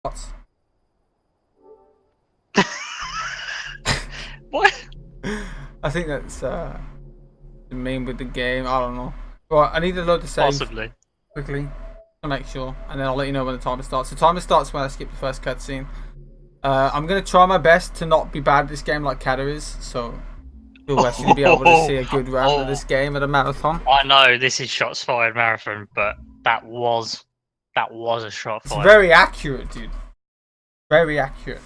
What? What? I think that's the meme with the game. I don't know. Right, I need to load the save Possibly. quickly to make sure, and then I'll let you know when the timer starts. The timer starts when I skip the first cutscene. I'm gonna try my best to not be bad at this game like Kada is, so you'll actually be able to see a good round of this game at a marathon. I know this is shots fired marathon, but that was a shot It's fired. very accurate, dude. Very accurate.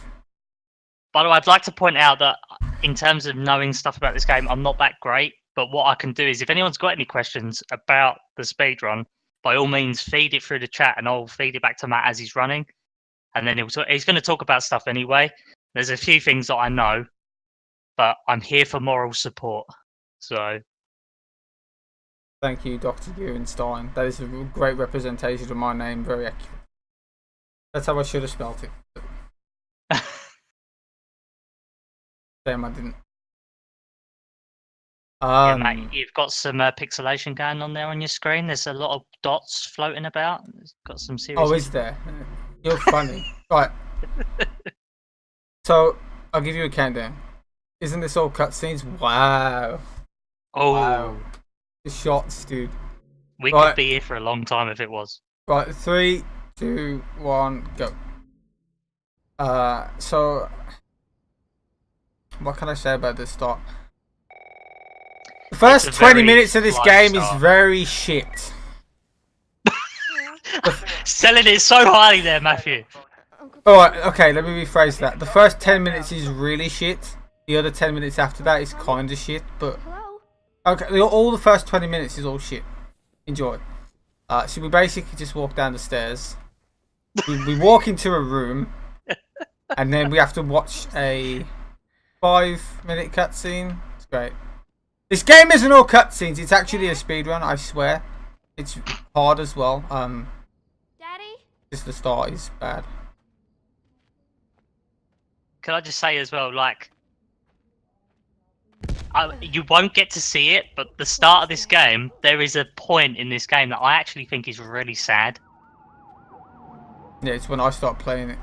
By the way, I'd like to point out that in terms of knowing stuff about this game, I'm not that great. But what I can do is, if anyone's got any questions about the speedrun, by all means, feed it through the chat, and I'll feed it back to Matt as he's running. And then he's going to talk about stuff anyway. There's a few things that I know, but I'm here for moral support. So, thank you, Dr. Gurenstein. That is a great representation of my name. Very accurate. That's how I should have spelt it. Damn, I didn't. yeah, Matt, you've got some pixelation going on there on your screen. There's a lot of dots floating about. It's got some serious. Oh, is there? You're funny. Right. So, I'll give you a countdown. Isn't this all cutscenes? Wow. Oh, wow. The shots, dude. We could be here for a long time if it was. Right, 3, 2, 1, go. So, what can I say about this start? The first 20 minutes of this game is very shit. Selling it so highly there, Matthew. Alright, okay, let me rephrase that. The first 10 minutes is really shit. The other 10 minutes after that is kind of shit, but... Okay, all the first 20 minutes is all shit. Enjoy. So we basically just walk down the stairs. We walk into a room, and then we have to watch a 5-minute cutscene. It's great. This game isn't all cutscenes, it's actually a speedrun, I swear. It's hard as well. Daddy? Just the start is bad. Can I just say as well, like, you won't get to see it, but the start of this game, there is a point in this game that I actually think is really sad. Yeah, it's when I start playing it.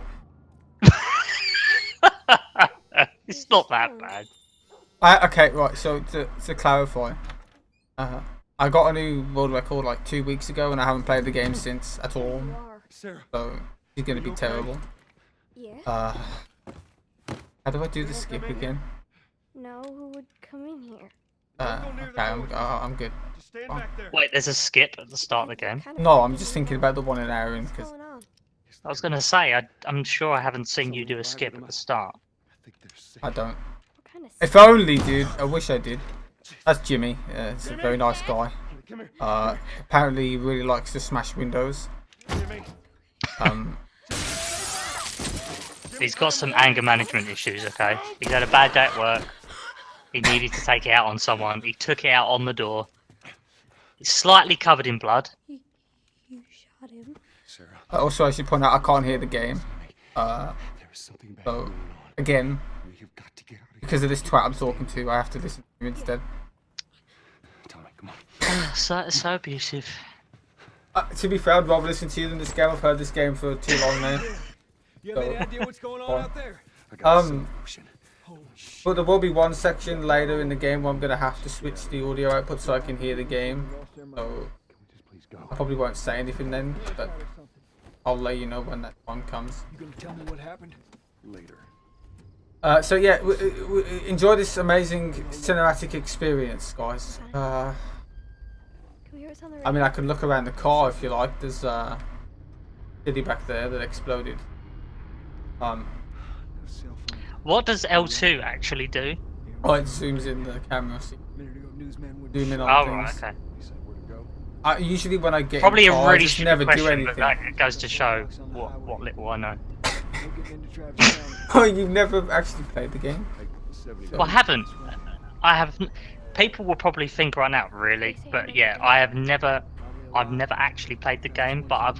It's not that bad. Okay, right, so to clarify, I got a new world record like 2 weeks ago and I haven't played the game since at all. So, it's going to be terrible. Yeah? How do I do the skip again? No, who would come in here? Okay, I'm good. Wait, there's a skip at the start of the game? No, I'm just thinking about the one in Aaron, because... I was going to say, I'm sure I haven't seen you do a skip at the start. I don't. If only, dude. I wish I did. That's Jimmy. He's a very nice guy. Apparently he really likes to smash windows. He's got some anger management issues, okay? He's had a bad day at work. He needed to take it out on someone. He took it out on the door. He's slightly covered in blood. You shot him. Also, I should point out I can't hear the game. So, again, because of this twat I'm talking to, I have to listen to him instead. So abusive. To be fair, I'd rather listen to you than this game. I've heard this game for too long now. You have any idea what's going on out there? But there will be one section later in the game where I'm gonna have to switch the audio output so I can hear the game. So I probably won't say anything then, but I'll let you know when that time comes. You gonna tell me what happened? Later. So yeah, enjoy this amazing cinematic experience, guys. I mean, I can look around the car if you like. There's a city back there that exploded. What does L2 actually do? Oh, it zooms in the camera. So zoom in on right, things. okay. Usually when I get Probably in car, a really I just stupid never question, do anything. but that goes to show what little I know. Oh, you've never actually played the game? Well, I haven't. People will probably think right now, really, but yeah, I've never actually played the game, but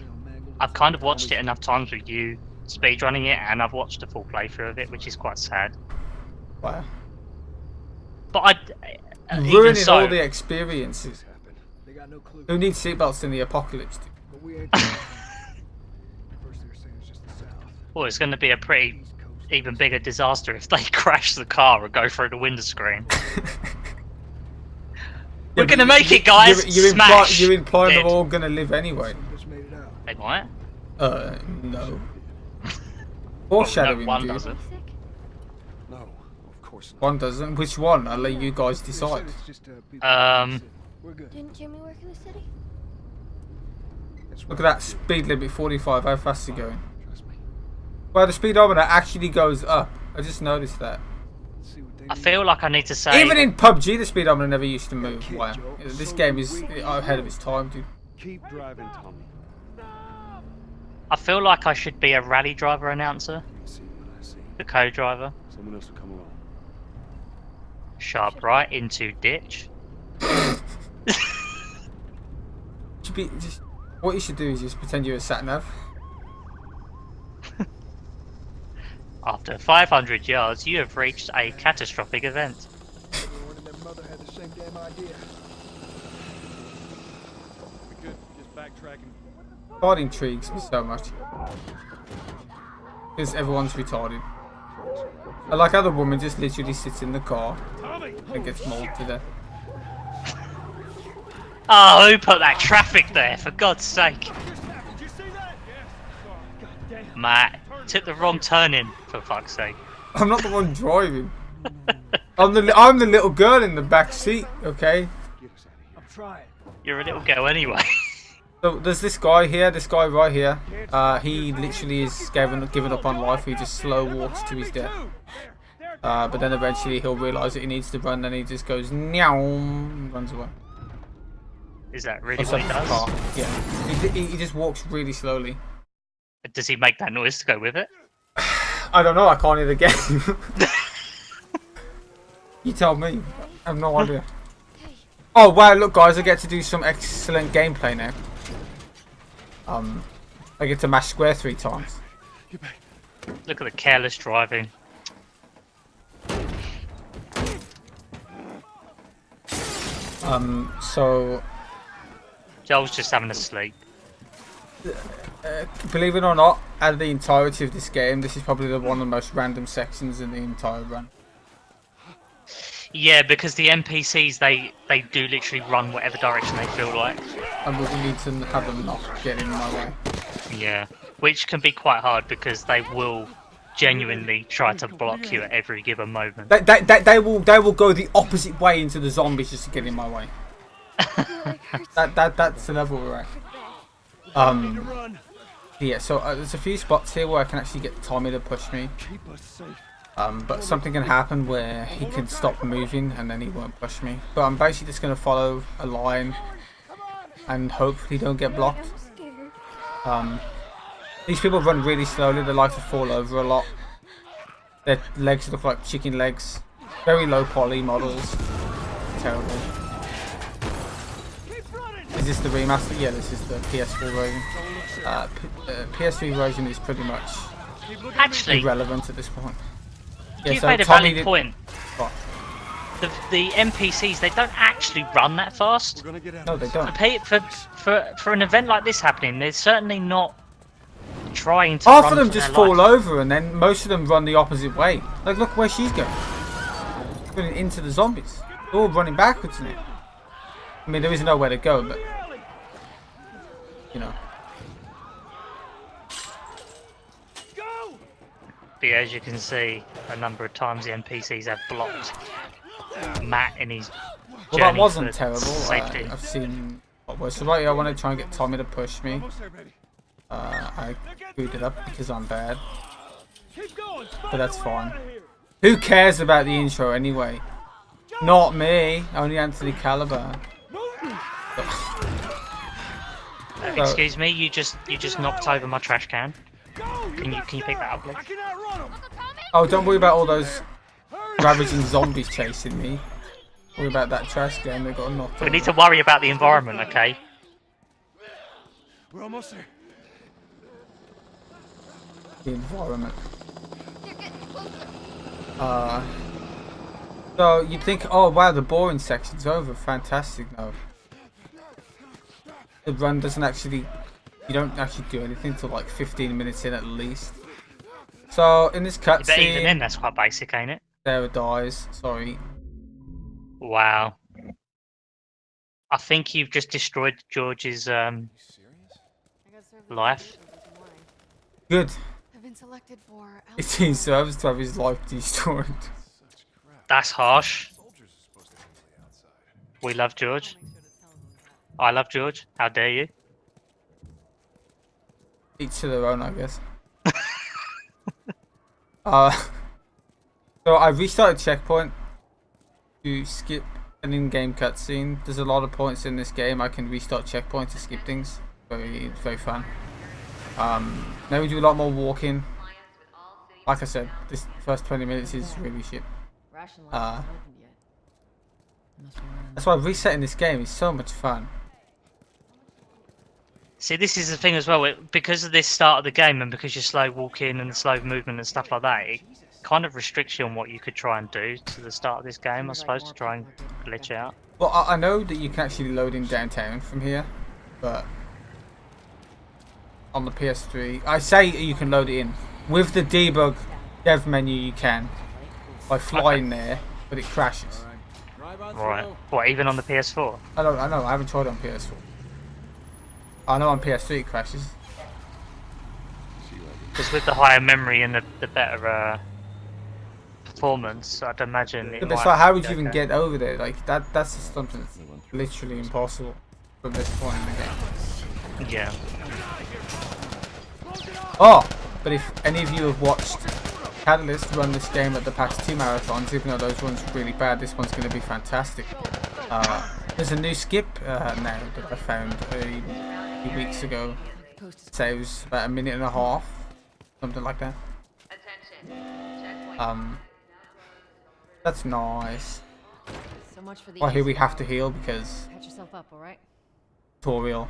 I've kind of watched it enough times with you speedrunning it, and I've watched a full playthrough of it, which is quite sad. Wow. But ruining all the experiences. Who needs seatbelts in the apocalypse? Well, it's going to be a pretty even bigger disaster if they crash the car and go through the window screen. We're going to make it, guys. Smash. You're implying Dead. they're all gonna live anyway. Just made it out. They might. No. Foreshadowing, one dude. doesn't. Sick? No, of course not. One doesn't. Which one? I'll let you guys They said decide. it's just, people We're good. Didn't Jimmy work in the city? That's Look at right. that speed limit 45. How fast is it going? Trust me. Well, the speedometer actually goes up. I just noticed that. Let's see what they I need. feel like I need to say. Even in PUBG, the speedometer never used to move. Kid, Wow. Joe. This So game is we- ahead of its time, dude. Keep driving, Tommy. I feel like I should be a rally driver announcer, You see what I see. the co-driver. Someone else will come along. Sharp right into ditch. Should be just. What you should do is just pretend you're a sat nav. After 500 yards, you have reached a catastrophic event. Everyone and their mother had the same damn idea. We good. Just backtracking. God intrigues me so much. Because everyone's retarded. I like how the woman just literally sits in the car Tommy! and gets mauled to death. Oh, who put that traffic there? For God's sake, Did you see that? Yes. God damn. Matt, took the wrong turn in. For fuck's sake. I'm not the one driving. I'm the little girl in the back seat. Okay. Get us out of here. I'm trying. You're a little girl anyway. So there's this guy here. This guy right here. He literally is given up on life. He just slow walks to his death. But then eventually he'll realise that he needs to run, and he just goes meow and runs away. Is that really Outside what he the does? car. Yeah. He just walks really slowly. Does he make that noise to go with it? I don't know. I can't hear the game. You tell me. I have no idea. Oh wow! Look, guys, I get to do some excellent gameplay now. I get to mash square 3 times. Get back. Look at the careless driving. So Joel's just having a sleep. believe it or not, out of the entirety of this game, this is probably one of the most random sections in the entire run. Yeah, because the NPCs they do literally run whatever direction they feel like. And we need to have them not get in my way. Yeah, which can be quite hard because they will genuinely try to block you at every given moment. They will go the opposite way into the zombies just to get in my way. That's the level we're at. Run. Yeah, so there's a few spots here where I can actually get Tommy to push me. Keep us safe. But something can happen where he can stop moving and then he won't push me. But I'm basically just going to follow a line and hopefully don't get blocked. I'm scared. These people run really slowly, they like to fall over a lot. Their legs look like chicken legs. Very low poly models. Terrible. Is this the remaster? Yeah, this is the PS4 version. PS3 version is pretty much Actually, irrelevant at this point. Yeah, you've so made a Tommy valid did- point. What? The NPCs, they don't actually run that fast. We're gonna get out. No, they don't. For an event like this happening, they're certainly not trying to Half run of them for just their fall life. over, and then most of them run the opposite way. Like, look where she's going. Running into the zombies. They're all running backwards in it. I mean, there is nowhere to go, but you know. Go! But yeah, as you can see, a number of times the NPCs have blocked Matt in his Well, that journey wasn't for terrible. safety. I've seen what was so right here. I want to try and get Tommy to push me. Almost there, baby. I screwed it up because I'm bad, Keep going. but that's fine. Who cares about the intro anyway? Not me. Only Anthony Caliber. Excuse me, you just knocked over my trash can. Can you pick that up, please? I can outrun him. Oh, don't worry about all those ravaging zombies chasing me. Worry about that trash can. They got knocked We over. need to worry about the environment, okay? We're almost there. The environment. They're getting closer. So you'd think, oh wow, the boring section's over. Fantastic. No. The run doesn't actually. You don't actually do anything till like 15 minutes in at least. So in this But even then, cutscene, that's quite basic, ain't it? Sarah dies. Sorry. Wow. I think you've just destroyed George's life. Good. I've been selected for. It deserves to have his life destroyed. That's harsh. We love George. I love George. How dare you? Each to their own, I guess. So I restarted checkpoint to skip an in-game cutscene. There's a lot of points in this game I can restart checkpoint to skip things. Very fun. Now we do a lot more walking. Like I said, this first 20 minutes is really shit. That's why resetting this game is so much fun. See, this is the thing as well. Because of this start of the game and because you're slow walking and slow movement and stuff like that, it kind of restricts you on what you could try and do to the start of this game, I suppose, to try and glitch out. Well, I know that you can actually load in downtown from here, but on the PS3, I say you can load it in. With the debug dev menu you can, by flying there, but it crashes. Right. What, even on the PS4? I know, I haven't tried it on PS4. I know on PS3 it crashes. Because with the higher memory and the better performance, I'd imagine it But it's might like, how would be you even okay. get over there? Like, that's just something that's literally impossible from this point in the game. Yeah. Oh! But if any of you have watched Catalyst run this game at the past 2 marathons, even though those ones were really bad, this one's going to be fantastic. There's a new skip now that I found a few weeks ago. Say it was about 1.5 minutes, something like that. That's nice. So much for the Well, here we have to heal because Patch yourself up, all right? tutorial.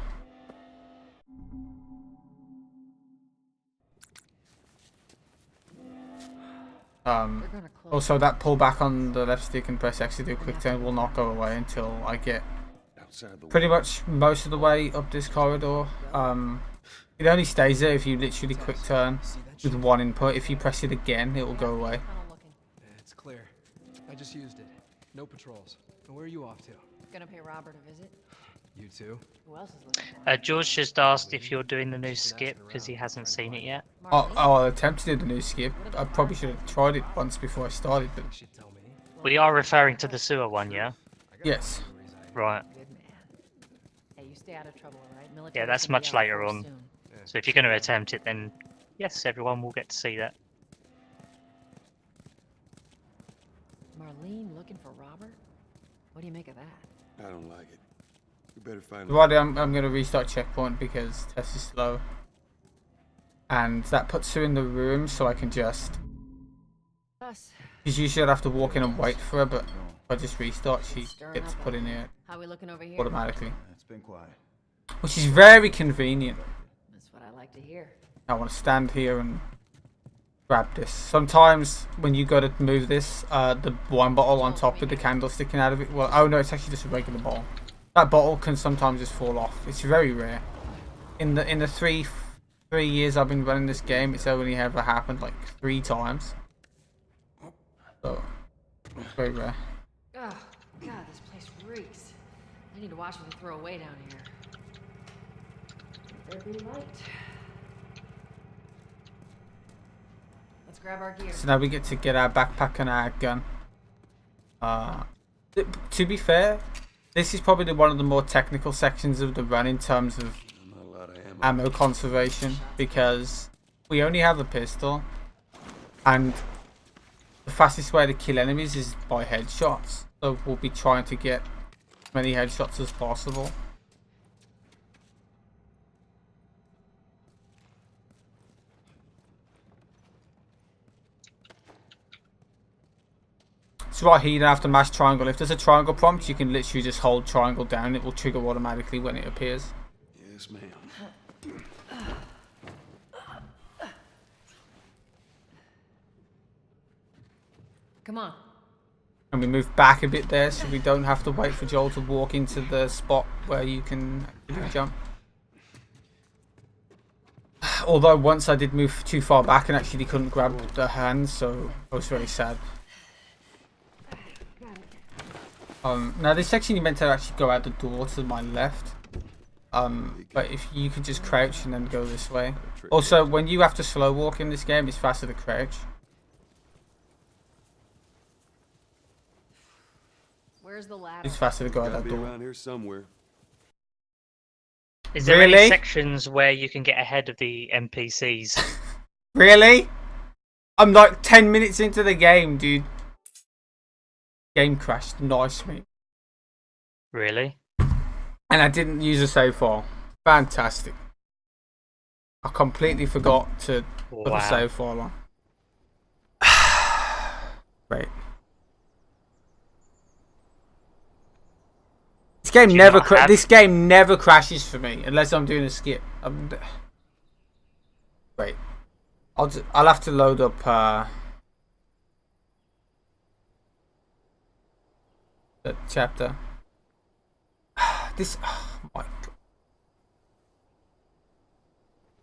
We're gonna close. Also, that pull back on the left stick and press X to do a quick turn will not go away until I get pretty much most of the way up this corridor. It only stays there if you literally quick turn with one input. If you press it again, it will go away. Kinda looking. It's clear. I just used it. No patrols. And where are you off to? Gonna pay Robert a visit. You too? Who else is looking? George just asked if you're doing the new skip because he hasn't seen it yet. Oh, I attempted to do the new skip. I probably should have tried it once before I started, but You should tell me. We are referring to the sewer one, yeah? yes. Right. Good man. Hey, you stay out of trouble, all right? Yeah, that's Military's gonna be much out later for us on. soon. So if you're going to attempt it, then yes, everyone will get to see that. Marlene looking for Robert? What do you make of that? I don't like it. We better find Right, I'm going to restart checkpoint because Tess is slow. And that puts her in the room so I can just... Us. Because usually I'd have to walk in and wait for her, but if I just restart, she gets put in here How we looking over here? automatically. It's been quiet. Which is very convenient. That's what I like to hear. I want to stand here and grab this. Sometimes when you go to move this, the wine bottle on top with the candle sticking out of it, well, oh no, it's actually just a regular bottle. That bottle can sometimes just fall off. It's very rare. In the three years I've been running this game, it's only ever happened like 3 times. So, it's very rare. Oh, God, this place reeks. I need to watch what they throw away down here. Let there be light. Let's grab our gear. So now we get to get our backpack and our gun. To be fair, this is probably one of the more technical sections of the run in terms of Not a lot of ammo. ammo conservation, because we only have a pistol and the fastest way to kill enemies is by headshots, so we'll be trying to get as many headshots as possible. So right here you don't have to mash triangle. If there's a triangle prompt, you can literally just hold triangle down, it will trigger automatically when it appears. Yes, ma'am. Come on. And we move back a bit there so we don't have to wait for Joel to walk into the spot where you can actually jump. Although once I did move too far back and actually couldn't grab the hands, so I was very sad. Now this section you meant to actually go out the door to my left. But if you could just crouch and then go this way. Also, when you have to slow walk in this game, it's faster to crouch. Where's the ladder? It's faster to go out Gotta that be door. around here somewhere. Is there Really? any sections where you can get ahead of the NPCs? Really? I'm like 10 minutes into the game, dude. Game crashed. Nice, mate. Really? And I didn't use a save file. Fantastic. I completely forgot to put a Wow. save file on. Right. Do you not have- This game never crashes for me unless I'm doing a skip. Wait. I'll have to load up the chapter. This, oh my god.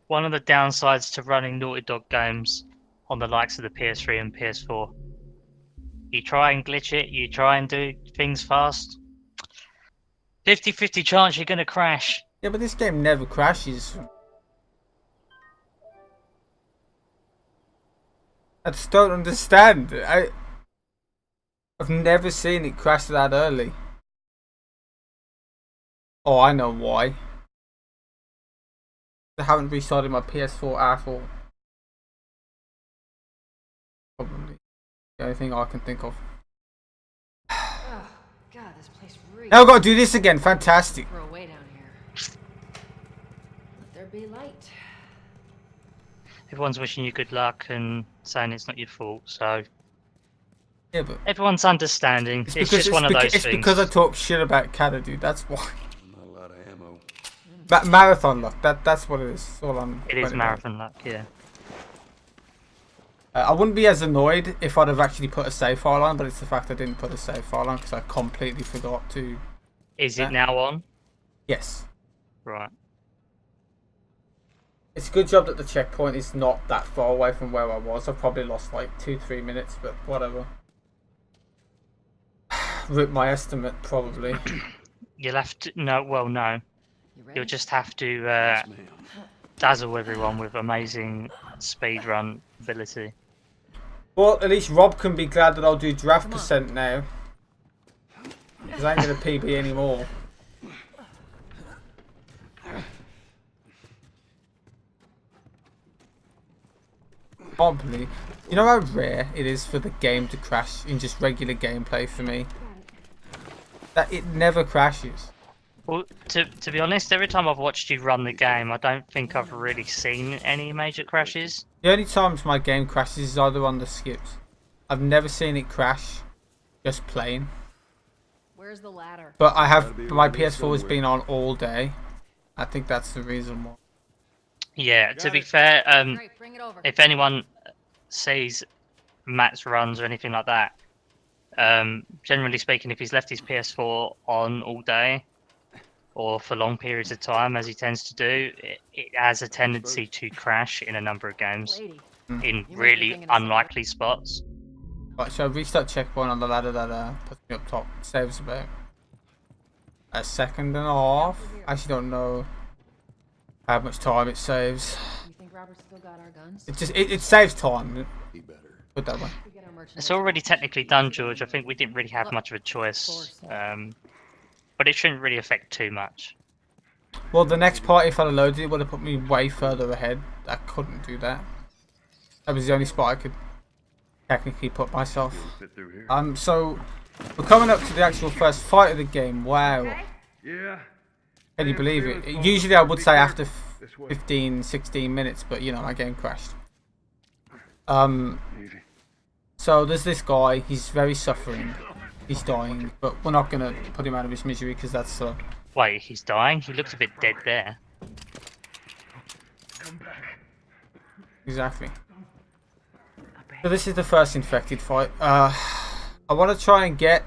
One of the downsides to running Naughty Dog games on the likes of the PS3 and PS4. You try and glitch it, you try and do things fast. 50-50 chance you're gonna crash. Yeah, but this game never crashes. I just don't understand. I've never seen it crash that early. Oh, I know why. I haven't restarted my PS4 at all. Probably the only thing I can think of. Oh, God, this place reeks. Now I've got to do this again. Fantastic. Throw away down here. Let there be light. Everyone's wishing you good luck and saying it's not your fault, so Yeah, but everyone's understanding. It's just one of those it's things. because I talk shit about Kada, dude. That's why. Not a lot of ammo. Marathon luck. That's what it is. That's all I'm. It is pointing out. marathon luck, yeah. I wouldn't be as annoyed if I'd have actually put a save file on, but it's the fact I didn't put a save file on because I completely forgot to. Is Yeah. it now on? Yes. Right. It's a good job that the checkpoint is not that far away from where I was. I probably lost like 2-3 minutes, but whatever. Rip my estimate, probably. You'll have to no. You ready? You'll just have to Yes, ma'am. dazzle everyone with amazing speedrun ability. Well, at least Rob can be glad that I'll do draft percent now. Because I ain't going to PB anymore. Can't believe. You know how rare it is for the game to crash in just regular gameplay for me? That it never crashes. Well, to be honest, every time I've watched you run the game, I don't think I've really seen any major crashes. The only times my game crashes is either on the skips. I've never seen it crash just playing. Where's the ladder? But I have Gotta be my around here PS4 has somewhere. been on all day. I think that's the reason why. Yeah, to be fair, Great, bring it over. if anyone sees Matt's runs or anything like that, generally speaking, if he's left his PS4 on all day or for long periods of time, as he tends to do, it has a tendency to crash in a number of games Lady. in You must be really thinking of something. unlikely spots. Right, so I restart checkpoint on the ladder that puts me up top. Saves about a second and a half. I actually don't know how much time it saves. You think Robert's still got our guns? It saves time. He better. Put it that way. We get our merchandise. It's already technically done, George. I think we didn't really have Look, much of a choice, course. but it shouldn't really affect too much. Well, the next part, if I'd have loaded it, would have put me way further ahead. I couldn't do that. That was the only spot I could technically put myself. Fit through here. So we're coming up to the actual first fight of the game. Wow. Yeah. Can you believe it? Usually I would say after 15, 16 minutes, but you know, my game crashed. Easy. So there's this guy, he's very suffering. He's dying, but we're not going to put him out of his misery because that's Wait, he's dying? He looks a bit dead there. exactly. So this is the first infected fight. I want to try and get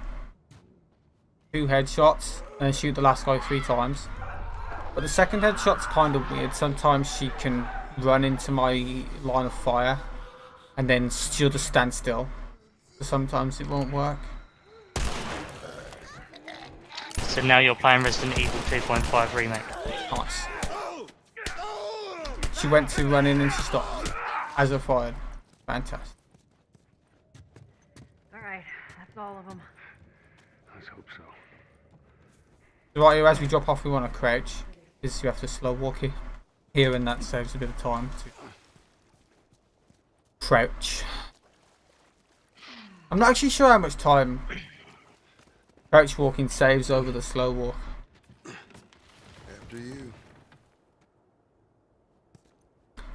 2 headshots and then shoot the last guy 3 times. But the second headshot's kind of weird. Sometimes she can run into my line of fire, and then she'll just stand still. So sometimes it won't work. So now you're playing Resident Evil 2.5 Remake. Nice. She went to run in and she stopped as I fired. Fantastic. Alright, that's all of them. Let's hope so. Right here, as we drop off, we want to crouch, because you have to slow walk here, and that saves a bit of time to crouch. I'm not actually sure how much time crouch walking saves over the slow walk. After you.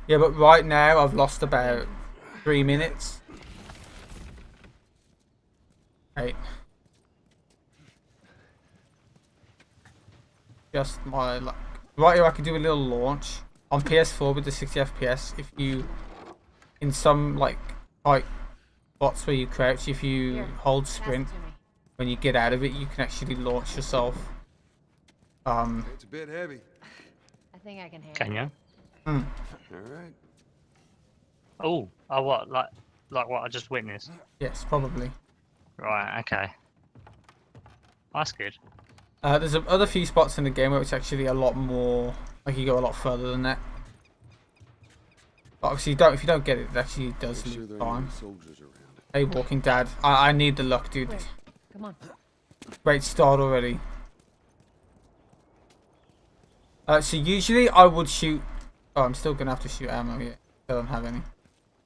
Yeah, but right now I've lost about 3 minutes. 8. Just my luck. Right here I can do a little launch on PS4 with the 60 FPS. If you, in some like tight spots where you crouch, if you Here, hold pass it sprint, to me. when you get out of it, you can actually launch yourself. It's a bit heavy. I think I can handle Can you? All right. Oh, what? Like what I just witnessed? Yes, probably. Right. Okay. That's good. There's other few spots in the game where it's actually a lot more, like you go a lot further than that. But obviously, if you don't get it, it actually does Make sure lose there ain't time. any soldiers around. Hey, Walking Dad, I need the luck, dude. Quick, come on. Great start already. So usually I would shoot. Oh, I'm still gonna have to shoot ammo. Yeah, I don't have any.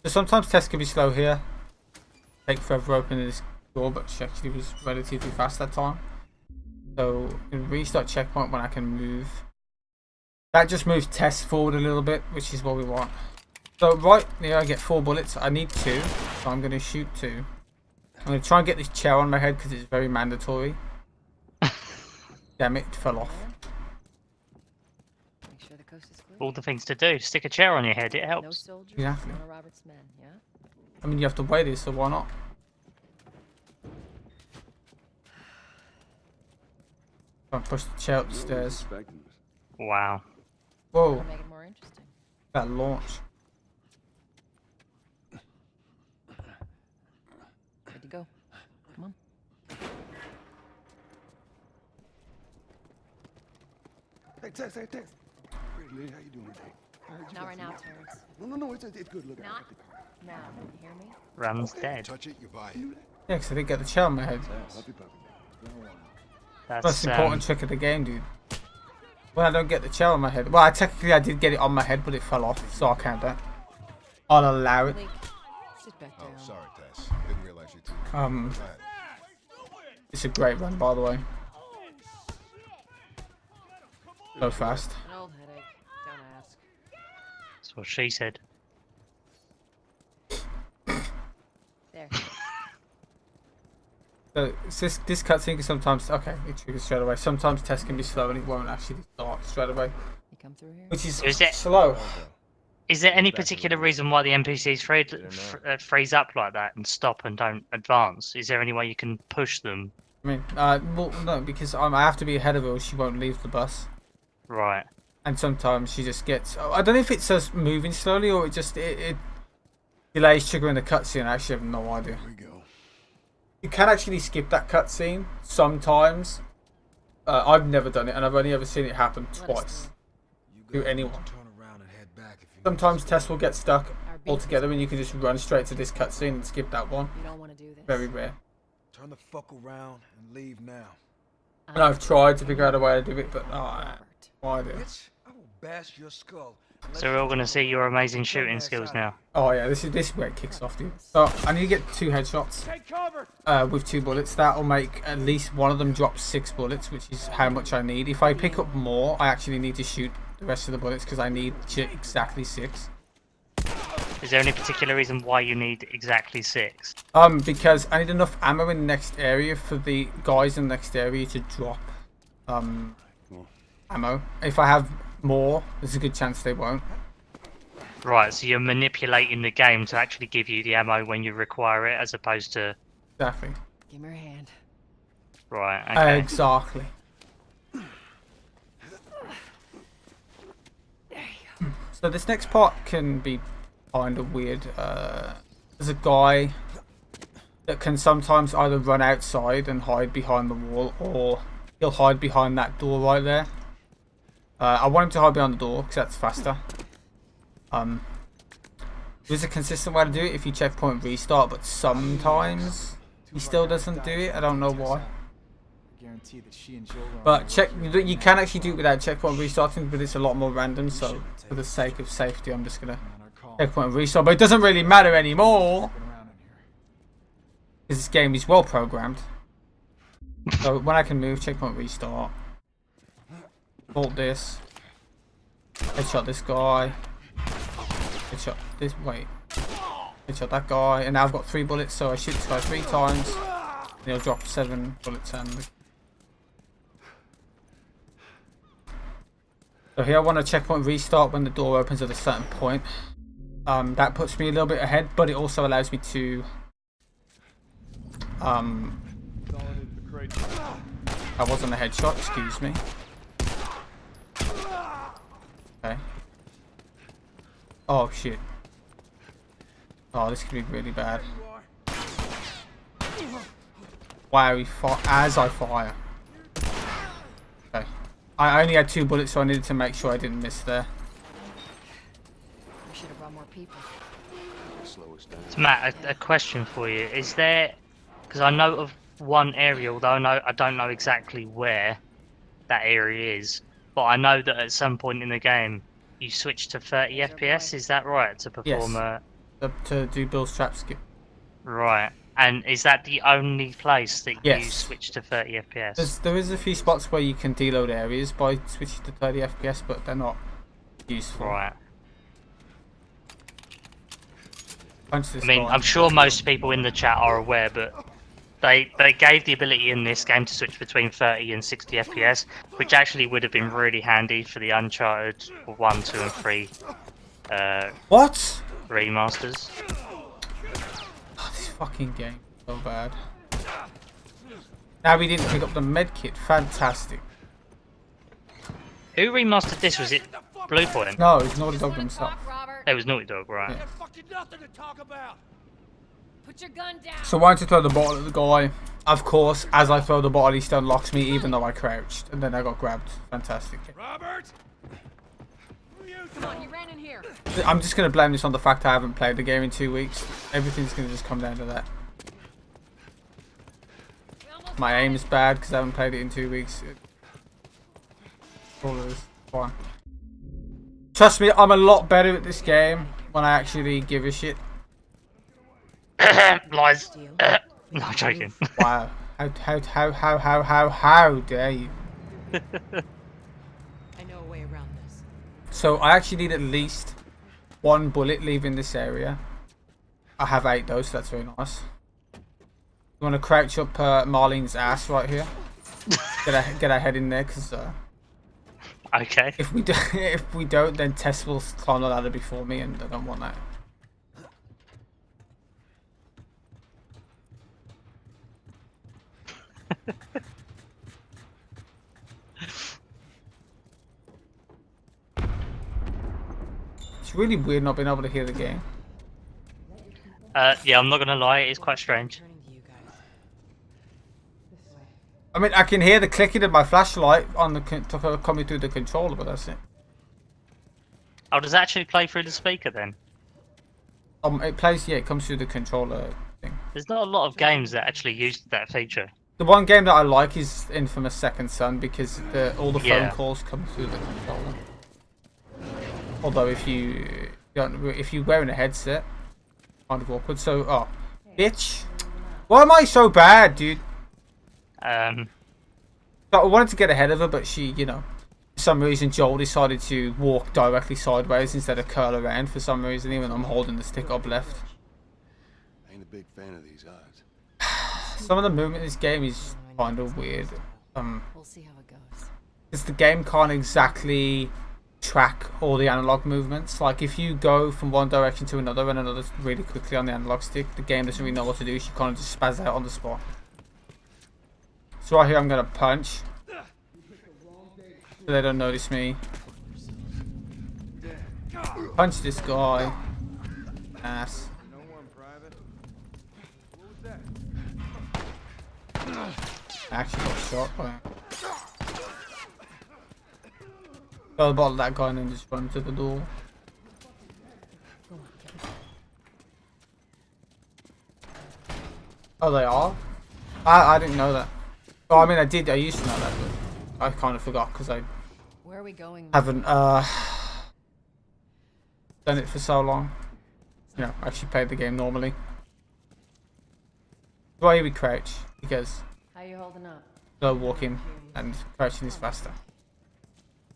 So sometimes tests can be slow here. Take forever opening this door, but she actually was relatively fast that time. So we can restart checkpoint when I can move. That just moves tests forward a little bit, which is what we want. So right here I get 4 bullets. I need 2, so I'm gonna shoot 2. I'm gonna try and get this chair on my head because it's very mandatory. Damn it fell off. Make sure the coast is clear. All the things to do. Stick a chair on your head. It No helps. soldiers, Exactly. none of Robert's men, yeah? I mean, you have to weigh this, so why not? Try and push the chair up the stairs. Expecting us. Wow. Whoa, Gotta make it more interesting. that launch. Good to go. Come on. Hey, Tess, hey, Tess. Pretty lady, how you doing today? I heard you Not got right some now, out. Terrence. No, it's good. Look at Not it. now. You hear me? Run's dead. Touch it, you buy it. Yeah, because I didn't get the chair on my head. Puppy. That's Most important trick of the game, dude. When I don't get the chair on my head. Well, I did get it on my head, but it fell off, so I'll count that. I'll allow it. Blake, sit back down. Oh, sorry, Tess. Didn't realize you two. It's a great run, by the way. So fast. An old headache. Don't ask. That's what she said. There. So this cutscene can sometimes it triggers straight away. Sometimes tests can be slow and it won't actually start straight away, You come through here? which is Is it- slow. Is there any particular reason why the NPCs freeze up like that and stop and don't advance? Is there any way you can push them? I mean, well, no, because I have to be ahead of her or she won't leave the bus. Right. And sometimes she just gets. I don't know if it's us moving slowly or it just it delays triggering the cutscene. I actually have no idea. Here we go. You can actually skip that cutscene sometimes. I've never done it, and I've only ever seen it happen twice. To anyone. Turn around and head back if you Sometimes tests will get stuck Our beef altogether, and you can just run straight to this cutscene and skip that one. You don't want to do this. Very rare. turn the fuck around and leave now. And I've tried to figure out a way to do it, but Robert. no idea. Bitch, I will bash your skull. So we're all going to see your amazing shooting skills now. Oh yeah, this is where it kicks off, dude. So I need to get 2 headshots Take cover. with 2 bullets. That'll make at least one of them drop 6 bullets, which is how much I need. If I pick up more, I actually need to shoot the rest of the bullets because I need exactly 6. Is there any particular reason why you need exactly 6? Because I need enough ammo in the next area for the guys in the next area to drop ammo. If I have more, there's a good chance they won't. Right, so you're manipulating the game to actually give you the ammo when you require it, as opposed to... Exactly. Give me your hand. Right, okay. Exactly. So this next part can be kind of weird. There's a guy that can sometimes either run outside and hide behind the wall, or he'll hide behind that door right there. I want him to hide behind the door because that's faster. There's a consistent way to do it if you checkpoint restart, but sometimes he still doesn't do it. I don't know why. But you can actually do it without checkpoint restarting, but it's a lot more random. So for the sake of safety, I'm just gonna checkpoint restart. But it doesn't really matter anymore because this game is well programmed. So when I can move, checkpoint restart. Bolt this. Headshot this guy. Headshot this. Wait. Headshot that guy. And now I've got 3 bullets, so I shoot this guy 3 times. And he'll drop 7 bullets. And so here I want to checkpoint restart when the door opens at a certain point. That puts me a little bit ahead, but it also allows me to. That wasn't a headshot. Excuse me. Okay. Oh shit. Oh, this could be really bad. Wow, he fought as I fire. Okay. I only had 2 bullets, so I needed to make sure I didn't miss there. We should have brought more people. So Matt, a question for you. Is there, because I know of one area, although I don't know exactly where that area is, but I know that at some point in the game you switch to 30 FPS, is that right? To perform Yes. To do Bill's trap skip. Right. And is that the only place that Yes. you switch to 30 FPS? There is a few spots where you can deload areas by switching to 30 FPS, but they're not useful. Right. Punch this I mean, guy. I'm sure most people in the chat are aware, but they gave the ability in this game to switch between 30 and 60 FPS, which actually would have been really handy for the Uncharted 1, 2 and 3 What? remasters. Oh, this fucking game is so bad. Now we didn't pick up the medkit. Fantastic. Who remastered this? Was it Bluepoint? No, it's Naughty Dog himself. Robert. It was Naughty Dog, right? Yeah. Fucking nothing to talk about. Put your gun down. So why don't you throw the bottle at the guy? Of course, as I throw the bottle, he still unlocks me, even though I crouched. And then I got grabbed. Fantastic. Robert! Who are you? Come on, you ran in here. I'm just going to blame this on the fact I haven't played the game in 2 weeks. Everything's going to just come down to that. We almost My got aim it. is bad because I haven't played it in 2 weeks. All of this. Fine. Trust me, I'm a lot better at this game when I actually give a shit. Lies. No, I'm joking. Wow. How dare you? I know a way around this. So I actually need at least 1 bullet leaving this area. I have 8 though, so that's very nice. You want to crouch up Marlene's ass right here? Get our head in there, because Okay. if we don't, then Tess will climb the ladder before me, and I don't want that. It's really weird not being able to hear the game. Yeah, I'm not gonna lie, it is quite strange. Turning to you guys. This way. I mean, I can hear the clicking of my flashlight on the coming through the controller, but that's it. Oh, does it actually play through the speaker then? It plays, yeah, it comes through the controller thing. There's not a lot of games that actually use that feature. The one game that I like is Infamous Second Son because all the phone Yeah. calls come through the controller. Although if you're wearing a headset, kind of awkward. So, oh, bitch, why am I so bad, dude? So I wanted to get ahead of her, but she, you know, for some reason Joel decided to walk directly sideways instead of curl around for some reason, even though I'm holding the stick up left. I ain't a big fan of these odds. Some of the movement in this game is kind of weird. We'll see how it goes. Because the game can't exactly track all the analog movements. Like if you go from one direction to another and another really quickly on the analog stick, the game doesn't really know what to do. So you kind of just spaz out on the spot. So right here I'm gonna punch, so they don't notice me. Punch this guy. Ass. No one private. What was that? I actually got shot by him. Got a bottle of that guy and then just run to the door. Oh, they are? I didn't know that. Oh, I mean, I did. I used to know that, but I kind of forgot because I Where are we going? haven't done it for so long. You know, actually played the game normally. Why we crouch? Because How you holding up? slow walking and crouching is faster.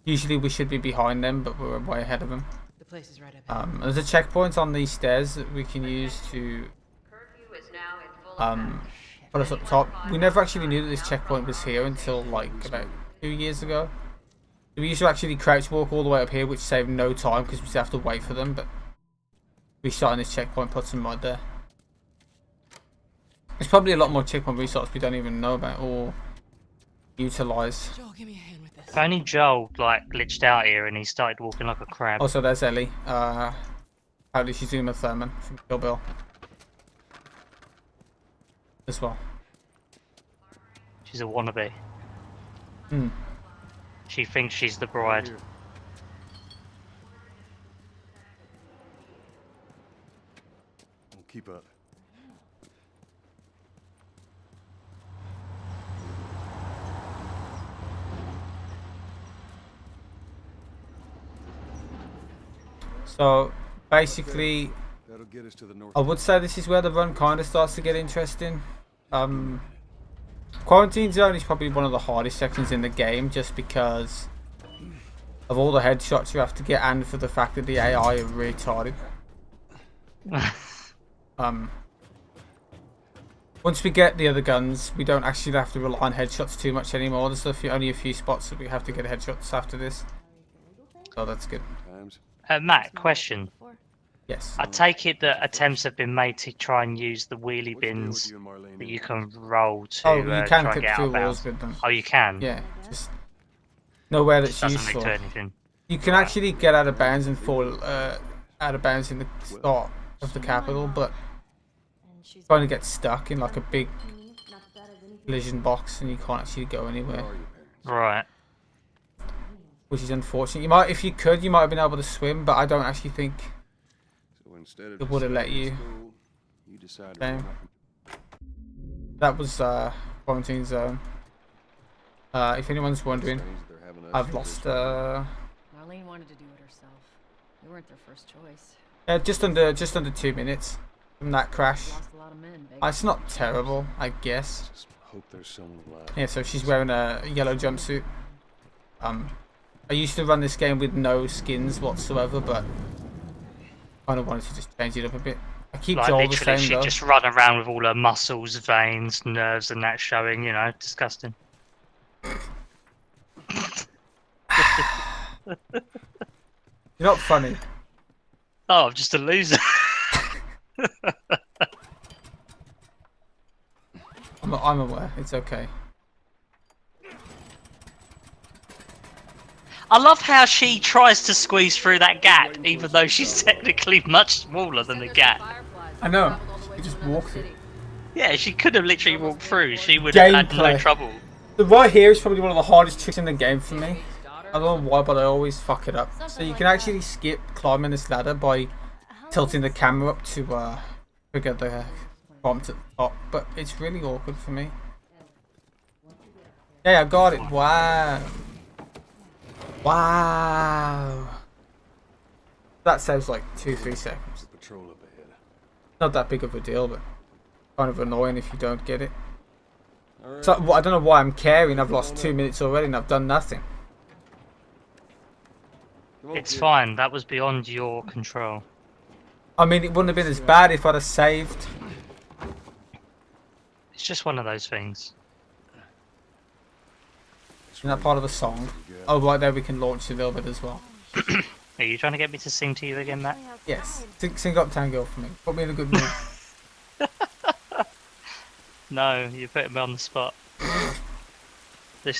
Usually we should be behind them, but we're way ahead of them. The place is right up here. There's a checkpoint on these stairs that we can use to put us up top. We never actually knew that this checkpoint was here until like about 2 years ago. We used to actually crouch walk all the way up here, which saved no time because we just have to wait for them, but restarting this checkpoint puts them right there. There's probably a lot more checkpoint restarts we don't even know about or utilize. Joel, give me a hand with this. If only Joel like glitched out here and he started walking like a crab. Also, there's Ellie. Apparently she's Uma Thurman from Kill Bill as well. She's a wannabe. Hmm. She thinks she's the bride. Keep up. So basically, That'll get us to the north. I would say this is where the run kind of starts to get interesting. Quarantine Zone is probably one of the hardest sections in the game just because of all the headshots you have to get and for the fact that the AI are retarded. Once we get the other guns, we don't actually have to rely on headshots too much anymore. There's only a few spots that we have to get headshots after this. So that's good. Times. Matt, question. Yes. I take it that attempts have been made to try and use the wheelie bins that you can roll to Oh, you try can and clip get out through of walls bounds. with them. Oh, you can? Yeah, just nowhere that's Doesn't useful. lead to anything. You can actually get out of bounds and fall out of bounds in the start of the capital, but trying to get stuck in like a big collision box and you can't actually go anywhere, Right. which is unfortunate. You might, if you could, you might have been able to swim, but I don't actually think So instead of it would have let you. school, you decided Damn. That was Quarantine Zone. If anyone's wondering, I've lost Marlene wanted to do it herself. We weren't their first choice. just under 2 minutes from that crash. Lost a lot of men. It's not terrible, I guess. Just hope there's someone alive. Yeah, so she's wearing a yellow jumpsuit. I used to run this game with no skins whatsoever, but I kind of wanted to just change it up a bit. I keep Like Joel the literally, same she though. just run around with all her muscles, veins, nerves, and that showing. You know, disgusting. You're not funny. Oh, I'm just a loser. I'm aware. It's okay. I love how she tries to squeeze through that gap, even though she's technically much smaller than the gap. I know. You just walk it. Yeah, she could have literally walked through. She would have had no Gameplay. trouble. The right here is probably one of the hardest tricks in the game for me. I don't know why, but I always fuck it up. So you can actually skip climbing this ladder by tilting the camera up to trigger the bomb to the top, but it's really awkward for me. Yeah, I got it. Wow. Wow. That saves like 2-3 seconds. Patrol up ahead. Not that big of a deal, but kind of annoying if you don't get it. All right. So I don't know why I'm caring. I've lost 2 minutes already and I've done nothing. Come on, It's kid. fine. That was beyond your control. I mean, it wouldn't have been as bad if I'd have saved. It's just one of those things. Isn't that part of the song? Oh, right there we can launch a little bit as well. Are you trying to get me to sing to you again, Matt? Yes. Sing Uptown Girl for me. Put me in a good mood. No, you're putting me on the spot. The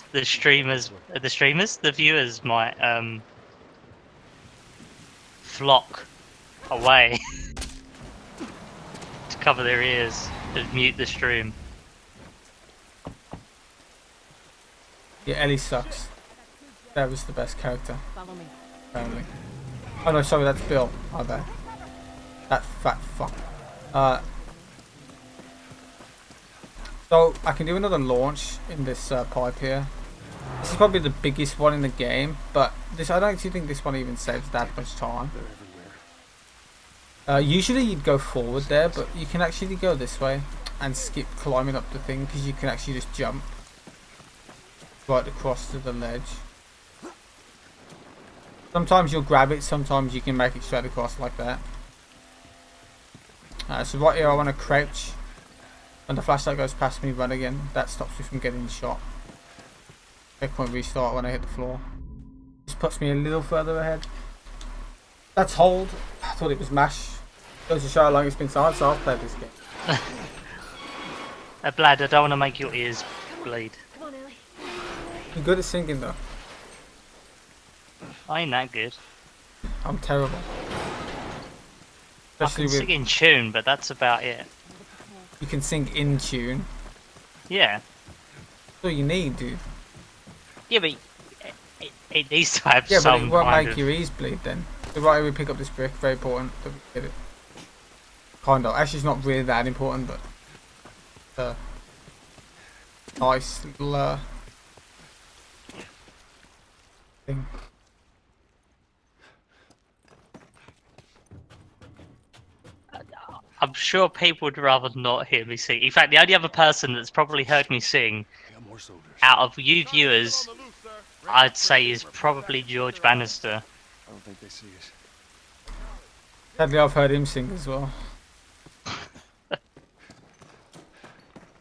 viewers might flock away to cover their ears and mute the stream. Yeah, Ellie sucks. That was the best character, Follow me. apparently. Oh no, sorry, that's Bill. My bad. That fat fuck. So I can do another launch in this pipe here. This is probably the biggest one in the game, but this I don't actually think this one even saves that much time. Usually you'd go forward there, but you can actually go this way and skip climbing up the thing because you can actually just jump right across to the ledge. Sometimes you'll grab it, sometimes you can make it straight across like that. So right here I want to crouch. When the flashlight goes past me, run again. That stops me from getting shot. Checkpoint restart when I hit the floor. Just puts me a little further ahead. That's hold. I thought it was mash. Goes to show how long it's been since I've played this game. Blad, I don't want to make your ears bleed. Come on, Ellie. I'm good at singing though. I ain't that good. I'm terrible. I Especially can sing in tune, but that's about it. you can sing in tune. Yeah. That's all you need, dude. Yeah, but it needs to have Yeah, but some it won't kind make of... your ears bleed then. So right here we pick up this brick, very important that we get it. Kind of. Actually, it's not really that important, but nice little thing. I'm sure people would rather not hear me sing. In fact, the only other person that's probably heard me sing Got more soldiers. out of you viewers, I'd say is probably George Bannister. I don't think they see us. Sadly, I've heard him sing as well.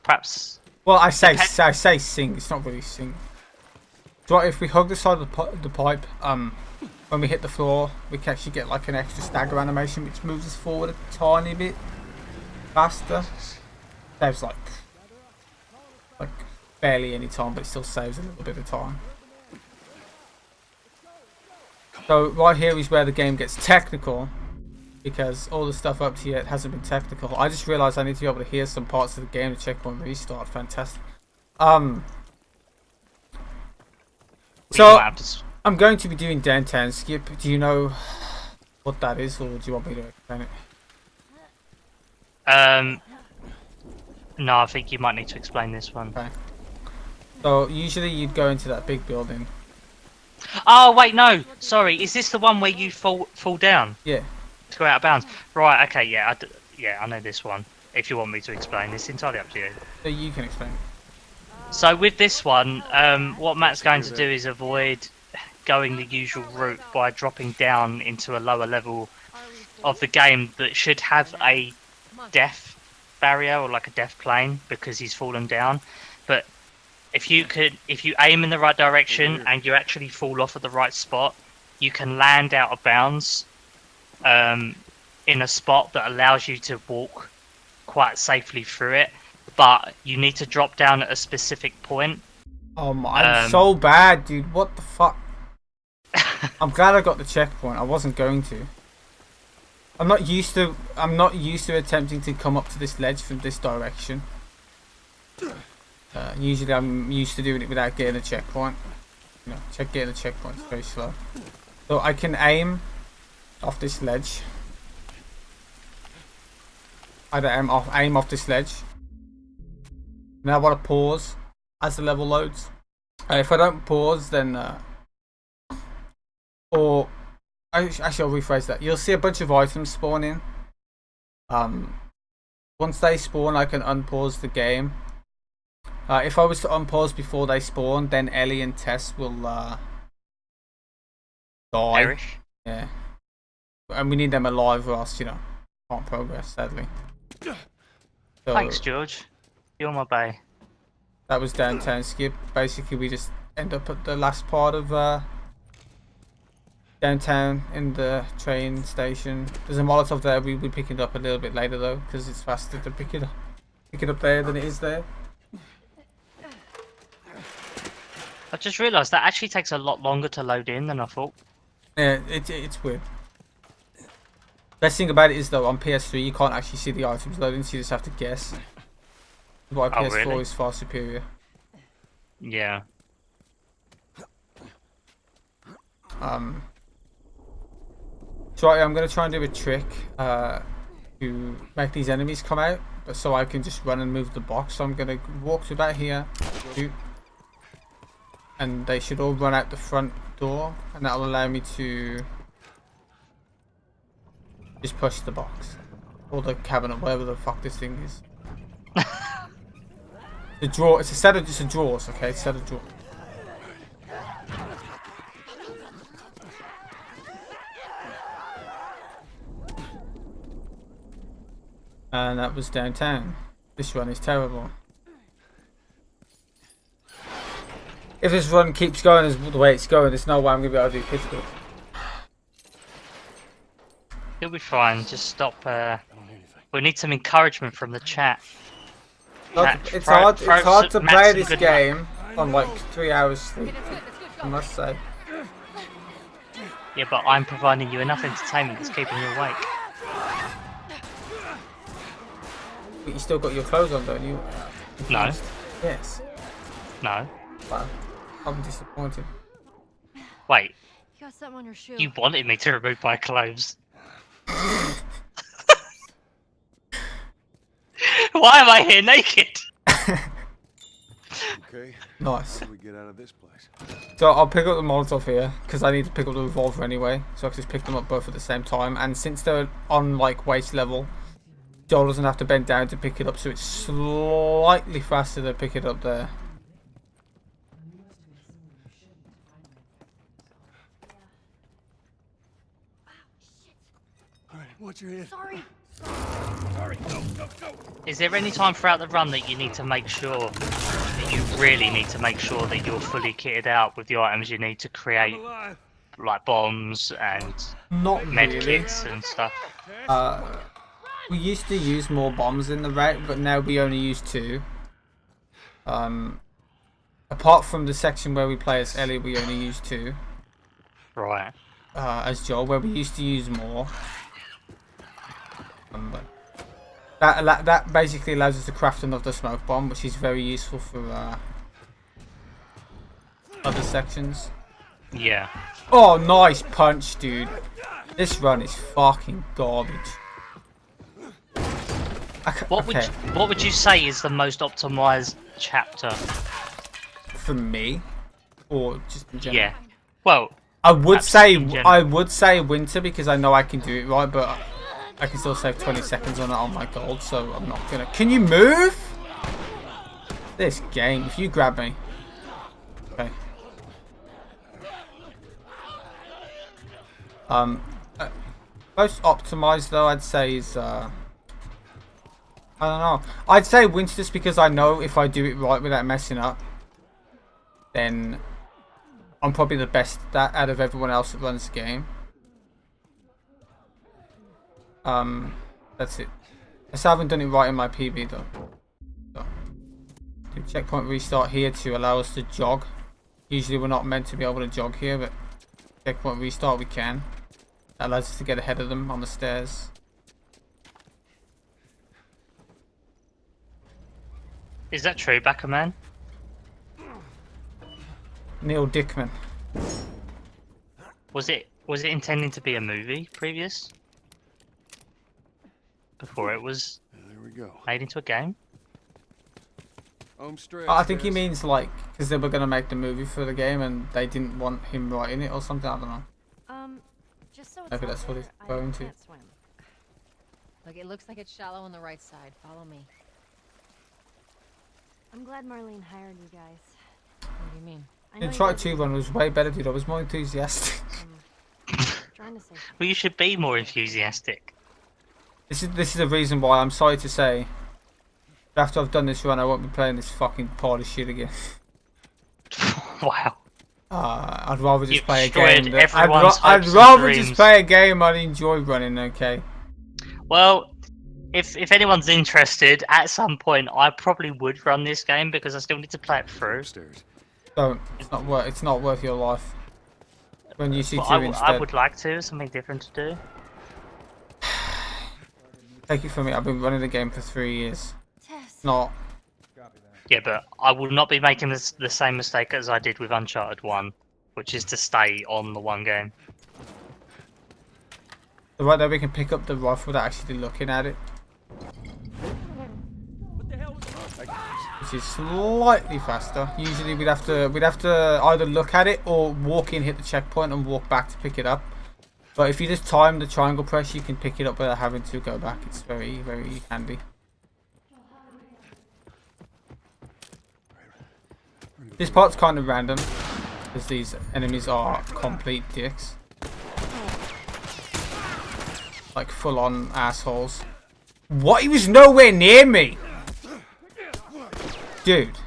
Perhaps. Well, I say sing. It's not really sing. So if we hug the side of the pipe, when we hit the floor, we can actually get like an extra stagger animation, which moves us forward a tiny bit faster. Saves like barely any time, but it still saves a little bit of time. So right here is where the game gets technical, because all the stuff up to yet hasn't been technical. I just realised I need to be able to hear some parts of the game to checkpoint restart. Fantastic. So I'm going to be doing downtown skip. Do you know what that is, or do you want me to explain it? No, I think you might need to explain this one. Okay. So usually you'd go into that big building. Oh wait, no, sorry. Is this the one where you fall down Yeah. to go out of bounds? Right. Okay. Yeah. I know this one. If you want me to explain, it's entirely up to you. So you can explain it. So with this one, what Matt's going to do is avoid going the usual route by dropping down into a lower level of the game that should have a death barrier or like a death plane because he's fallen down. But if you aim in the right direction and you actually fall off at the right spot, you can land out of bounds in a spot that allows you to walk quite safely through it. But you need to drop down at a specific point. Oh my, I'm so bad, dude. What the fuck? I'm glad I got the checkpoint. I wasn't going to. I'm not used to attempting to come up to this ledge from this direction. Usually I'm used to doing it without getting a checkpoint. You know, getting a checkpoint is very slow. So I can aim off this ledge. Either aim off this ledge. Now I want to pause as the level loads. If I don't pause, then or actually I'll rephrase that. You'll see a bunch of items spawn in. Once they spawn, I can unpause the game. If I was to unpause before they spawn, then Ellie and Tess will die. Perish. Yeah, and we need them alive, or else can't progress. Sadly. So, Thanks, George. You're my bae. That was downtown skip. Basically, we just end up at the last part of downtown in the train station. There's a Molotov there. We'll be picking it up a little bit later though, because it's faster to pick it up there than it is there. I just realised that actually takes a lot longer to load in than I thought. Yeah, it's weird. Best thing about it is though, on PS3 you can't actually see the items loading, so you just have to guess. Why PS4 really? is far superior. Yeah. So I'm gonna try and do a trick to make these enemies come out, but so I can just run and move the box. So I'm gonna walk to about here, shoot, and they should all run out the front door, and that will allow me to just push the box or the cabinet, whatever the fuck this thing is. The drawer. It's a set of drawers. Okay, it's a set of drawers. And that was downtown. This run is terrible. If this run keeps going as the way it's going, there's no way I'm gonna be able to do physical. You'll be fine. Just stop. We need some encouragement from the chat. It's hard to play this game on like 3 hours sleep, I must say. Yeah, but I'm providing you enough entertainment that's keeping you awake. But you still got your clothes on, don't you? No. Yes. No. Wow. I'm disappointed. Wait. You got something on your shoe. You wanted me to remove my clothes. Why am I here naked? Okay. Nice. How do we get out of this place? So I'll pick up the Molotov here because I need to pick up the revolver anyway, so I can just pick them up both at the same time. And since they're on like waist level, Joel doesn't have to bend down to pick it up, so it's slightly faster to pick it up there. Alright, watch your head. Sorry. Sorry, go. Is there any time throughout the run that you need to make sure that you really need to make sure that you're fully kitted out with the items you need to create, Alive. like bombs and Not med really. kits and stuff? We used to use more bombs in the route, but now we only use 2. Apart from the section where we play as Ellie, we only use 2. Right. As Joel, where we used to use more. But that basically allows us to craft another smoke bomb, which is very useful for other sections. Yeah. Oh, nice punch, dude. This run is fucking garbage. What would you say is the most optimized chapter? For me, or just in general? Yeah. Well, I would say in general. I would say winter because I know I can do it right, but I can still save 20 seconds on it on my gold, so I'm not gonna. Can you move? This game, if you grab me. Okay. Most optimized though, I'd say is I don't know. I'd say winter just because I know if I do it right without messing up, then I'm probably the best out of everyone else that runs the game. That's it. I still haven't done it right in my PB though. So, do checkpoint restart here to allow us to jog. Usually we're not meant to be able to jog here, but checkpoint restart we can. That allows us to get ahead of them on the stairs. Is that true, Backer Man? Neil Dickman. Was it intending to be a movie previous? Before it was There we go. made into a game? Home stretch. I think he guys. means like because they were gonna make the movie for the game and they didn't want him writing it or something. I don't know. Just so it's Maybe out that's what there, he's going to. can't swim. Look, it looks like it's shallow on the right side. Follow me. I'm glad Marlene hired you guys. What do you mean? I know The you Try guys 2 one was way better, dude. I was more enthusiastic. trying to say Well, you should be more enthusiastic. This is the reason why I'm sorry to say. After I've done this run, I won't be playing this fucking pile of shit again. Wow. I'd rather just You've play a destroyed game. That, everyone's I'd hopes and rather just dreams. play a game I'd enjoy running. Okay. Well, if anyone's interested, at some point I probably would run this game because I still need to play it through. Upstairs. Don't. It's not worth your life. When you see But 2 I instead. would like to, something different to do. Take it from me, I've been running the game for 3 years. Tess. Not. Yeah, but I will not be making the same mistake as I did with Uncharted 1, which is to stay on the one game. So right there we can pick up the rifle without actually looking at it. Which is slightly faster. Usually we'd have to either look at it or walk in, hit the checkpoint and walk back to pick it up. But if you just time the triangle press, you can pick it up without having to go back. It's very, very handy. This part's kind of random, because these enemies are complete dicks. Like full-on assholes. What? He was nowhere near me! Dude.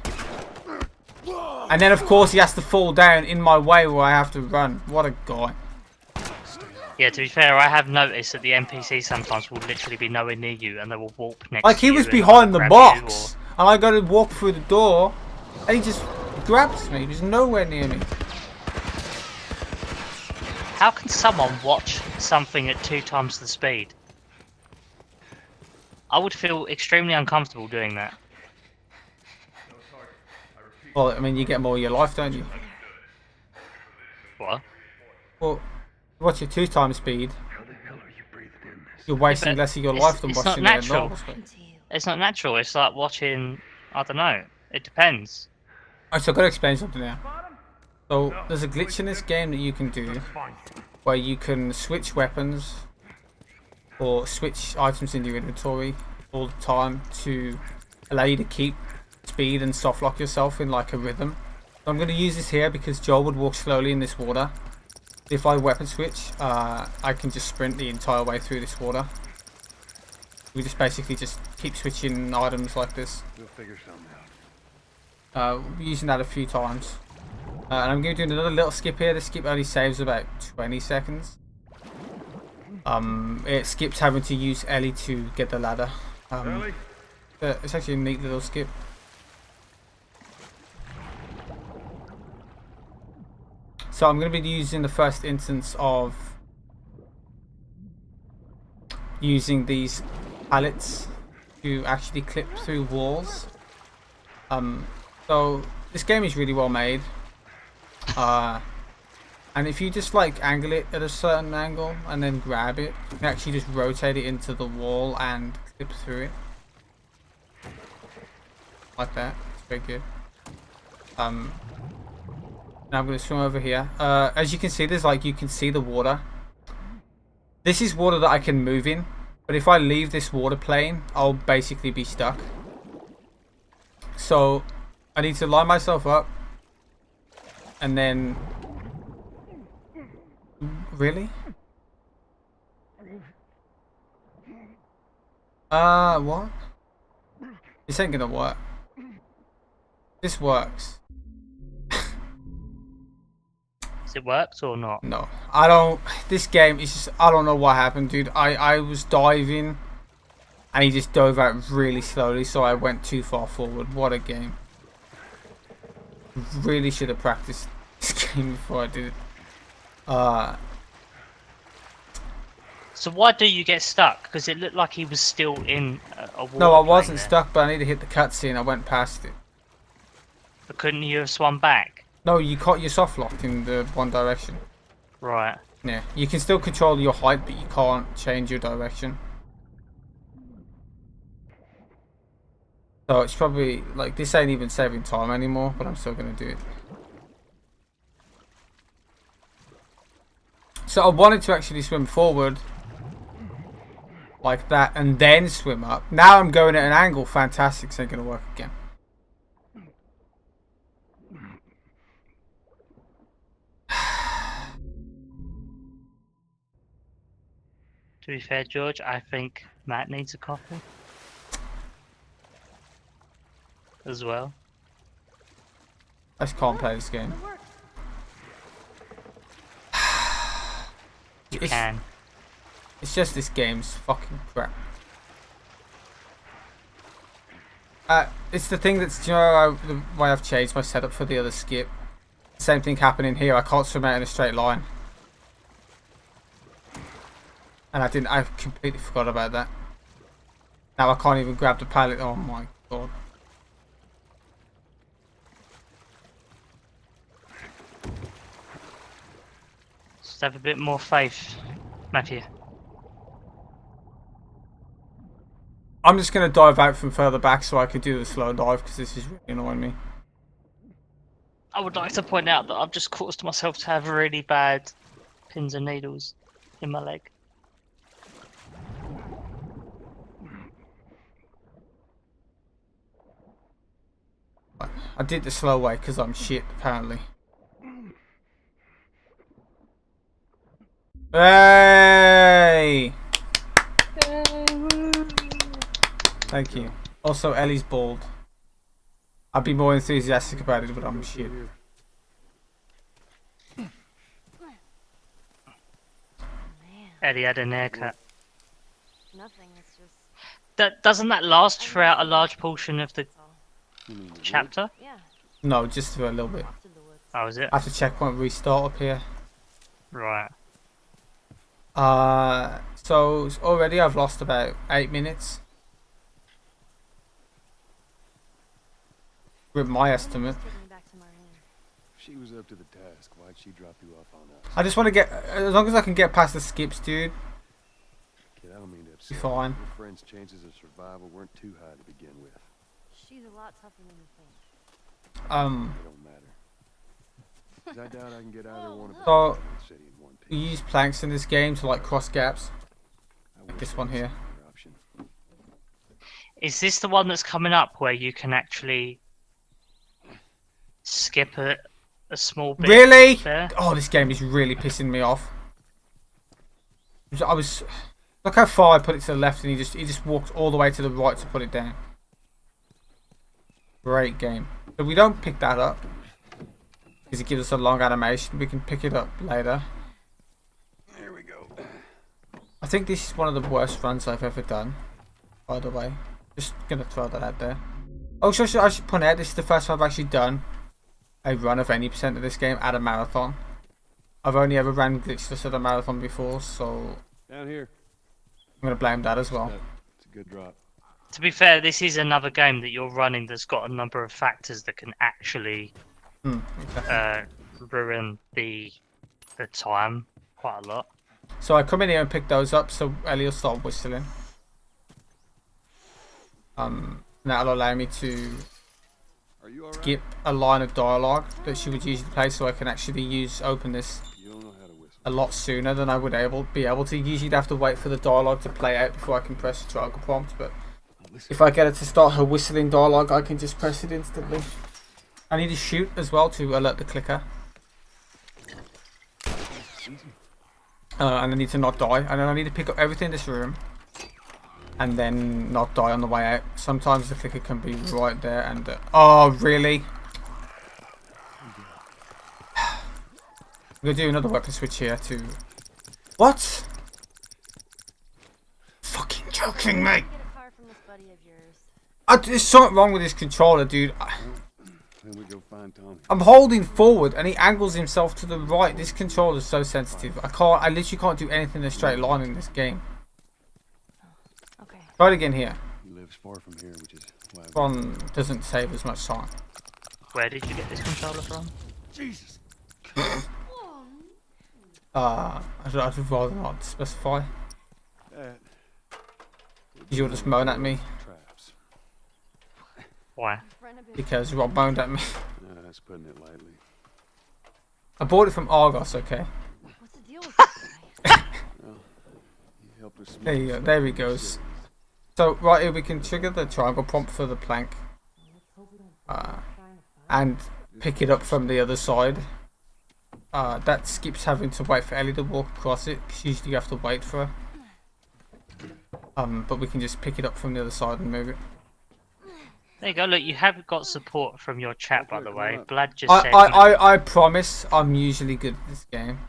And then of course he has to fall down in my way where I have to run. What a guy. Yeah, to be fair, I have noticed that the NPCs sometimes will literally be nowhere near you and they will warp next Like to he you. was and behind the grab box. you And I got to walk through the door. And he just grabs me. He was nowhere near me. How can someone watch something at 2 times the speed? I would feel extremely uncomfortable doing that. Well, I mean, you get more of your life, don't you? What? Well, watch your 2 times speed. You're wasting but less of your it's- life than it's not watching it at natural. normal speed. It's not natural. It's like watching. I don't know. It depends. Alright, so I've got to explain something now. So, there's a glitch in this game that you can do where you can switch weapons or switch items in your inventory all the time to allow you to keep speed and soft lock yourself in like a rhythm. So I'm going to use this here because Joel would walk slowly in this water. If I weapon switch, I can just sprint the entire way through this water. We just basically just keep switching items like this. We'll figure something out. Using that a few times. And I'm going to do another little skip here. The skip only saves about 20 seconds. It skips having to use Ellie to get the ladder. It's actually a neat little skip. So I'm going to be using the first instance of using these pallets to actually clip through walls. So this game is really well made. And if you just like angle it at a certain angle and then grab it, you can actually just rotate it into the wall and clip through it. Like that. It's very good. Now I'm going to swim over here. As you can see, there's like, you can see the water. This is water that I can move in. But if I leave this water plane, I'll basically be stuck. So I need to line myself up. And then... Really? What? This ain't gonna work. This works. Does it works or not? No, I don't. This game is just, I don't know what happened, dude. I was diving and he just dove out really slowly, so I went too far forward. What a game. Really should have practiced this game before I did it. So why do you get stuck? Because it looked like he was still in a water No, I plane wasn't there. stuck, but I need to hit the cutscene. I went past it. But couldn't you have swum back? No, you caught your soft locked in the one direction. Right. Yeah, you can still control your height, but you can't change your direction. So it's probably like, this ain't even saving time anymore, but I'm still gonna do it. So I wanted to actually swim forward like that and then swim up. Now I'm going at an angle. Fantastic. It's ain't gonna work again. To be fair, George, I think Matt needs a coffee. As well. I just can't play this game. You can. It's just this game's fucking crap. It's the thing that's, you know, the way I've changed my setup for the other skip. Same thing happening here. I can't swim out in a straight line. And I completely forgot about that. Now I can't even grab the pallet. Oh my god. Just have a bit more faith, Matthew. I'm just gonna dive out from further back so I could do the slow dive because this is really annoying me. I would like to point out that I've just caused myself to have really bad pins and needles in my leg. I did the slow way because I'm shit, apparently. Hey! Thank you. Also, Ellie's bald. I'd be more enthusiastic about it, but I'm shit. Eddie had an haircut. Nothing, it's just... Doesn't that last throughout a large portion of the chapter? Yeah, No, just for a little bit. off to the woods. Oh, is it? I have to checkpoint restart up here. Right. So already I've lost about 8 minutes. With my estimate. Take me back to Marlene. She was up to the task. Why'd she drop you off on us? I just want to get, as long as I can get past the skips, dude. Kid, I don't mean to upset Be you. fine. Your friend's chances of survival weren't too high to begin with. She's a lot tougher than you think. It don't matter. 'Cause I doubt I can get either one of them So, out of the city in one we piece. use planks in this game to like cross gaps. I wish this there one was here. some other option. Is this the one that's coming up where you can actually skip a small bit? Really? There? Oh, this game is really pissing me off. I was, look how far I put it to the left, and he just walked all the way to the right to put it down. Great game. So we don't pick that up because it gives us a long animation. We can pick it up later. There we go. I think this is one of the worst runs I've ever done. By the way, just gonna throw that out there. Oh, I should point out this is the first time I've actually done a run of any percent of this game at a marathon. I've only ever ran glitchless at a marathon before, so Down here. I'm gonna blame that as well. It's a good drop. To be fair, this is another game that you're running that's got a number of factors that can actually Exactly. ruin the time quite a lot. So I come in here and pick those up, so Ellie will start whistling. That'll allow me to Are you alright? skip a line of dialogue that she would usually play, so I can actually open this You don't know how to whistle. a lot sooner than I would be able to. Usually, I'd have to wait for the dialogue to play out before I can press the triangle prompt. But if I get her to start her whistling dialogue, I can just press it instantly. I need to shoot as well to alert the clicker. And I need to not die. And then I need to pick up everything in this room. And then not die on the way out. Sometimes the clicker can be right there and... oh, really? I'm going to do another weapon switch here to... what? Fucking joking, mate! Get a car from this buddy of yours. There's something wrong with this controller, dude. Then we go find Tommy. I'm holding forward and he angles himself to the right. This controller is so sensitive. I literally can't do anything in a straight line in this game. Okay. Try it again here. He lives far from here, which is why we- One doesn't save as much time. Where did you get this controller from? Jesus. I'd rather not specify. That You'll just moan at me traps. Why? Friend of his- because Rob moaned at me. That's putting it lightly. I bought it from Argos, okay? What's the deal with this guy? He helped us. There you go. There he goes. So right here we can trigger the triangle prompt for the plank. And pick it up from the other side. That skips having to wait for Ellie to walk across it, 'cause usually you have to wait for her. But we can just pick it up from the other side and move it. There you go. Look, you have got support from your chat, by Okay, the come way. on. Blad just said. I promise I'm usually good at this game.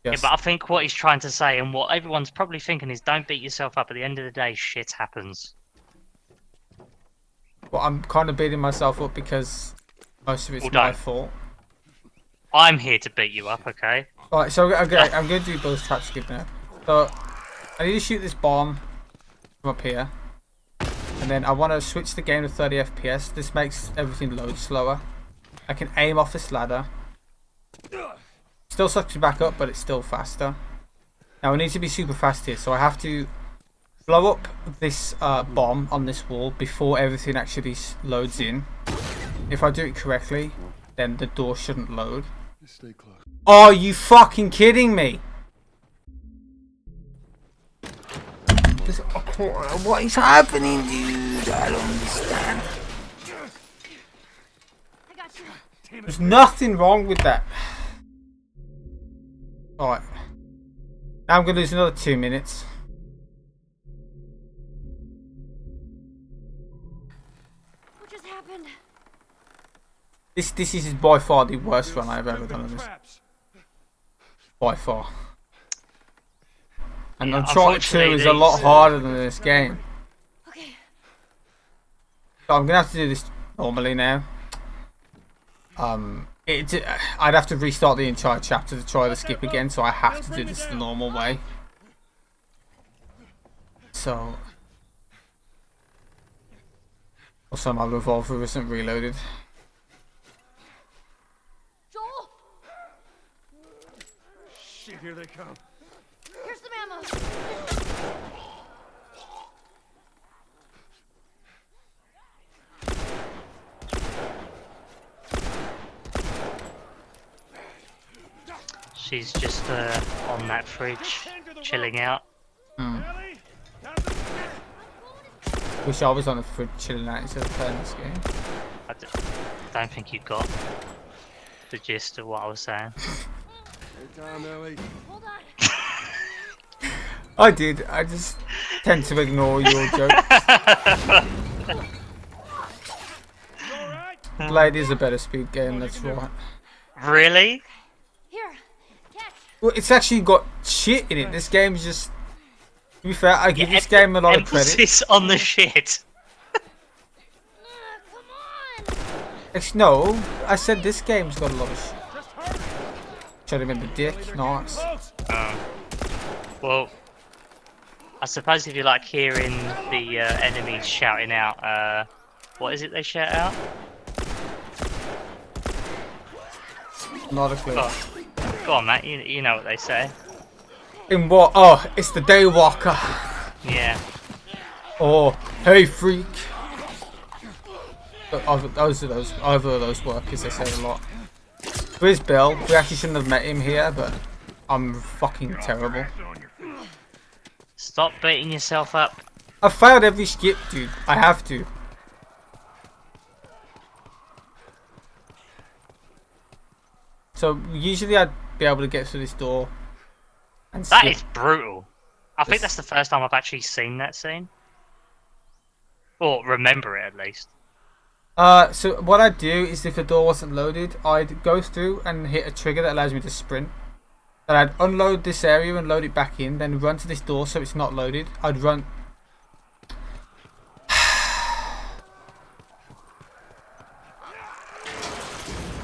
Yeah, Yes. but I think what he's trying to say and what everyone's probably thinking is don't beat yourself up. At the end of the day, shit happens. Well, I'm kind of beating myself up because most of it's Well my done. fault. I'm here to beat you up, okay? Alright, so okay, I'm going to do both trap skip now. So I need to shoot this bomb from up here. And then I want to switch the game to 30 FPS. This makes everything load slower. I can aim off this ladder. Still sucks me back up, but it's still faster. Now I need to be super fast here, so I have to blow up this bomb on this wall before everything actually loads in. If I do it correctly, then the door shouldn't load. Just stay close. Are you fucking kidding me? What is happening, dude? I don't understand. I got you. There's nothing wrong with that. Alright. Now I'm going to lose another 2 minutes. What just happened? This is by far the worst run I've ever done on this. By far. And Yeah, Uncharted 2 is a unfortunately, lot these, harder than this game. Okay. So I'm going to have to do this normally now. I'd have to restart the entire chapter to try to skip again, so I have to do this the normal way. So... Also, my revolver isn't reloaded. Joel, Shit, here they come. here's some ammo. She's just on that fridge, chilling out. Ellie, down the Wish I was on the fridge chilling out instead of playing this game. I don't think you got the gist of what I was saying. Hey, Tom, Ellie. Hold on. I did. I just tend to ignore your jokes. Blade is a better speed game, that's right. Really? Here, catch. Well, it's actually got shit in it. This game's just... To be fair, I give this game a lot of credit. Emphasis on the shit. Come on. No, I said this game's got a lot of shit. Shot him in the dick, nice. Well, I suppose if you like hearing the enemies shouting out, what is it they shout out? Not a clue. Go on, Matt. You know what they say. In what? Oh, it's the Daywalker. Yeah. Oh, hey freak. Either of those work, because they say a lot. Where's Bill? We actually shouldn't have met him here, but I'm fucking terrible. Stop beating yourself up. I failed every skip, dude. I have to. So usually I'd be able to get through this door. And That skip. is brutal. I think that's the first time I've actually seen that scene. Or remember it at least. So what I'd do is if the door wasn't loaded, I'd go through and hit a trigger that allows me to sprint. Then I'd unload this area and load it back in, then run to this door so it's not loaded. I'd run...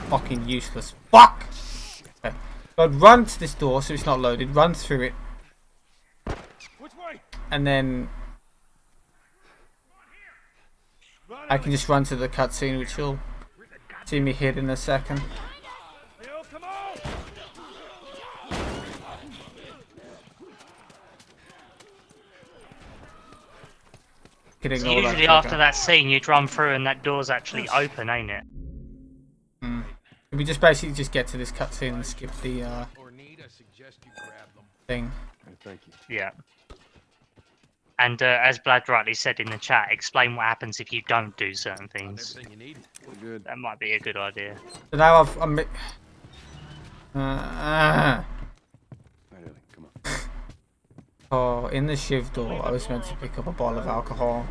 Fucking useless. Fuck! Okay. So I'd run to this door so it's not loaded, run through it, Which way? and then I can just run to the cutscene, which you'll see me hit in a second. Leo, come on! Kidding So all that usually trigger. after that scene, you'd run through and that door's actually open, ain't it? We just basically just get to this cutscene and skip the Or need, I suggest you grab them. thing. Hey, thank you. Yeah. And as Blad rightly said in the chat, explain what happens if you don't do certain things. Everything you need. We're good. That might be a good idea. So now I'm All right, Ellie, come on. oh, in the shiv door, I was meant to pick up a bottle of alcohol,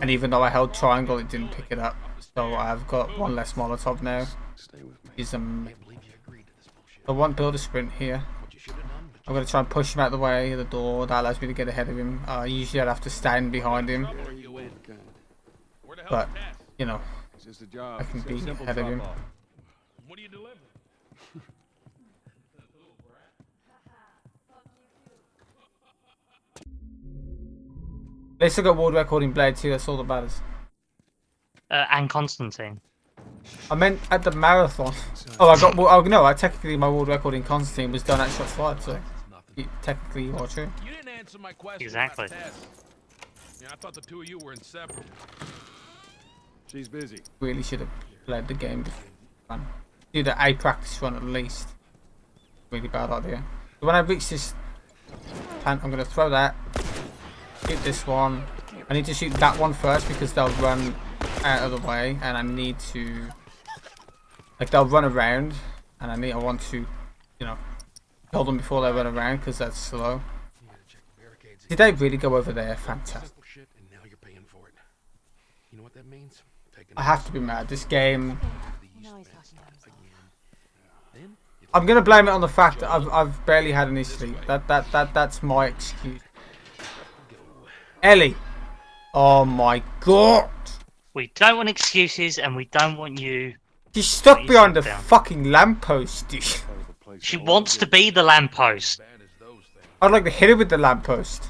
and even though I held triangle, it didn't pick it up. So I've got one less Molotov now. Stay with me. Is I believe you agreed to this bullshit. I want Bill to sprint here. What you should have done, but I'm gonna try and push him out the way of the door. That allows me to get ahead of him. Usually I'd have to stand behind him, you went. Okay. but you know, It's just a job. I can be Simple ahead of him. drop-off. What are you delivering? At least I got world record in Blade 2, that's all that matters. And Constantine. I meant at the marathon. Oh, I got. Well, oh no, technically my world record in Constantine was done at shots fired, so technically you are true. You didn't answer my question. Exactly. about Tess. Yeah, I thought the two of you were inseparable. She's busy. Really should have played the game before. Do the A practice run at least. Really bad idea. So when I reach this plant, I'm gonna throw that. Shoot this one. I need to shoot that one first because they'll run out of the way, and I need to, like, they'll run around, and I want to, you know, kill them before they run around because that's slow. Did they really go over there? Fantastic. Shit, and now you're paying for it. You know what that means? I have to be mad. This game. Now he's talking about himself. I'm gonna blame it on the fact that I've barely had any sleep. That's my excuse. Ellie. Oh my god. We don't want excuses, and we don't want you. She's stuck You behind the sit down. fucking lamppost, dude. She wants to be the lamppost. Bad as those things. I'd like to hit her with the lamppost.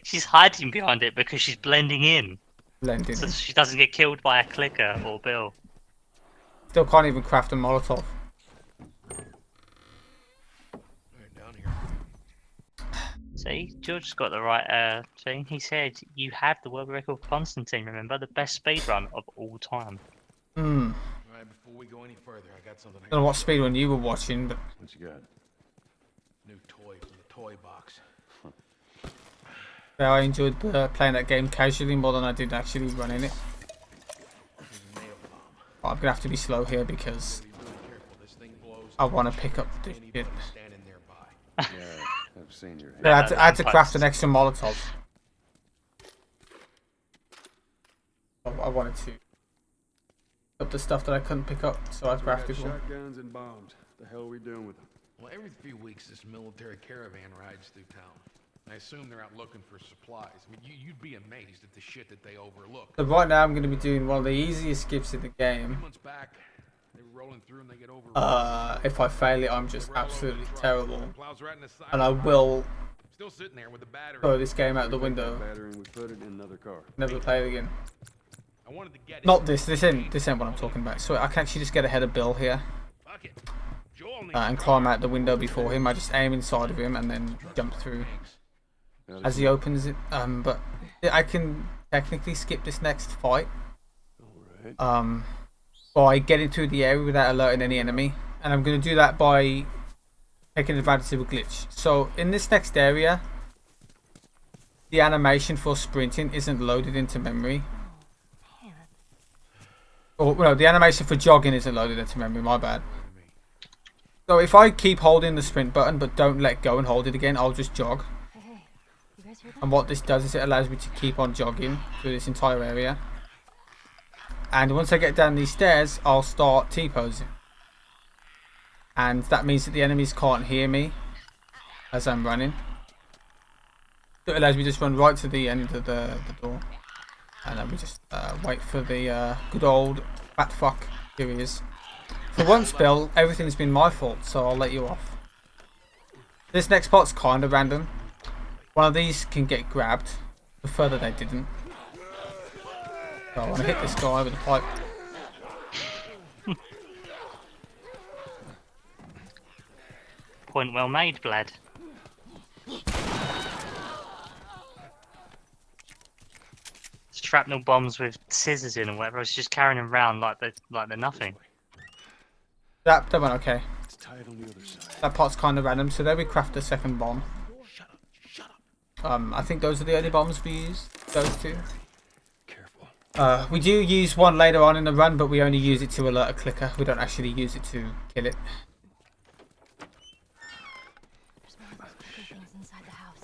She's hiding behind it because she's blending in, Blending. so she doesn't get killed by a clicker or Bill. Still can't even craft a Molotov. Alright, down here. See, George's got the right thing. He said you have the world record for Constantine. Remember, the best speedrun of all time. Hmm. Alright, before we go any further, I got something. Don't know what speedrun you were watching, but What you got? New toy from the toy box. yeah, I enjoyed playing that game casually more than I did actually running it. There's a nail bomb. But I'm gonna have to be slow here because Be really careful. This thing blows. I want to pick up this shit. Anybody standing nearby. Yeah, I've seen your Yeah, head. I had to craft an extra Molotov. I wanted to pick up the stuff that I couldn't pick up, so I We got crafted one. shotguns and bombs. The hell are we doing with them? Well, every few weeks, this military caravan rides through town. I assume they're out looking for supplies. I mean, you'd be amazed at the shit that they overlook. So right now I'm going to be doing one of the easiest skips in the A game. few months back, they were rolling through and they get over. If I fail it, I'm just They were all over absolutely the truck. terrible. Plows right in the side And of I the car. will Still sitting there with the battery. throw this game out the We take window. that battery and we put it in another car. Never play it again. I wanted to get it. Not this. This ain't what I'm talking about. So I can actually just get ahead of Bill here Fuck it. Joel needs and climb out the window before him. I just aim inside of him and then jump through Now, as he opens it. But I can technically skip this next fight. Alright. By getting through the area without alerting any enemy, and I'm going to do that by taking advantage of a glitch. So in this next area, the animation for sprinting isn't loaded into memory. Or no, the animation for jogging isn't loaded into memory. My bad. So if I keep holding the sprint button but don't let go and hold it again, I'll just jog. Hey, you guys hear that? And what this does is it allows me to keep on jogging through this entire area. And once I get down these stairs, I'll start T-posing. And that means that the enemies can't hear me as I'm running. So it allows me to just run right to the end of the door. And then we just wait for the good old fat fuck. Here he is. For once, Bill, everything's been my fault, so I'll let you off. This next part's kind of random. One of these can get grabbed. The further they didn't. So I want to hit this guy with a pipe. Point well made, Blad. Shrapnel bombs with scissors in or whatever. I was just carrying them around like they're nothing. That went okay. It's tied on the other side. That part's kind of random. So there we craft the second bomb. I think those are the only bombs we use. Those two. Careful. We do use one later on in the run, but we only use it to alert a clicker. We don't actually use it to kill it. There's more of those clicker things inside the house.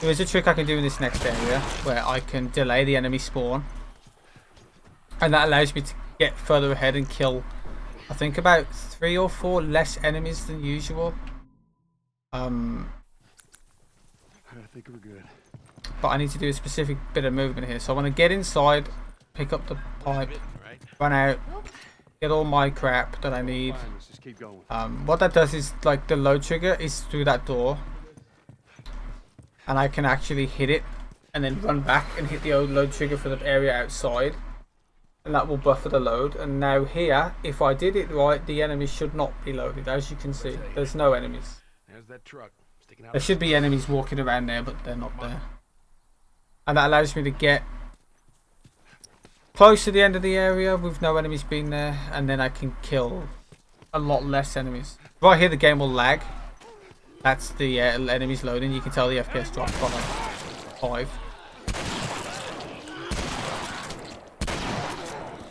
There is a trick I can do in this next area where I can delay the enemy spawn. And that allows me to get further ahead and kill, I think, about 3 or 4 less enemies than usual. I think we're good. But I need to do a specific bit of movement here. So I want to get inside, pick up the pipe, run out, get all my crap that I need. Fine, let's just keep going. What that does is, like, the load trigger is through that door. and I can actually hit it and then run back and hit the load trigger for the area outside, and that will buffer the load. And now here, if I did it right, the enemies should not be loaded. As you can see, there's no enemies. There's that truck sticking out. There should be enemies walking around there, but they're not there. And that allows me to get close to the end of the area with no enemies being there, and then I can kill a lot less enemies. Right here the game will lag. That's the enemies loading. You can tell the FPS dropped from like 5.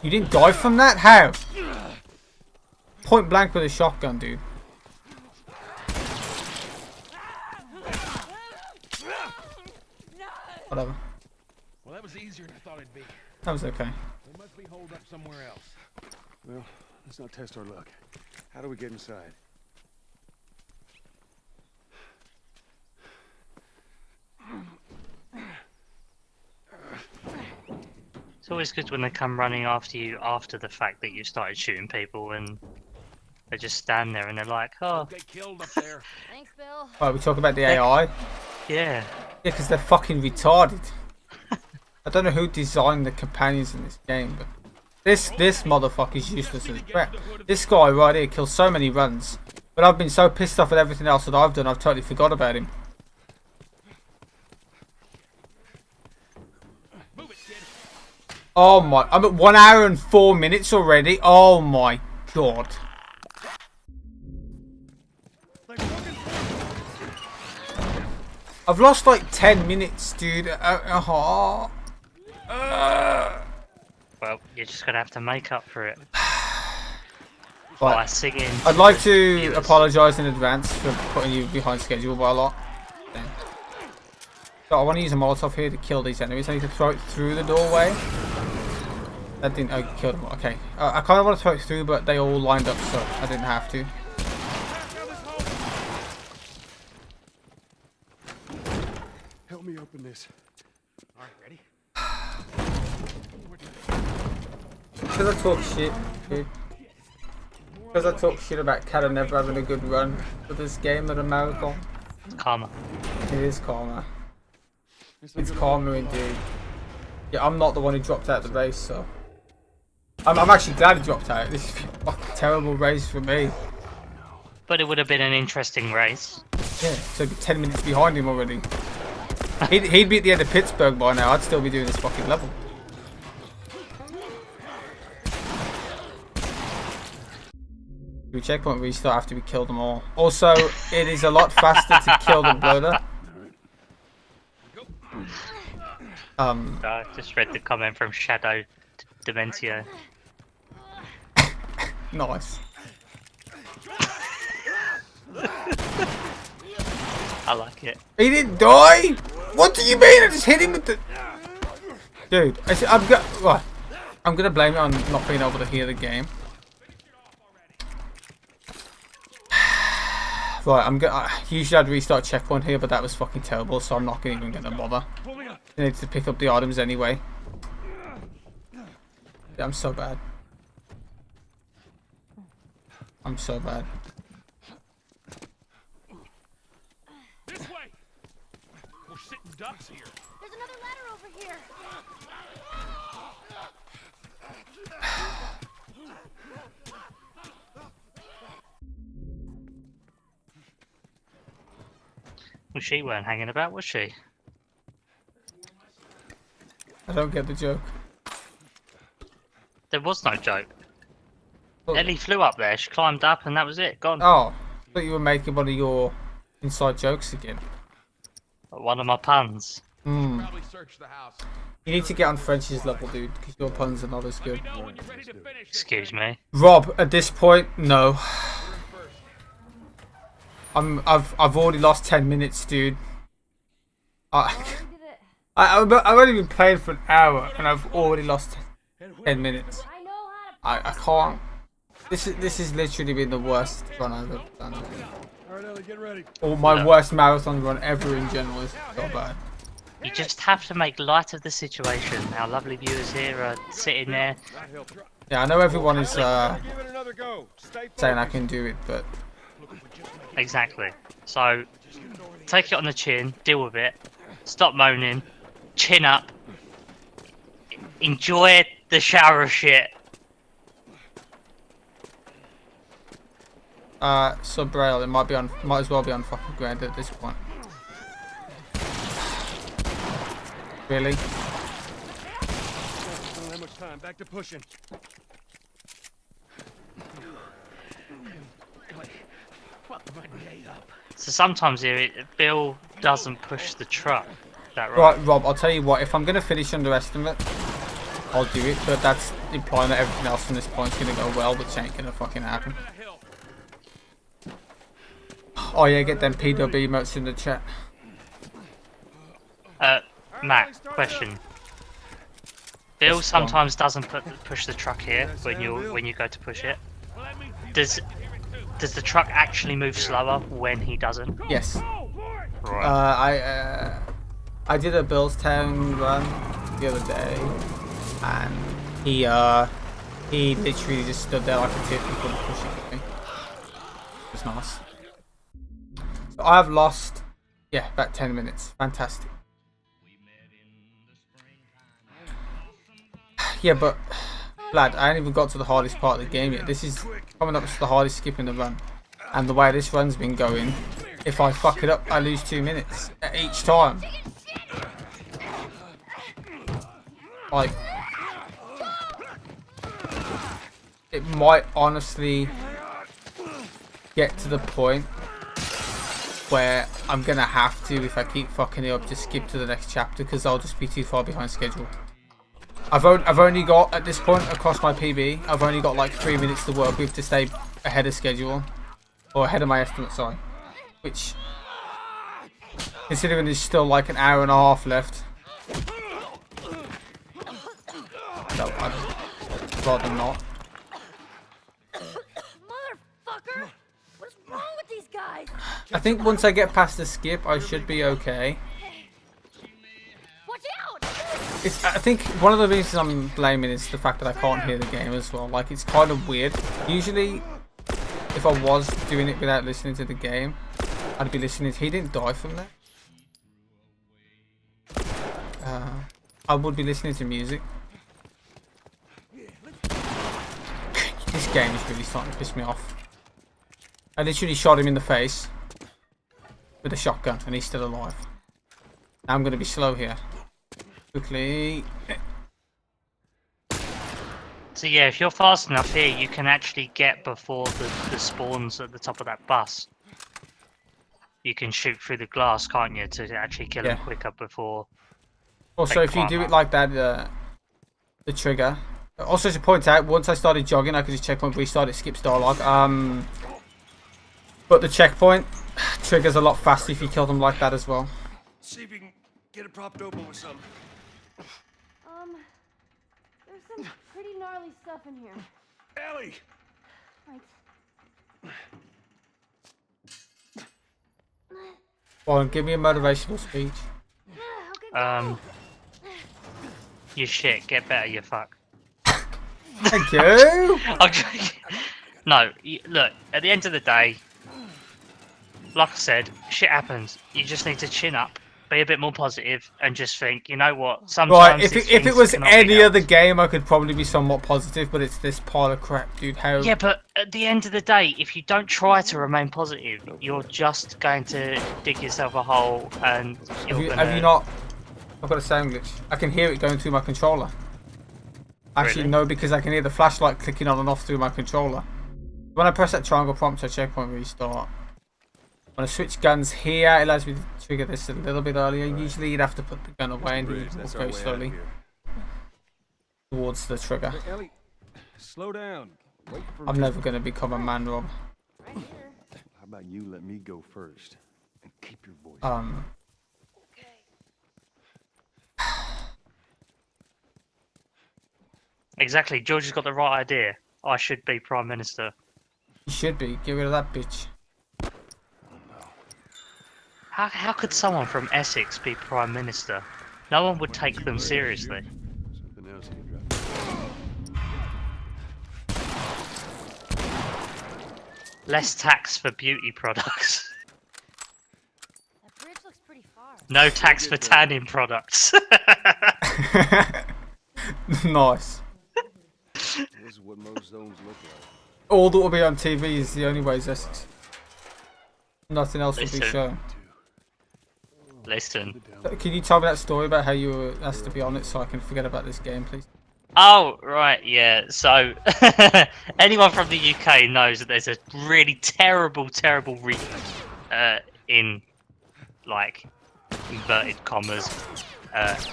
You didn't die from that? How? Point blank with a shotgun, dude. Whatever. Well, that was easier than I thought it'd be. That was okay. We must be holed up somewhere else. Well, let's not test our luck. How do we get inside? It's always good when they come running after you after the fact that you started shooting people, and they just stand there and they're like, oh, Get killed up there. Thanks, Bill. Right, we talk about the AI. yeah. Yeah, because they're fucking retarded. I don't know who designed the companions in this game, but this motherfucker's useless as crap. This guy right here kills so many runs, but I've been so pissed off at everything else that I've done, I've totally forgot about him. Oh my, I'm at 1 hour and 4 minutes already. Oh my god. I've lost like 10 minutes, dude. Well, you're just gonna have to make up for it by Right. singing. I'd like to viewers. apologise in advance for putting you behind schedule by a lot. So I want to use a Molotov here to kill these enemies. I need to throw it through the doorway. That didn't. I killed them. Okay. I kind of want to throw it through, but they all lined up, so I didn't have to. Help me open this. All right, ready? Because I talk shit, dude. Because I talk shit about Cat and never having a good run for this game at a marathon. Karma. It is karma. It's karma indeed. Yeah, I'm not the one who dropped out of the race, so. I'm actually glad he dropped out. This is a fucking terrible race for me. But it would have been an interesting race. Yeah, so I'd be 10 minutes behind him already. He'd be at the end of Pittsburgh by now. I'd still be doing this fucking level. We checkpoint restart after we kill them all. Also, it is a lot faster to kill the bloater. I just read the comment from Shadow Dementio. Nice. I like it. He didn't die? What do you mean? I just hit him with the... Dude, I'm gonna blame it on not being able to hear the game. Right, usually I'd restart checkpoint here, but that was fucking terrible, so I'm not even gonna bother. I need to pick up the items anyway. Yeah, I'm so bad. I'm so bad. This way. We're sitting ducks here. There's another ladder over here. Well, she weren't hanging about, was she? I don't get the joke. There was no joke. Oh. Ellie flew up there, she climbed up, and that was it. Gone. Oh, I thought you were making one of your inside jokes again. One of my puns. Probably search the house. You need to get on French's level, dude, because your puns are not as good. Know when you're ready to finish this. Excuse me. Rob, at this point, no. I've already lost 10 minutes, dude. I've only been playing for an hour and I've already lost 10 minutes. I know how to. I can't. This has literally been the worst run I've ever done. All right, Ellie, get ready. Or my worst marathon run ever in general is so bad. You just have to make light of the situation. Our lovely viewers here are sitting there. Yeah, I know everyone is Give it another go. Stay saying I focused. can do it, but Exactly. So, take it on the chin, deal with it, stop moaning, chin up, enjoy the shower of shit. Sub-rail, it might as well be on fucking ground at this point. Really? Don't have much time. Back to pushing. So sometimes here, Bill doesn't push the truck. Is that right? Right, Rob, I'll tell you what, if I'm going to finish underestimate, I'll do it, but that's implying that everything else from this point is going to go well, which ain't going to fucking happen. Oh yeah, get them PW emotes in the chat. Matt, question. Bill sometimes doesn't push the truck here when you go to push it. Does the truck actually move slower when he doesn't? Yes. Right. I did a Billstown run the other day, and he literally just stood there like a tip and couldn't push it with me. It was nice. So I've lost, yeah, about 10 minutes. Fantastic. Yeah, but lad, I ain't even got to the hardest part of the game yet. This is coming up to the hardest skip in the run, and the way this run's been going, if I fuck it up, I lose 2 minutes each time. Like, it might honestly get to the point where I'm gonna have to, if I keep fucking it up, just skip to the next chapter because I'll just be too far behind schedule. I've only got, at this point across my PB, I've only got like 3 minutes to work with to stay ahead of schedule, or ahead of my estimate, sorry. Which, considering there's still like an hour and a half left, no, I'd rather not. Motherfucker! What's wrong with these guys? I think once I get past the skip, I should be okay. Watch out! I think one of the reasons I'm blaming is the fact that I can't hear the game as well. Like, it's kind of weird. Usually, if I was doing it without listening to the game, I'd be listening. He didn't die from that. I would be listening to music. This game is really starting to piss me off. I literally shot him in the face with a shotgun, and he's still alive. Now I'm going to be slow here. Quickly. So yeah, if you're fast enough here, you can actually get before the spawns at the top of that bus. You can shoot through the glass, can't you, to actually kill them quicker before. Also, if you do it like that, the trigger. Also, to point out, once I started jogging, I could just checkpoint restart. It skips dialogue. But the checkpoint triggers a lot faster if you kill them like that as well. See if you can get it propped open with something. There's some pretty gnarly stuff in here. Ellie! Right. Go on, give me a motivational speech. Okay, You shit, get better, you fuck. Thank you. No, look, at the end of the day, like I said, shit happens. You just need to chin up, be a bit more positive, and just think, you know what, sometimes Right, if it was any other game, I could probably be somewhat positive, but it's this pile of crap, dude. How? Yeah, but at the end of the day, if you don't try to remain positive, you're just going to dig yourself a hole, and Have you not? I've got a sound glitch. I can hear it going through my controller. Actually, Really? no, because I can hear the flashlight clicking on and off through my controller. When I press that triangle prompt to checkpoint restart, when I switch guns here, it allows me to trigger this a little bit earlier. Usually, you'd have to put the gun away and you move very slowly towards the trigger. Hey, Ellie, slow down. Wait for I'm me. never going to become a man, Rob. right here. How about you let me go first and keep your voice? Okay. Exactly, George has got the right idea. I should be Prime Minister. You should be. Get rid of that bitch. How could someone from Essex be Prime Minister? No one would take them seriously. Something else you drop. Less tax for beauty products. That No tax for tanning products. Nice. This is what most zones look like. All that will be on TV is the only way, Essex. Nothing else will be Listen. shown. Listen. Can you tell me that story about how you were asked to be on it so I can forget about this game, please? Oh, right, yeah. So, anyone from the UK knows that there's a really terrible in, like, inverted commas,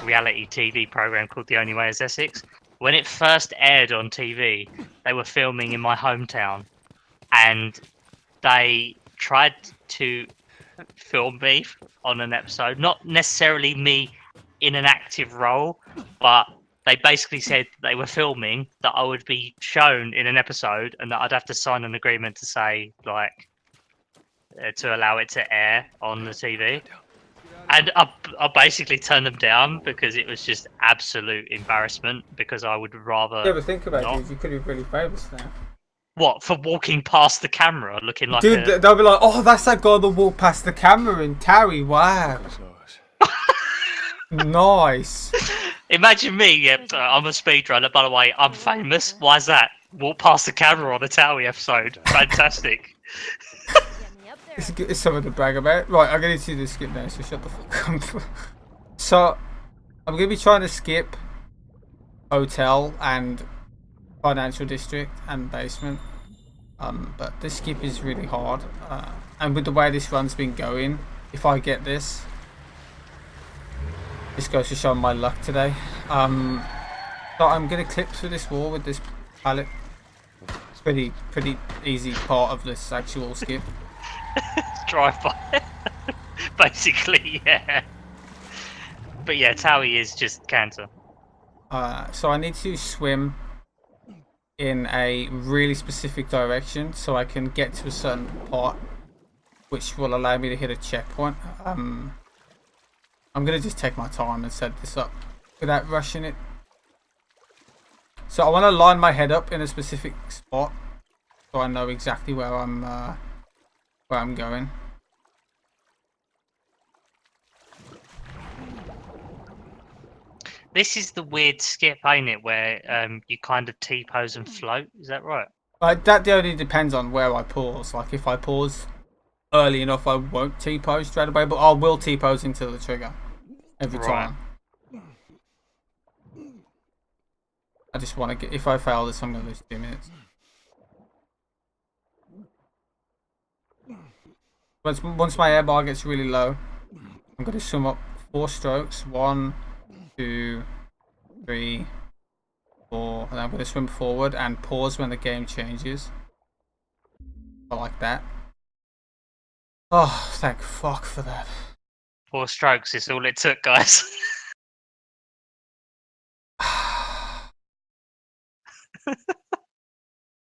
reality TV program called The Only Way is Essex. When it first aired on TV, they were filming in my hometown, and they tried to film me on an episode. Not necessarily me in an active role, but they basically said they were filming that I would be shown in an episode and that I'd have to sign an agreement to say, like, to allow it to air on the TV. And I basically turned them down because it was just absolute embarrassment, because I would rather... Yeah, but think about not. it, you could be really famous now. What, for walking past the camera looking like Dude, they'll be like, oh, that's that guy that walked past the camera in Towie, wow. Nice. Imagine me, I'm a speedrunner, by the way, I'm famous. Why's that? Walk past the camera on a Towie episode. Fantastic. It's something to brag about. Right, I'm going to do this skip now, so shut the fuck up. So, I'm going to be trying to skip hotel and financial district and basement. But this skip is really hard. And with the way this run's been going, if I get this goes to show my luck today. So I'm going to clip through this wall with this pallet. It's pretty easy part of this actual skip. Drive by. Basically, yeah. But yeah, Towie is just canter. So I need to swim in a really specific direction so I can get to a certain part, which will allow me to hit a checkpoint. I'm gonna just take my time and set this up without rushing it. So I want to line my head up in a specific spot so I know exactly where I'm going. This is the weird skip, ain't it, where you kind of T-pose and float? Is that right? That only depends on where I pause. Like if I pause early enough, I won't T-pose straight away, but I will T-pose into the trigger every time. I just want to get. If I fail this, I'm gonna lose 2 minutes. Once my air bar gets really low, I'm gonna sum up 4 strokes. 1, 2, 3, 4, and I'm gonna swim forward and pause when the game changes. I like that. Oh, thank fuck for that. 4 strokes is all it took, guys.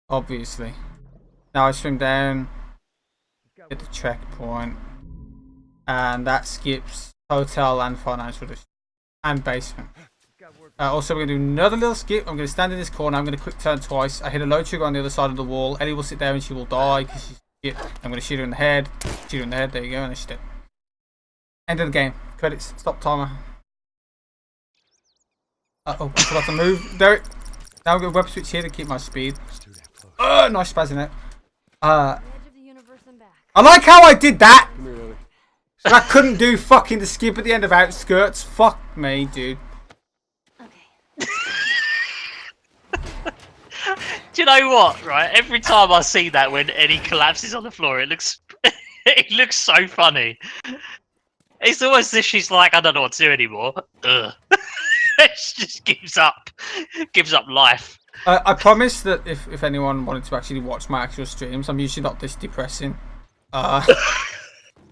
Obviously. Now I swim down, get the checkpoint, and that skips hotel and financial district and basement. Also, we're going to do another little skip. I'm going to stand in this corner. I'm going to quick turn twice. I hit a low trigger on the other side of the wall. Ellie will sit there and she will die because she's shit. I'm going to shoot her in the head. Shoot her in the head. There you go. And she's dead. End of the game. Credits. Stop timer. Uh-oh. I forgot to move. There it. Now I'm going to web switch here to keep my speed. Nice spazzing it. I like how I did that. But I couldn't do fucking the skip at the end of Outskirts. Fuck me, dude. Do you know what? Right, every time I see that when Eddie collapses on the floor, it looks it looks so funny. It's almost as if she's like, I don't know what to do anymore. Ugh. She just gives up life. I promise that if anyone wanted to actually watch my actual streams, I'm usually not this depressing. I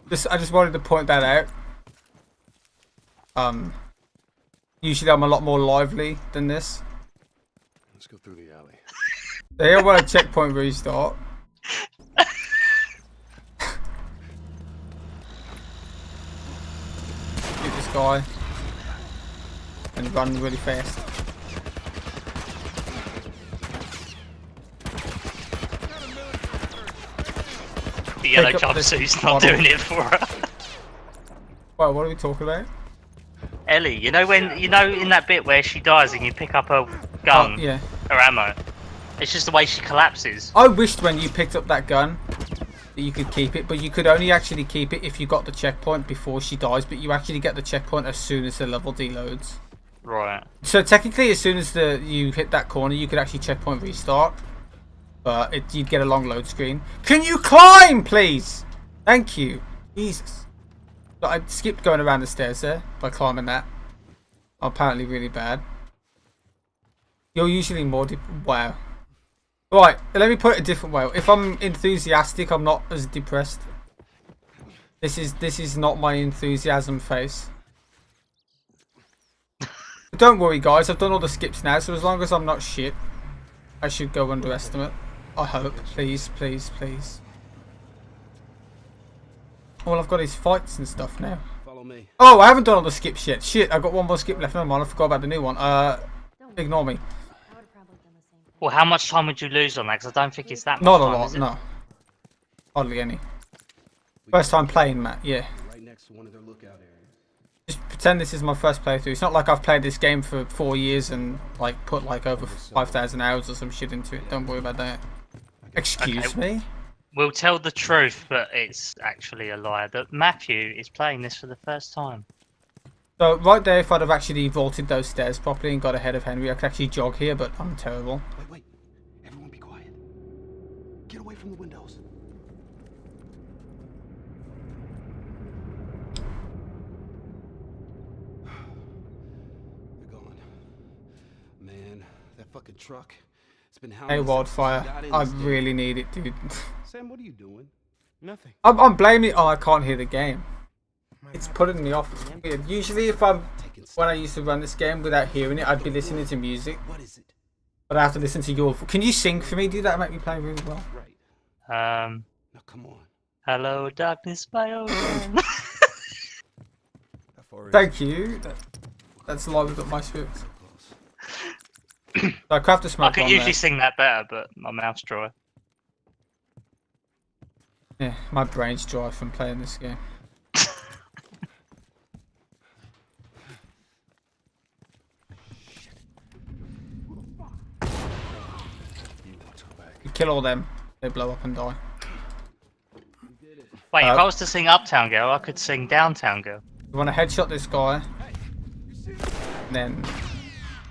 just wanted to point that out. Usually I'm a lot more lively than this. Let's go through the alley. They want a checkpoint restart. Shoot this guy and run really fast. The yellow jumpsuit's not doing it for her. What are we talking about? Ellie, you know in that bit where she dies and you pick up her gun, Oh, yeah. her ammo. It's just the way she collapses. I wished when you picked up that gun that you could keep it, but you could only actually keep it if you got the checkpoint before she dies, but you actually get the checkpoint as soon as the level deloads. Right. So technically as soon as you hit that corner you could actually checkpoint restart, but you'd get a long load screen. Can you climb please? Thank you. Jesus. I skipped going around the stairs there by climbing that. I'm apparently really bad. You're usually more wow. Right, let me put it a different way. If I'm enthusiastic, I'm not as depressed. This is not my enthusiasm face. But don't worry, guys. I've done all the skips now, so as long as I'm not shit, I should go underestimate. I hope. Please, please, please. All I've got is fights and stuff now. Follow me. Oh, I haven't done all the skips yet. Shit, I've got one more skip left. Never mind, I forgot about the new one. Ignore me. I would have probably done the same thing. Well, how much time would you lose on that? Because I don't think it's that much Not a time, lot, is it? no. Hardly any. First time playing, Matt, yeah. Right next to one of their lookout areas. Just pretend this is my first playthrough. It's not like I've played this game for 4 years and like put like over 5,000 hours or some shit into it. Don't worry about that. Excuse me? We'll tell the truth, but it's actually a lie. That Matthew is playing this for the first time. So right there, if I'd have actually vaulted those stairs properly and got ahead of Henry, I could actually jog here, but I'm terrible. Wait. Everyone be quiet. Get away from the windows. They're gone. Man, that fucking truck. It's been Hey, hounding Wildfire, since we got I in this really need it, dude. Sam, what are you doing? Nothing. I'm blaming. Oh, I can't hear the game. It's putting me off. It's weird. Usually, when I used to run this game without hearing it, I'd be listening to music. What is it? But I have to listen to your. Can you sing for me? Do that make me play really well? Right. Um, Now come on. hello, darkness, my old friend. How far is Thank you. That's livened up my spirits. So close. So I craft a I smoke could bomb usually there. sing that better, but my mouth's dry. Yeah, my brain's dry from playing this game. You kill all them, they blow up and die. Wait, if I was to sing Uptown Girl, I could sing Downtown Girl. You want to headshot this guy, and then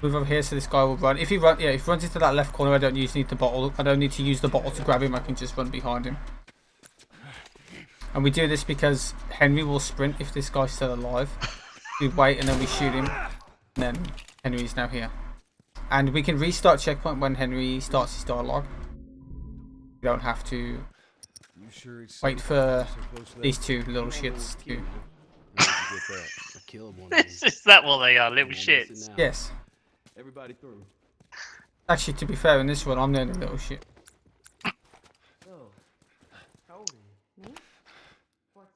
move over here so this guy will run. If he runs into that left corner, I don't need the bottle. I don't need to use the bottle to grab him. I can just run behind him. And we do this because Henry will sprint if this guy's still alive. We wait and then we shoot him, and then Henry's now here. And we can restart checkpoint when Henry starts his dialogue. We don't have to You sure it's wait for these two little shits to. Where'd you get that? I killed one of them. Is that what they are, little Listen shits? now. Yes. Everybody through. Actually, to be fair, in this one, I'm the only little shit. How old are you? Me? 14.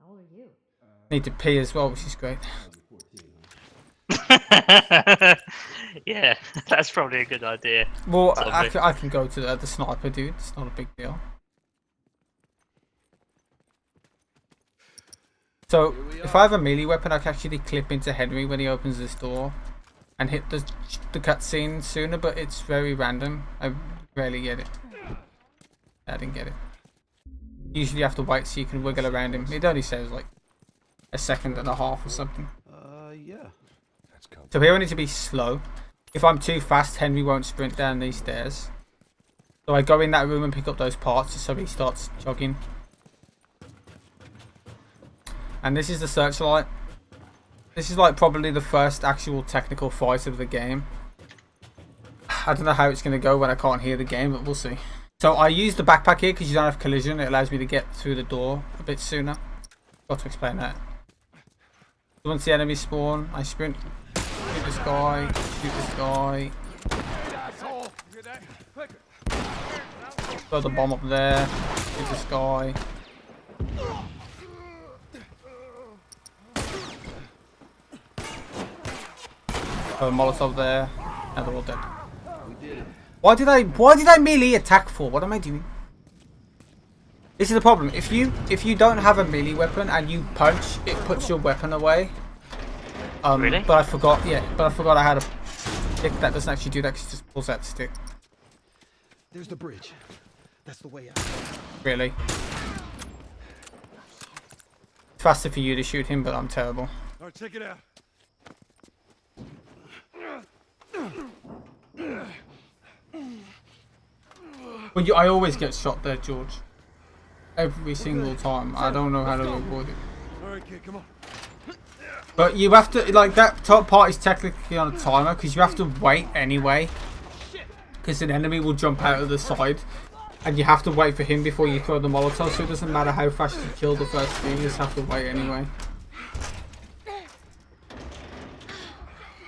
How old are you? Need to pee as well, which is great. Yeah, that's probably a good idea. Well, Zombie. I can go to the sniper, dude. It's not a big deal. So, if I have a melee weapon, I can actually clip into Henry when he opens this door and hit the cutscene sooner, but it's very random. I rarely get it. I didn't get it. Usually you have to wait so you can wiggle around him. It only says like a second and a half or something. Yeah. That's coming. So here I need to be slow. If I'm too fast, Henry won't sprint down these stairs. So I go in that room and pick up those parts so he starts jogging. And this is the searchlight. This is like probably the first actual technical fight of the game. I don't know how it's going to go when I can't hear the game, but we'll see. So I use the backpack here because you don't have collision. It allows me to get through the door a bit sooner. Got to explain that. Once the enemies spawn, I sprint. Shoot this guy. Shoot this guy. Throw the bomb up there. Shoot this guy. Throw a Molotov there. Now they're all dead. Why did I melee attack for? What am I doing? This is the problem. If you don't have a melee weapon and you punch, it puts your weapon away. Really? But I forgot. Yeah, but I forgot I had a stick that doesn't actually do that. 'Cause it just pulls out the stick. There's the bridge. That's the way out. Really. It's faster for you to shoot him, but I'm terrible. All right, check it out. But I always get shot there, George. Every single time. I don't know how to avoid it. All right, kid, come on. But you have to, like, that top part is technically on a timer because you have to wait anyway. Because an enemy will jump out of the side. And you have to wait for him before you throw the Molotov. So it doesn't matter how fast you kill the first thing, you just have to wait anyway.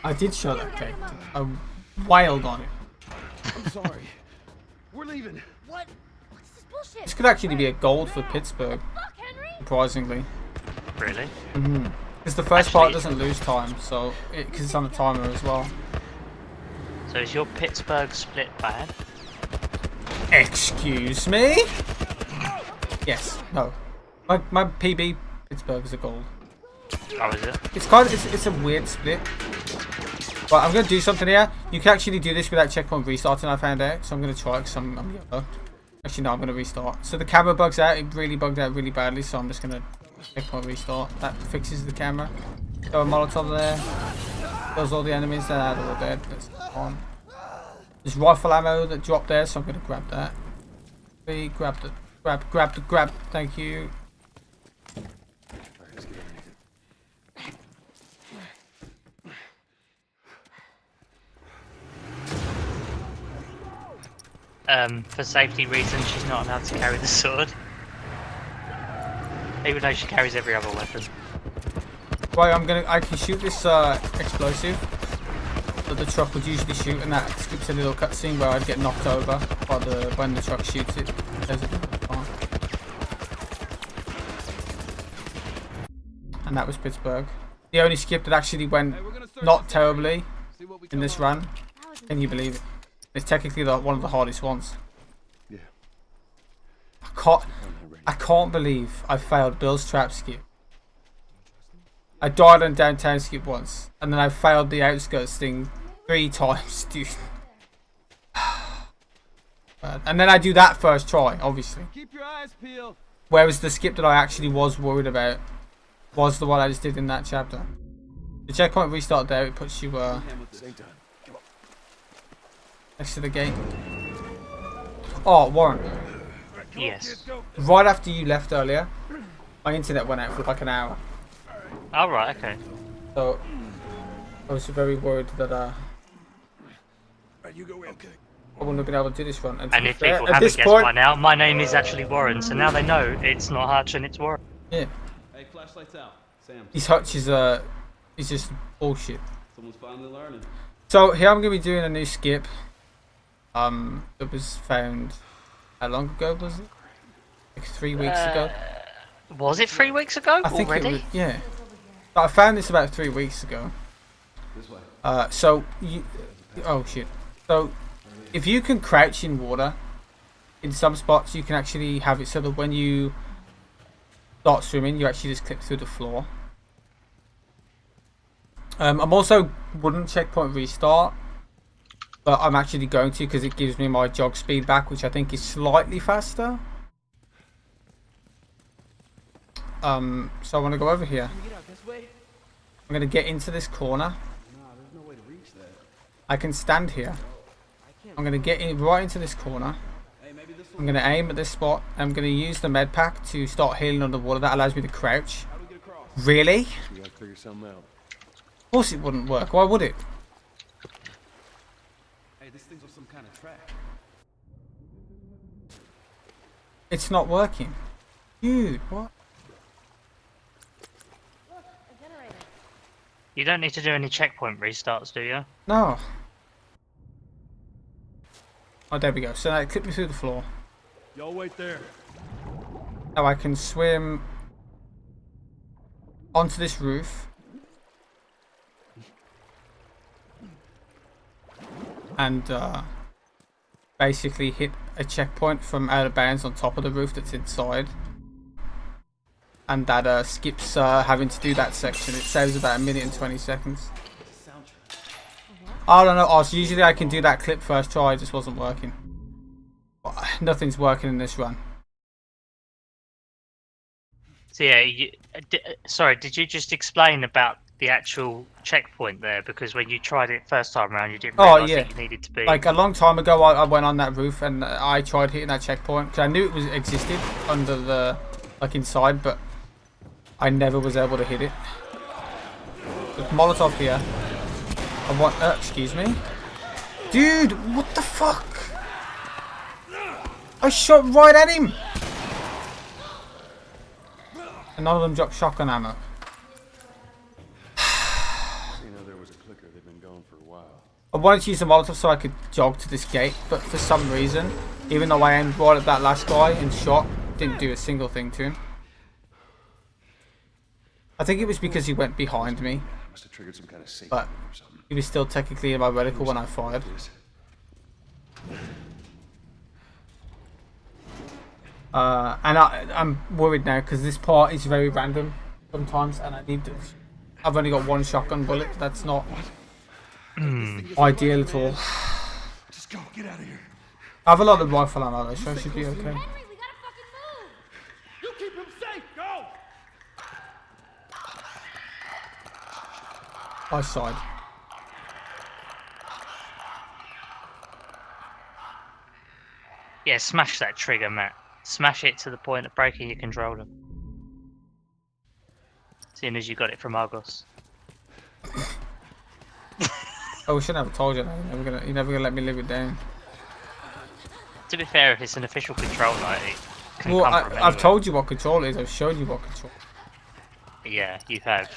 I did show that cake. I wailed on it. I'm sorry. We're leaving. What? What's this bullshit? This could actually be a gold for Pittsburgh, Fuck, Henry! surprisingly. Really? Because the first part Actually- doesn't lose time, so because it's on a timer as well. So is your Pittsburgh split bad? Excuse me? Yes. No. My PB Pittsburgh is a gold. Oh, is it? It's kind of it's a weird split. But I'm gonna do something here. You can actually do this without checkpoint restarting. I found out, so I'm gonna try it because I'm yellow. Actually, no, I'm gonna restart. So the camera bugs out. It really bugged out really badly. So I'm just gonna checkpoint restart. That fixes the camera. Throw a Molotov there. Kills all the enemies. They're all dead. That's on. There's rifle ammo that dropped there, so I'm gonna grab that. Grab. Thank you. For safety reasons, she's not allowed to carry the sword. Even though she carries every other weapon. Right, I can shoot this explosive that the truck would usually shoot, and that skips a little cutscene where I'd get knocked over by when the truck shoots it. There's a car. And that was Pittsburgh. The only skip that actually went not terribly in this run. Can you believe it? It's technically one of the hardest ones. Yeah. I can't believe I failed Bill's trap skip. I died on downtown skip once, and then I failed the outskirts thing 3 times, dude. And then I do that first try, obviously. Keep your eyes peeled. Whereas the skip that I actually was worried about was the one I just did in that chapter. The checkpoint restart there, it puts you Same time. next to the gate. Oh, Warren. Yes. Right after you left earlier, my internet went out for like an hour. Oh, right, okay. So I was very worried that Right, you go in. Okay. I wouldn't have been able to do this run. And, to And be if fair, people at haven't this guessed point, by now, my name is actually Warren, so now they know it's not Hutch and it's Warren. yeah, Hey, flashlights out. Sam, his Hutch is he's just bullshit. someone's finally learning. So here I'm gonna be doing a new skip. That was found how long ago was it? Like 3 weeks ago. Was it 3 weeks ago I think already? it was, yeah. But I found this about 3 weeks ago. This way. So you, oh shit. So if you can crouch in water, in some spots you can actually have it so that when you start swimming, you actually just clip through the floor. I'm also wouldn't checkpoint restart, but I'm actually going to because it gives me my jog speed back, which I think is slightly faster. So I want to go over here. I'm going to get into this corner. I can stand here. I'm going to get in right into this corner. I'm going to aim at this spot. I'm going to use the med pack to start healing underwater. That allows me to crouch. Really? We gotta figure something out. Of course it wouldn't work. Why would it? Hey, this thing's on some kind of track. It's not working. Dude, what? You don't need to do any checkpoint restarts, do you? No. Oh, there we go. So now it clipped me through the floor. Y'all wait there. Now I can swim onto this roof. And basically hit a checkpoint from out of bounds on top of the roof that's inside. And that skips having to do that section. It saves about 1 minute and 20 seconds. I don't know, Oz. Usually I can do that clip first try, it just wasn't working. Nothing's working in this run. So yeah, sorry, did you just explain about the actual checkpoint there? Because when you tried it first time around, you didn't realise that you needed to be... Like a long time ago, I went on that roof and I tried hitting that checkpoint. Because I knew it existed under the... like inside, but I never was able to hit it. There's Molotov here. I want... excuse me? Dude, what the fuck? I shot right at him! And none of them dropped shotgun ammo. There was a clicker. They've been going for a while. I wanted to use the Molotov so I could jog to this gate, but for some reason, even though I aimed right at that last guy and shot, didn't do a single thing to him. I think it was because he went behind me, Must have triggered some kind of safety but or something. he was still technically in my reticle when I fired. And I'm worried now because this part is very random sometimes, and I need to. I've only got one shotgun bullet. That's not ideal at all. Just go. Get out of here. I have a lot of rifle ammo though, so I should be okay. Henry, we gotta fucking move! You keep him safe. Go. My side. Yeah, smash that trigger, Matt. Smash it to the point of breaking your controller. Seeing as you got it from Argos. Oh, we shouldn't have told you that. You're never gonna let me live it down. To be fair, if it's an official controller, it can Well, come from I've anywhere. told you what control is. I've shown you what control. Yeah, you have.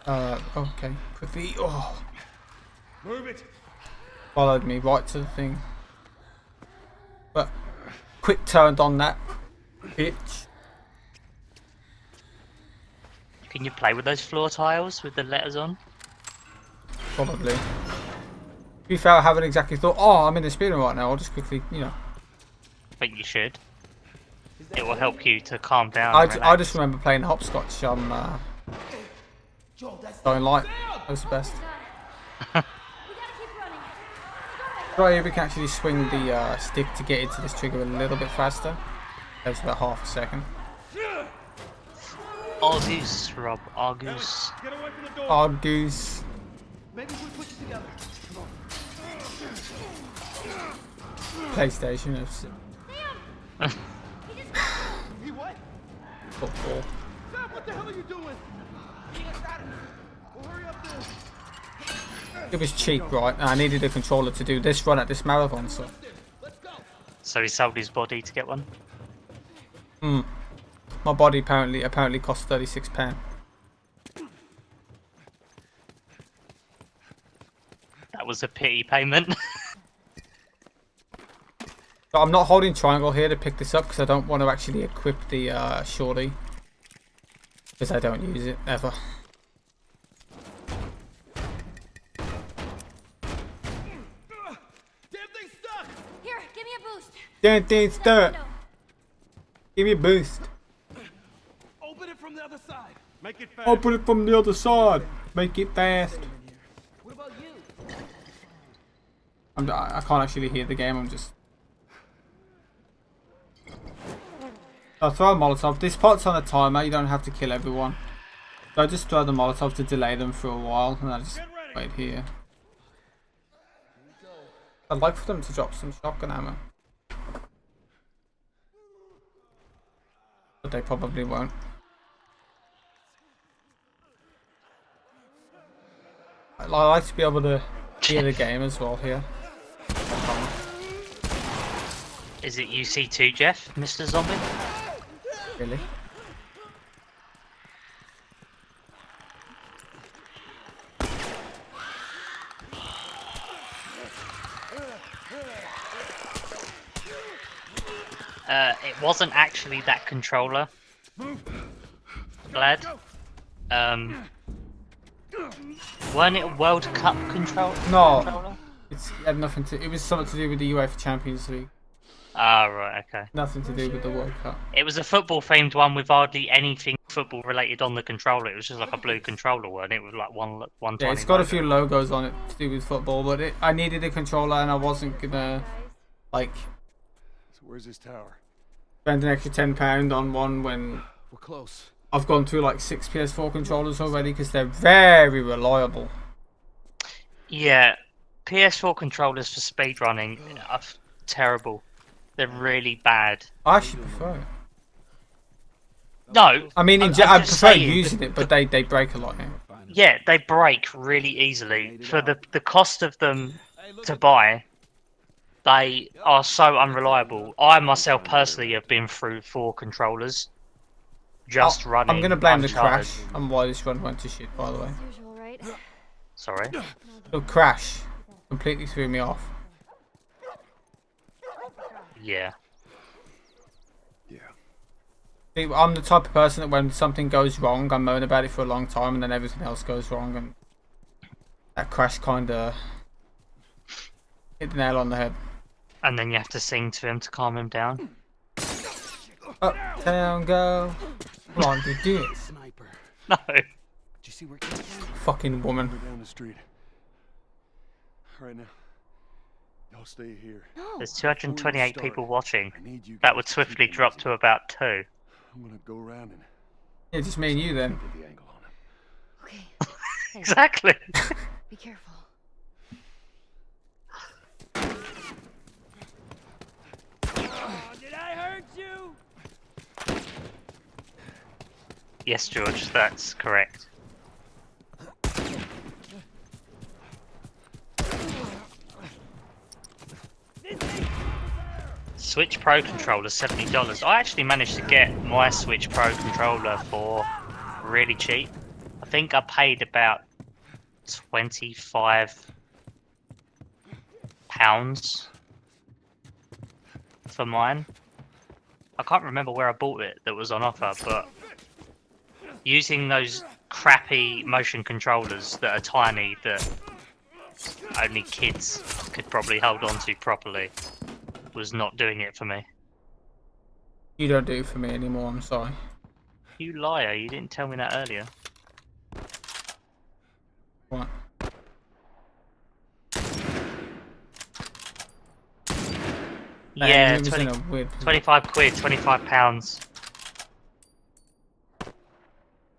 Okay. Quickly. Oh, Move it. followed me right to the thing. But quick turned on that bitch. Can you play with those floor tiles with the letters on? Probably. To be fair, I haven't exactly thought, oh, I'm in the speedrun right now. I'll just quickly, you know. I think you should. It will help you to calm down. I just remember playing hopscotch on Dying Light. That was the best. We gotta keep running. Right here we can actually swing the stick to get into this trigger a little bit faster. That was about half a second. Argus, Rob. Argus. Get away from the door. Oh, goose. Maybe we push it together. PlayStation of He what? football. Sam, what the hell are you doing? Well, hurry up there. It was cheap, right? And I needed a controller to do this run at this marathon, so. So he sold his body to get one? My body apparently cost £36. That was a pity payment. But I'm not holding triangle here to pick this up because I don't want to actually equip the shorty. Because I don't use it ever. Damn thing stuck. Here, give me a boost. Damn thing stuck. Window. Give me a boost. Open it from the other side. Make it fast. Open it from the other side. Make it fast. What about you? I can't actually hear the game. I'm just. I'll throw a Molotov. This part's on a timer. You don't have to kill everyone. So I just throw the Molotov to delay them for a while, and I just wait here. I'd like for them to drop some shotgun ammo, but they probably won't. I like to be able to hear the game as well here. Is it UC2, Jeff, Mr. Zombie? Really? It wasn't actually that controller. Glad. Weren't it a World Cup controller? No. It had nothing to. It was something to do with the UEFA Champions League. Ah, right, okay. Nothing to do with the World Cup. It was a football themed one with hardly anything football related on the controller. It was just like a blue controller one. It was like one Yeah, tiny it's got a logo. few logos on it to do with football, but I needed a controller and I wasn't gonna like So where's this tower? spend an extra £10 on one when We're close. I've gone through like 6 PS4 controllers already because they're very reliable. Yeah, PS4 controllers for speedrunning are terrible. They're really bad. I actually prefer it. No, I mean, I'm I just prefer saying. using it, but they break a lot. Yeah. Yeah, they break really easily. For the cost of them to buy, they are so unreliable. I myself personally have been through 4 controllers just running. I'm gonna blame Uncharted. the crash and why this run went to shit. By the way, As usual, right? Sorry. the crash completely threw me off. Yeah. Yeah. See, I'm the type of person that when something goes wrong, I moan about it for a long time, and then everything else goes wrong, and that crash kind of hit the nail on the head. And then you have to sing to him to calm him down. Uptown girl, come on, you do it. Sniper. No. Did you see where it came from? Fucking woman. We're down the street. All right now. Y'all stay here. No. There's 228 people watching. I need you. That guys would to swiftly keep drop easy. to about 2. I'm gonna go around and Yeah, just me and you then. get the angle on him. Okay. Hey, Exactly. be careful. Did I hurt you? Yes, George, that's correct. Switch Pro controller, $70. I actually managed to get my Switch Pro controller for really cheap. I think I paid about £25 for mine. I can't remember where I bought it that was on offer, but using those crappy motion controllers that are tiny that only kids could probably hold on to properly was not doing it for me. You don't do it for me anymore. I'm sorry. You liar, you didn't tell me that earlier. What? Yeah, it was in a weird. 25 quid, £25.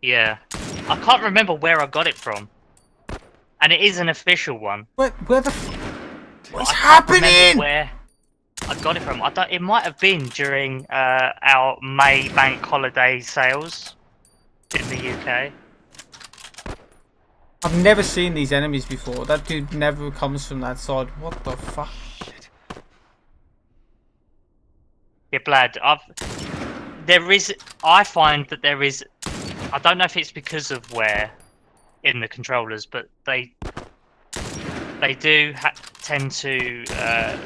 Yeah. I can't remember where I got it from. And it is an official one. Where the? What's happening? Where I got it from? I don't. It might have been during our May bank holiday sales in the UK. I've never seen these enemies before. That dude never comes from that side. What the fuck? Yeah, Blad. I find that there is. I don't know if it's because of where in the controllers, but they do tend to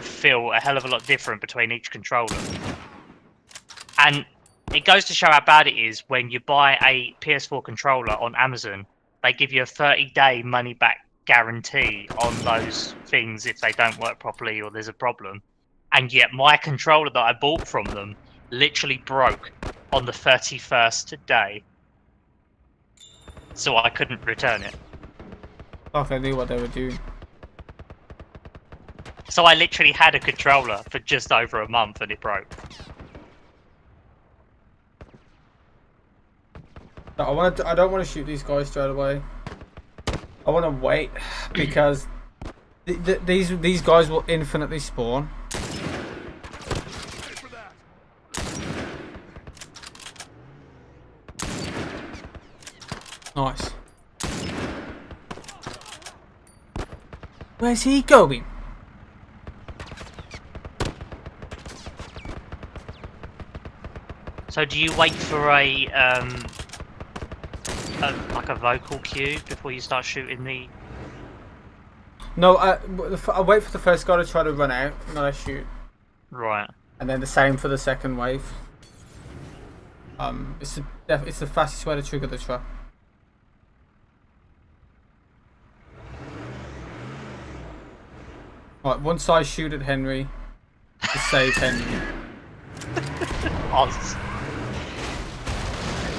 feel a hell of a lot different between each controller. And it goes to show how bad it is when you buy a PS4 controller on Amazon. They give you a 30-day money-back guarantee on those things if they don't work properly or there's a problem. And yet my controller that I bought from them literally broke on the 31st day. So I couldn't return it. Fuck, I knew what they were doing. So I literally had a controller for just over a month and it broke. I don't want to shoot these guys straight away. I want to wait because these guys will infinitely spawn. Nice. Where's he going? So do you wait for like a vocal cue before you start shooting the? No, I wait for the first guy to try to run out, and then I shoot. Right. And then the same for the second wave. It's the fastest way to trigger the trap. Right, once I shoot at Henry to save Henry. Oz.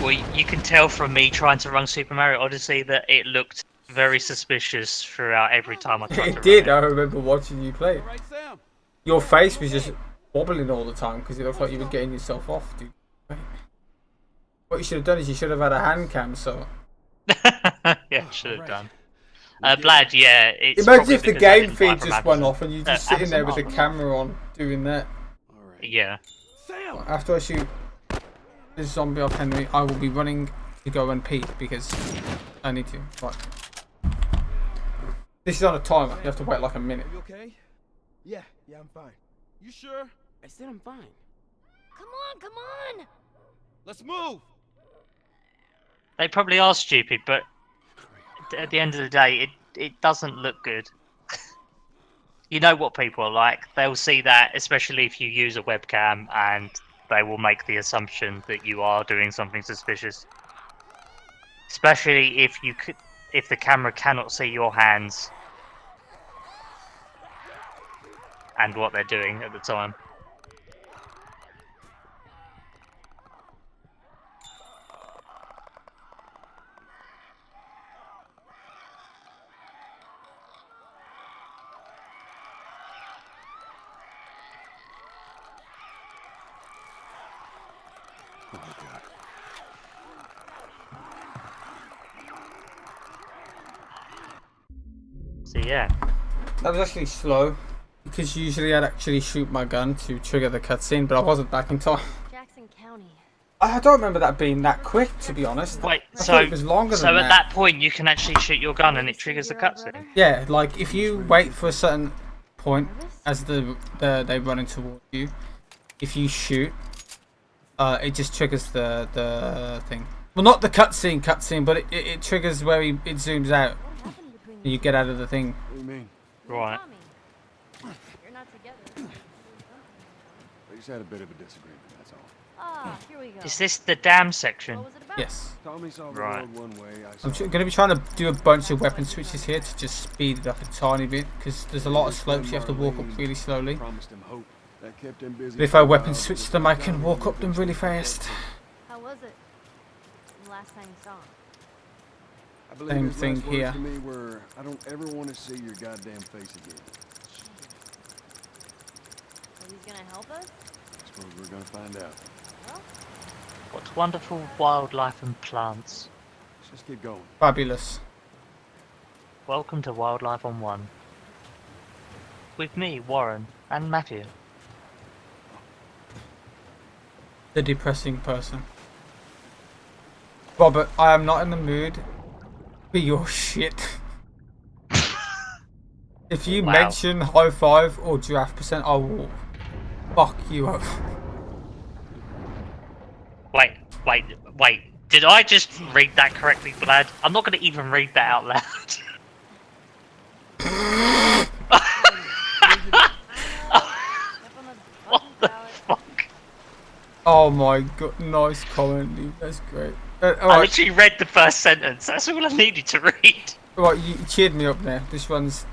Well, you can tell from me trying to run Super Mario Odyssey that it looked very suspicious throughout every time I tried to It run did. it. I remember watching you play. All right, Sam. Your face was just wobbling all the time because it looked like you were getting yourself off, dude. What you should have done is you should have had a hand cam. So Yeah, should have done. Blad, yeah. It's imagine probably if the because I game didn't buy feed from just went Amazon. off and you just sitting there with the Amazon. camera on doing that. All right. Yeah. Sam. After I shoot this zombie off Henry, I will be running to go and pee because I need to. Right. This is on a timer. You have to wait like a minute. You okay? Yeah, I'm fine. You sure? I said I'm fine. Come on! Let's move. They probably are stupid, but at the end of the day, it doesn't look good. You know what people are like. They'll see that, especially if you use a webcam, and they will make the assumption that you are doing something suspicious. Especially if the camera cannot see your hands and what they're doing at the time. So yeah. That was actually slow because usually I'd actually shoot my gun to trigger the cutscene, but I wasn't back in time. Jackson County. I don't remember that being that quick, to be honest. Wait, I so thought it was longer so than at that point you can actually shoot your gun and it triggers the cutscene. Yeah, like if you wait for a certain point as they running towards you, if you shoot, it just triggers the thing. Well, not the cutscene, but it triggers where it zooms out and you get out of the thing. What do you mean? Right. You're not together. We just had a bit of a disagreement, that's all. Ah, here we go. Is this the dam section? What was it about? Yes. Tommy saw the Right. world one way, I I'm saw going to be trying to do a bunch of weapon switches here to just speed it up a tiny bit because there's a lot of slopes you have to walk up really slowly. promised him hope. That kept him busy. But if I weapon switch them, I can walk up them really fast. How was it? The last time you saw him? I believe Same his thing last words here. to me were, I don't ever want to see your goddamn face again. So he's gonna help us? I suppose we're gonna find out. Well, What wonderful wildlife and plants. Let's just keep going. Fabulous. Welcome to Wildlife on One. With me, Warren, and Matthew. The depressing person. Robert, I am not in the mood for your shit. If you Wow. mention high five or giraffe percent, I will fuck you up. Wait. Did I just read that correctly, Blad? I'm not going to even read that out loud. What the fuck? Oh my god, nice comment, dude. That's great. I Alright, literally read the first sentence. That's all I needed to read. right, you cheered me up now. This one's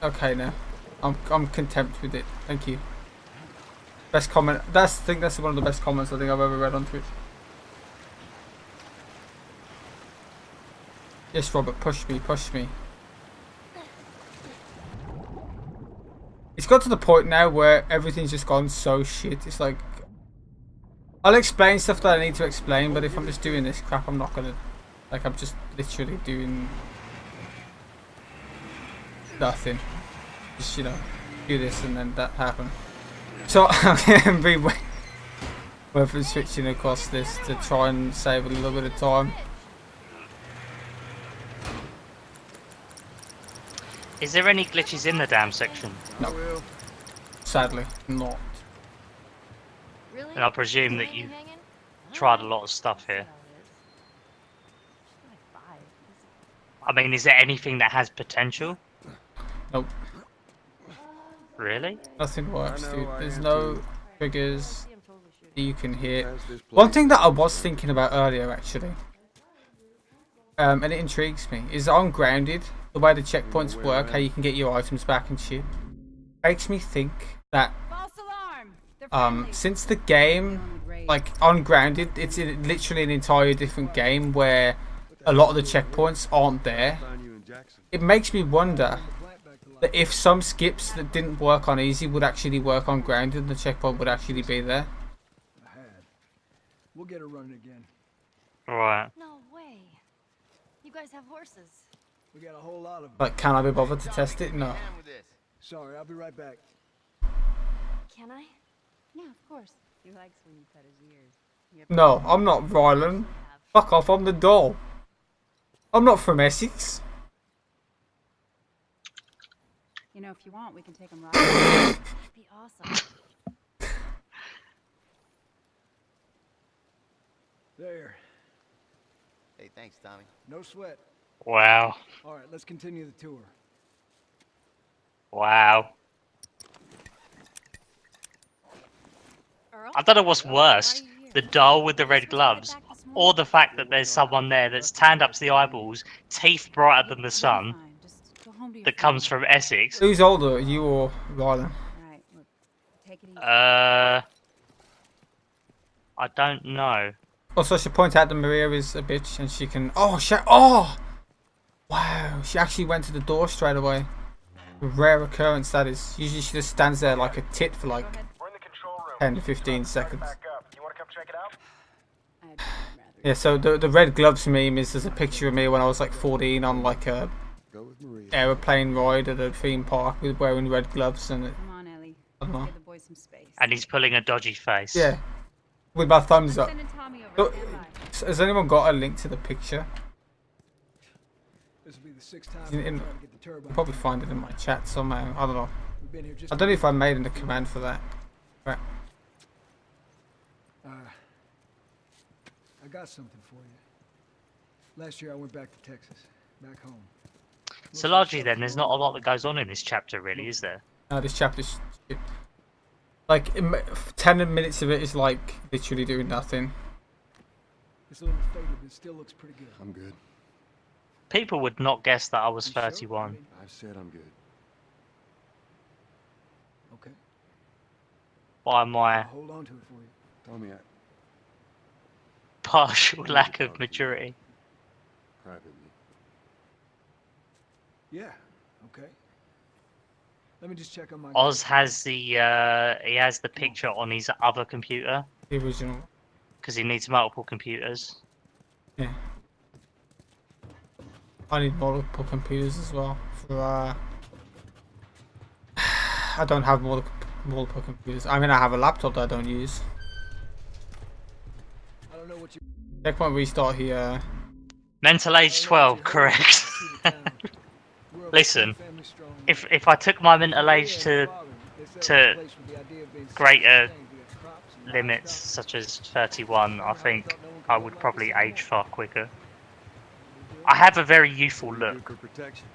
okay now. I'm content with it. Thank you. Best comment. I think that's one of the best comments I think I've ever read on Twitch. Yes, Robert, push me. It's got to the point now where everything's just gone so shit. It's like I'll explain stuff that I need to explain, but if I'm just doing this crap, I'm not gonna. Like, I'm just literally doing nothing. Just, you know, do this and then that happen. So I'm gonna be weapon switching across this to try and save a little bit of time. Is there any glitches in the dam section? No, sadly not. really? And I presume that you Hanging? tried a lot of stuff here. I mean, is there anything that has potential? Nope, Really? nothing works, I know, dude. I There's am no too. triggers that you can hit. Past this One place. thing that I was thinking about earlier, actually, and it intrigues me, is on Grounded, the way the checkpoints work, how you can get your items back and shit. makes me think that False alarm. They're friendly. since the game, like on Grounded, it's literally an entire different game where a lot of the checkpoints aren't there. Found you in Jackson. It makes me wonder that if some skips that didn't work on easy would actually work on Grounded, and the checkpoint would actually be there. I had. We'll get her running again. Right. No way. You guys have horses. We got a whole lot of them. Like, can I be bothered to test it? No. Sorry, I'll be right back. Can I? Yeah, of course. He likes when you cut his ears. No, I'm not Rylan. Fuck off, I'm the doll. I'm not from Essex. You know, if you want, we can take him right. That'd be awesome. There. Hey, thanks, Tommy. No sweat. Wow. All right, let's continue the tour. Wow. Earl? I don't know what's worse, the doll with the red gloves, or the fact that there's someone there that's tanned up to the eyeballs, teeth brighter than the sun, Fine. Just go home to your that comes family. from Essex. Who's older, you or Rylan? Right, look, take it easy. I don't know. Also, I should point out that Maria is a bitch and she can. Oh, shit. Oh! Wow, she actually went to the door straight away. A rare occurrence, that is. Usually she just stands there like a tit for like We're in the control room. 10 to 15 seconds. Back up. You want to come check it out? I'd rather. Yeah, so the red gloves meme is there's a picture of me when I was like 14 on like a Go with Maria. aeroplane ride at a theme park with wearing red gloves and it, Come on, Ellie. I don't know. Give the boys some space. And he's pulling a dodgy face. Yeah, with my thumbs up. Sending Tommy over. Look, Stand by. has anyone got a link to the picture? This will be the 6th time In- we've in- tried to get the turbine. I'll probably find it in my chat somehow. I don't know. We've been here just I don't know if I made a command for that. Right. I got something for you. Last year I went back to Texas, back home. So largely then, there's not a lot that goes on in this chapter really, is there? No, this chapter's shit. Like 10 minutes of it is like literally doing nothing. It's a little faded, but it still looks pretty good. I'm good. People would not guess that I was You sure? 31. I've said I'm good. Okay. By my I'll hold on to it for you. Tommy, partial lack of maturity. privately. Yeah. Okay. Let me just check on my. Oz has the he has the picture on his other computer The original. because he needs multiple computers. Yeah. I need multiple computers as well. For I don't have multiple computers. I mean, I have a laptop that I don't use. I don't know what you. Checkpoint restart here. Mental age 12, correct. Listen, if I took my mental age to greater limits such as 31, I think I would probably age far quicker. I have a very youthful Good look. for protection.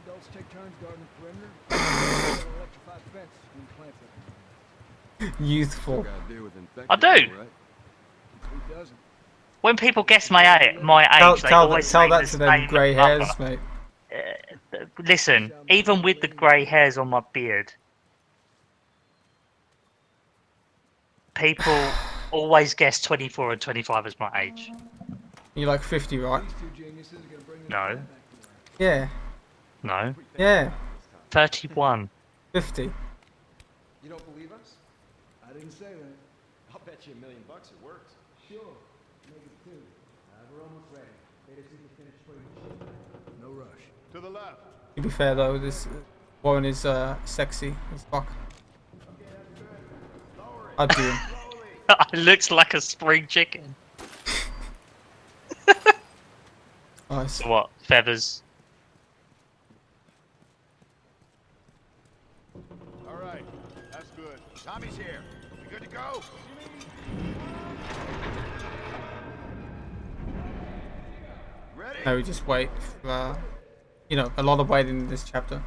Adults take turns guarding the perimeter. Electrified fence between plants. Youthful. Gotta deal with infected I do. people, right? Who doesn't? When people guess my age, they always Tell say that the to them same grey number. hairs, mate. Listen, even with the grey hairs on my beard, people always guess 24 and 25 as my age. You're like 50, right? These two geniuses are gonna bring this No. plan back to life. Yeah. No, Yeah. 31. 50. You don't believe us? I didn't say that. I'll bet you $1 million it works. Sure. Make it two. We're almost ready. They just need to finish putting the shit. No rush. To the left. To be fair though, this Warren is sexy as fuck. I'd do him. It looks like a spring chicken. Nice. So what? Feathers? All right. That's good. Tommy's here. We good to go? Ready? No, we just wait for, you know, a lot of waiting in this chapter.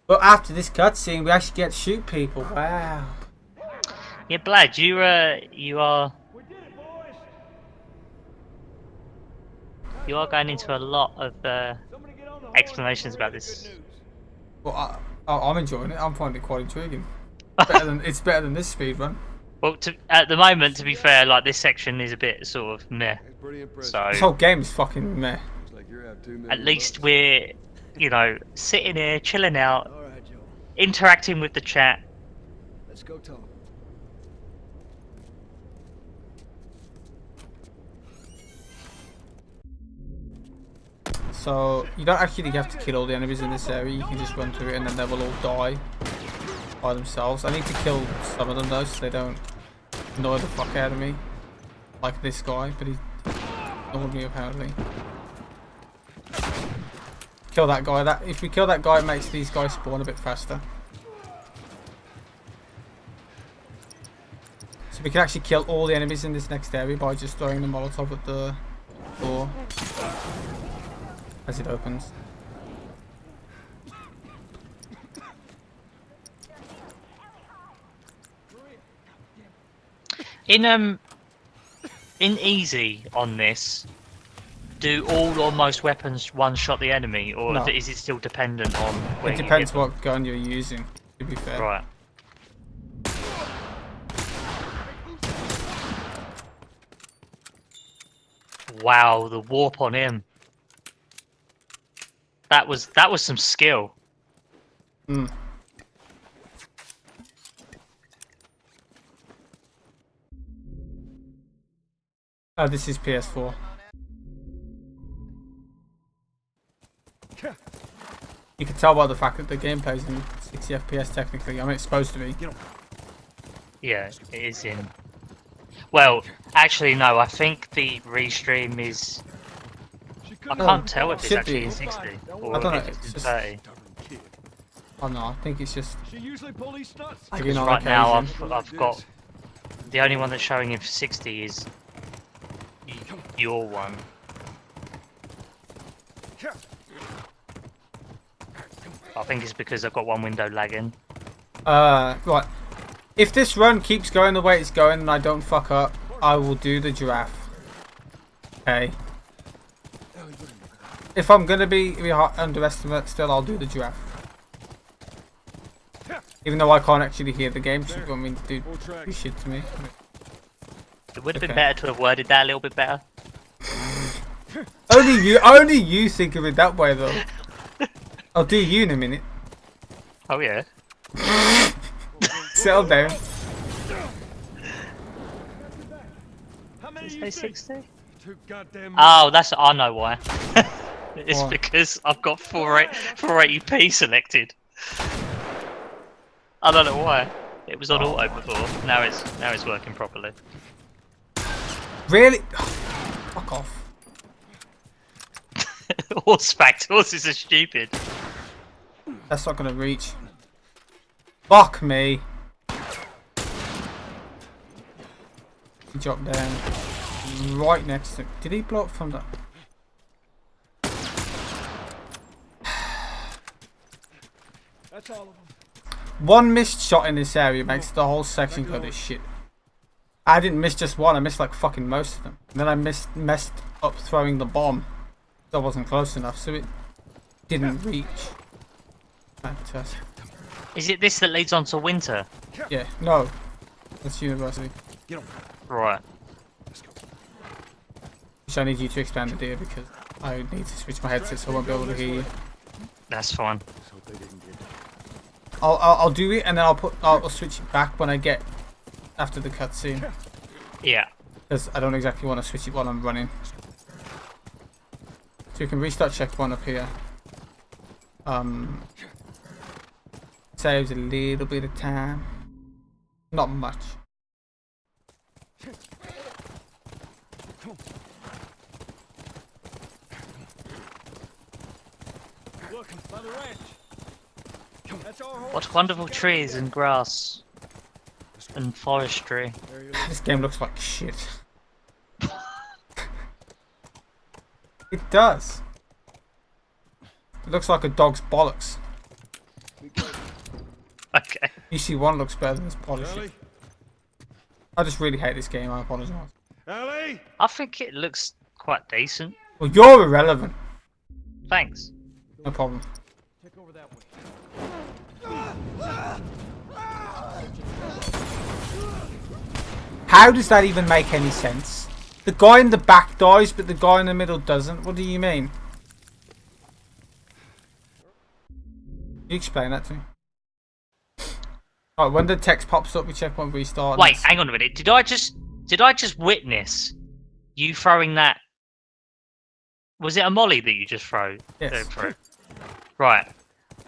But after this cutscene, we actually get to shoot people. Wow. Yeah, Blad, you are We did it, boys. you are going into a lot of Somebody get on the horn explanations and about bring this the good news. Well, I'm enjoying it. I'm finding it quite intriguing. It's better than this speed run. Well, at the moment, to be fair, like this section is a bit sort of meh. That's pretty impressive. So This whole game is fucking meh. Looks like you're out $2 million. at least we're, you know, sitting here, chilling out, All right, Joe. interacting with the chat. Let's go talk. So you don't actually have to kill all the enemies in this area. You can just run through it and then they will all die by themselves. I need to kill some of them though, so they don't annoy the fuck out of me. Like this guy, but he ignored me apparently. Kill that guy. If we kill that guy, it makes these guys spawn a bit faster. So we can actually kill all the enemies in this next area by just throwing the Molotov at the door as it opens. In easy on this, do all or most weapons one-shot the enemy, or No. is it still dependent on where It you depends hit them? what gun you're using, to be fair. Right. Wow, the warp on him. That was some skill. Mm. Oh, this is PS4. You can tell by the fact that the game plays in 60 FPS technically. I mean, it's supposed to be. Yeah, it is in. Well, actually, no. I think the restream is. I can't tell if it's should actually be. in 60 I or don't know, if it's it's in just- 30. Oh no, I think it's just. She usually pull these stunts. Maybe Because not right now occasion. I've got the only one that's showing in 60 is your one. I think it's because I've got one window lagging. Right. If this run keeps going the way it's going and I don't fuck up, I will do the giraffe. Okay. If I'm gonna be underestimate, still I'll do the giraffe. Even though I can't actually hear the game, so I mean, do shit to me. It would have been Okay. better to have worded that a little bit better. Only you think of it that way though. I'll do you in a minute. Oh yeah. Settle down. How many Did you it say think? 60? Too goddamn Oh, I know why. It's Why? because I've got 480p selected. I don't know why. It was on auto before. Now it's working properly. Really? Fuck off. Horse fact, horses are stupid. That's not gonna reach. Fuck me. He dropped down right next to him. Did he blow up from that? That's all of them. One missed shot in this area makes the whole section go to shit. I didn't miss just one, I missed like fucking most of them. And then I messed up throwing the bomb. That wasn't close enough, so it didn't reach. Fantastic. Is it this that leads on to winter? Yeah, no. That's university. Right. Which I need you to expand the deer because I need to switch my headset so I won't be able to hear you. That's fine. I'll do it and then I'll switch it back when I get after the cutscene. Yeah. Because I don't exactly want to switch it while I'm running. So we can restart checkpoint up here. Saves a little bit of time. Not much. Look, by the ranch. That's our horse. What wonderful trees and grass and forestry. This game looks like shit. It does. It looks like a dog's bollocks. Okay. EC1 looks better than this polish. Ellie? I just really hate this game, I apologise. Ellie? I think it looks quite decent. Well, you're irrelevant. Thanks. No problem. Check over that way. How does that even make any sense? The guy in the back dies, but the guy in the middle doesn't. What do you mean? Can you explain that to me? Alright, when the text pops up, we check when we start. Wait, hang on a minute. Did I just witness you throwing that? Was it a molly that you just threw? Yes. Right.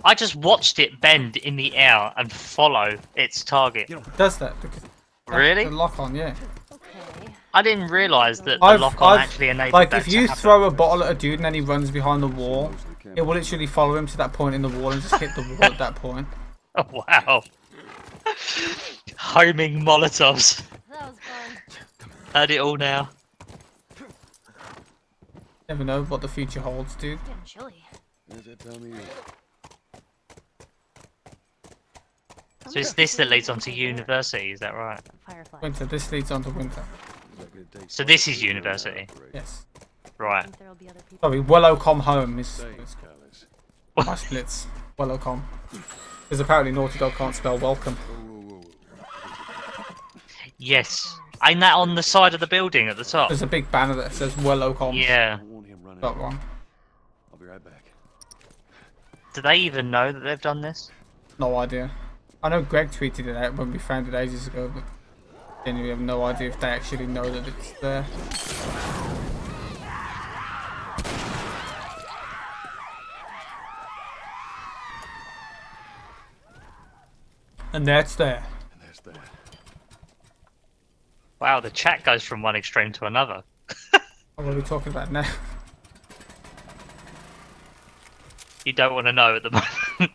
I just watched it bend in the air and follow its target. It does that because Really? the lock on, yeah. I didn't realise that the lock-on actually enabled like that if you to happen. throw a bottle at a dude and then he runs behind the wall, it will literally follow him to that point in the wall and just hit the wall at that point. Oh, wow. Homing Molotovs. That was fun. Heard it all now. Never know what the future holds, dude. Getting chilly. There's that time of year. So it's this that leads on to university, is that right? Firefly. Winter. This leads on to winter. So this is university? Yes. Right. Think there'll be other people. Sorry, Wellowcombe Home is Thanks, Carlos. my splits. Wellowcombe. Because apparently Naughty Dog can't spell welcome. Whoa, whoa, whoa. Yes. Ain't that on the side of the building at the top? There's a big banner that says Wellowcombe. Yeah. I want him running. Got wrong. I'll be right back. Do they even know that they've done this? No idea. I know Greg tweeted it out when we found it ages ago, but we have no idea if they actually know that it's there. And that's there. And that's that. Wow, the chat goes from one extreme to another. What are we talking about now? You don't want to know at the moment.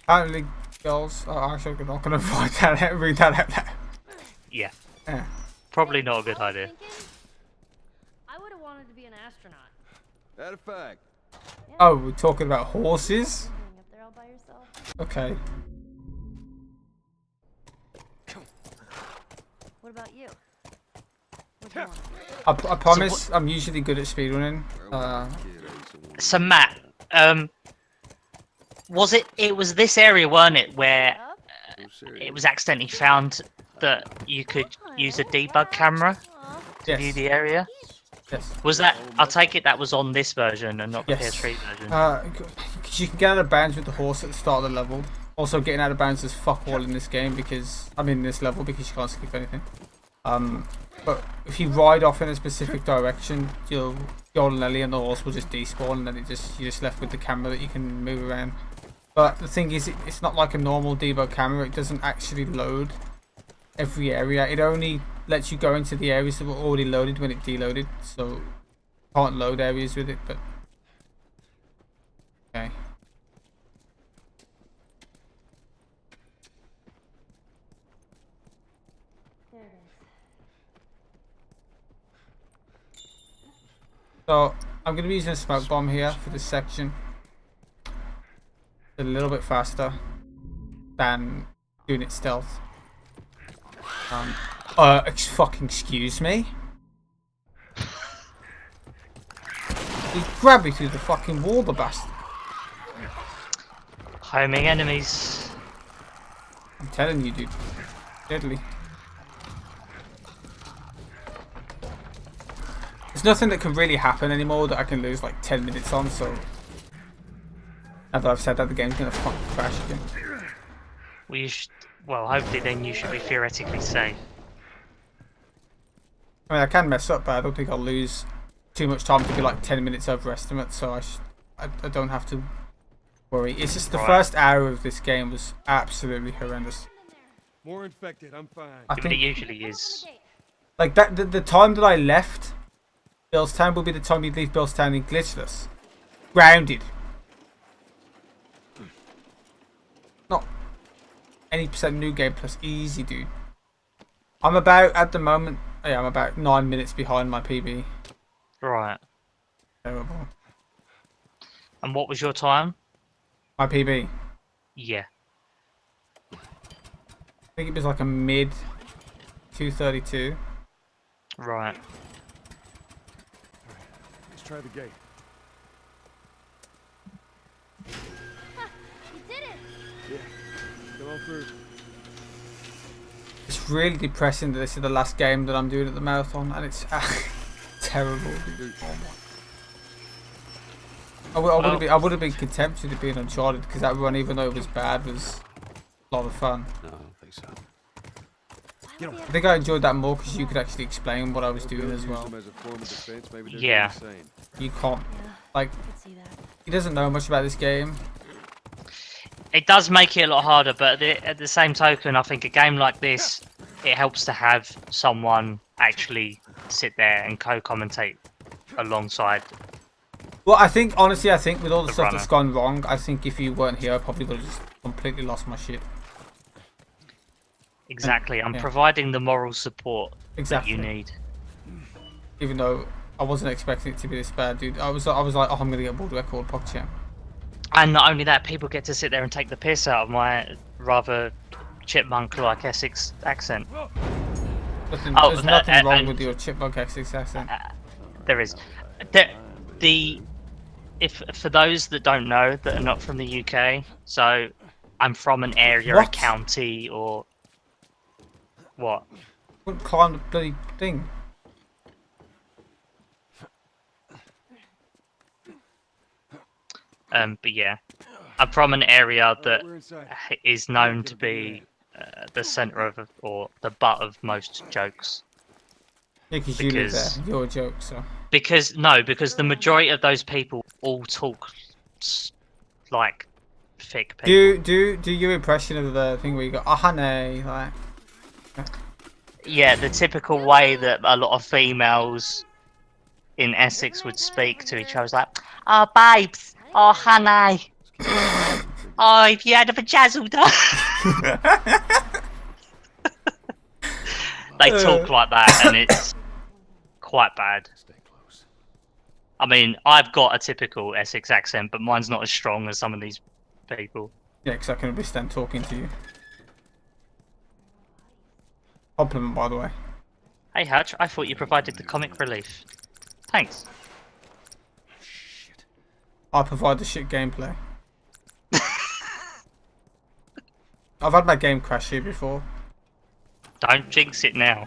Apparently, girls are actually not going to read that out loud. Yeah. Yeah. Probably not a good idea. I would have wanted to be an astronaut. That a fact. Oh, we're talking about horses? Being up there all by yourself. Okay. What about you? What do you want? I promise I'm usually good at speedrunning. So Matt, was it was this area, weren't it, where it was accidentally found that you could use a debug camera to view Yes. the area? Yes. Was that, I'll take it that was on this version and not the Yes. PS3 version. Because you can get out of bounds with the horse at the start of the level. Also, getting out of bounds is fuck all in this game because this level because you can't skip anything. But if you ride off in a specific direction, your old Ellie and the horse will just despawn, and then you're just left with the camera that you can move around. But the thing is, it's not like a normal debug camera. It doesn't actually load every area. It only lets you go into the areas that were already loaded when it deloaded. So can't load areas with it. But okay. There it is. So I'm going to be using a smoke bomb here for this section. A little bit faster than doing it stealth. Fucking excuse me. He grabbed me through the fucking wall, the bastard. Homing enemies. I'm telling you, dude. Deadly. There's nothing that can really happen anymore that I can lose like 10 minutes on, so now that I've said that, the game's gonna fucking crash again. Well, hopefully then you should be theoretically safe. I mean, I can mess up, but I don't think I'll lose too much time to be like 10 minutes overestimate, so I don't have to worry. It's just the first hour of this game was absolutely horrendous. More infected, I'm fine. I But it think usually is. like that the time that I left Billstown will be the time you leave Billstown in glitchless. Grounded. Not any percent new game plus easy, dude. I'm about at the moment. Yeah, I'm about 9 minutes behind my PB. Right. Terrible. And what was your time? My PB. Yeah. I think it was like a mid 232. Right. Let's try the gate. You through. It's really depressing that this is the last game that I'm doing at the marathon, and it's terrible. I would have been content with it being Uncharted, because that run, even though it was bad, was a lot of fun. No, I don't think so. I think I enjoyed that more because you could actually explain what I was doing as well. As a form of defense, maybe they're Yeah. insane. You can't, like, I could see that. he doesn't know much about this game. It does make it a lot harder, but at the same token, I think a game like this, it helps to have someone actually sit there and co-commentate alongside. Well, I think, honestly, with all the The stuff runner. that's gone wrong, I think if you weren't here, I probably would have just completely lost my shit. Exactly, I'm Yeah. providing the moral support Exactly. that you need. Even though I wasn't expecting it to be this bad, dude. I was like, oh, I'm gonna get world record PogChamp. And not only that, people get to sit there and take the piss out of my rather chipmunk-like Essex accent. Nothing, Oh, there's nothing wrong and- with your chipmunk Essex accent. There is. If for those that don't know, that are not from the UK, so I'm from an area, a What? county, or what? Wouldn't climb the bloody thing. But yeah, I'm from an area that We're inside. is known to be the centre of, or the butt of most jokes. Yeah, because you live there. Because- You're a joke, so. Because the majority of those people all talk like thick people. Do your impression of the thing where you go, oh honey, like. Yeah, the typical way that a lot of females in Essex would speak to each other is like, oh babes, oh honey, oh have you had a vajazzle done? They talk like that, and it's quite bad. Stay close. I mean, I've got a typical Essex accent, but mine's not as strong as some of these people. Yeah, because I can understand talking to you. Compliment, by the way. Hey Hutch, I thought you provided the comic relief. Thanks. I provide the shit gameplay. I've had my game crash here before. Don't jinx it now.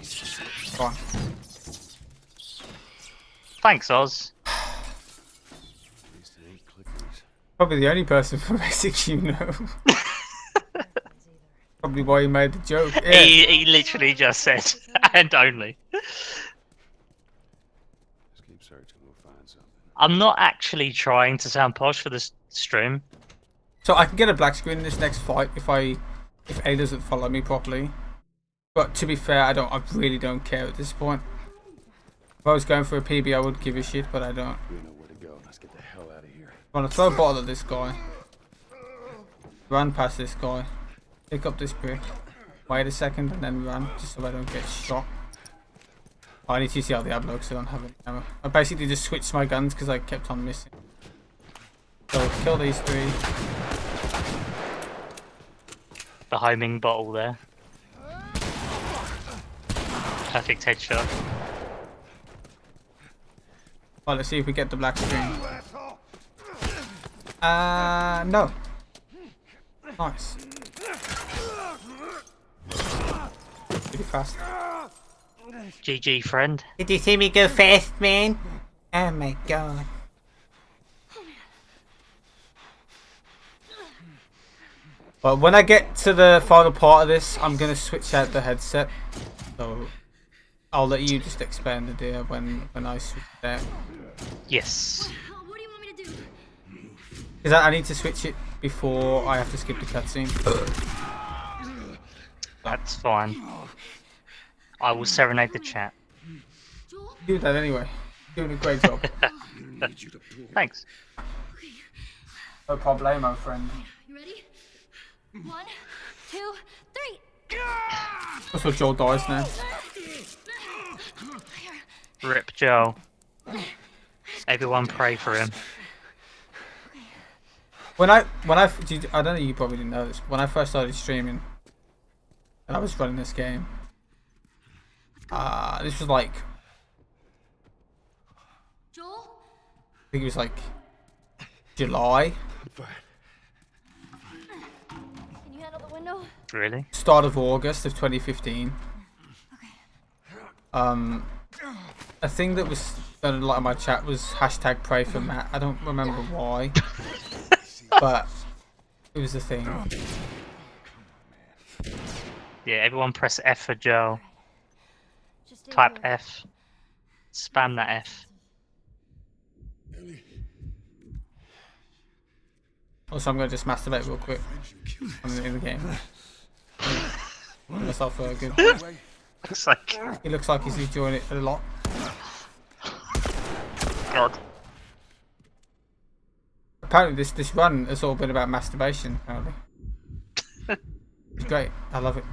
Fine. Thanks, Oz. At least it ain't clickers. Probably the only person from Essex you know. Probably why you made the joke. Yeah. He literally just said, and only. Just keep searching. We'll find something. I'm not actually trying to sound posh for this stream. So I can get a black screen in this next fight if A doesn't follow me properly. But to be fair, I really don't care at this point. If I was going for a PB, I would give a shit, but I don't. We know where to go. Let's get the hell out of here. I'm gonna throw a bottle at this guy. Run past this guy. Pick up this brick. Wait a second and then run, just so I don't get shot. I need to use the Diablo because I don't have any ammo. I basically just switched my guns because I kept on missing. So kill these three. The homing bottle there. Perfect headshot. Well, let's see if we get the black screen. No. Nice. Pretty fast. GG, friend. Did you see me go fast, man? Oh my god. Well, when I get to the final part of this, I'm gonna switch out the headset. So I'll let you just expand the deal when I switch it out. Yes. What do you want me to do? Because I need to switch it before I have to skip the cutscene. That's fine. I will serenade the chat. Do that anyway. Doing a great job. Thanks. No problemo, friend. You ready? 1, 2, 3. That's what Joel dies now. Rip Joe. Everyone pray for him. I don't know, you probably didn't know this. When I first started streaming, and I was running this game, this was like, Joel? I think it was like July. Really? Start of August of 2015. A thing that was done a lot in my chat was hashtag pray for Matt. I don't remember why, but it was a thing. Yeah, everyone press F for Joe. Just stay Type here. F. Spam that F. Also, I'm gonna just masturbate real quick. I'm in the game. Give myself a good. Looks like He looks like he's enjoying it a lot. God. Apparently, this run has all been about masturbation. Apparently, it's great. I love it.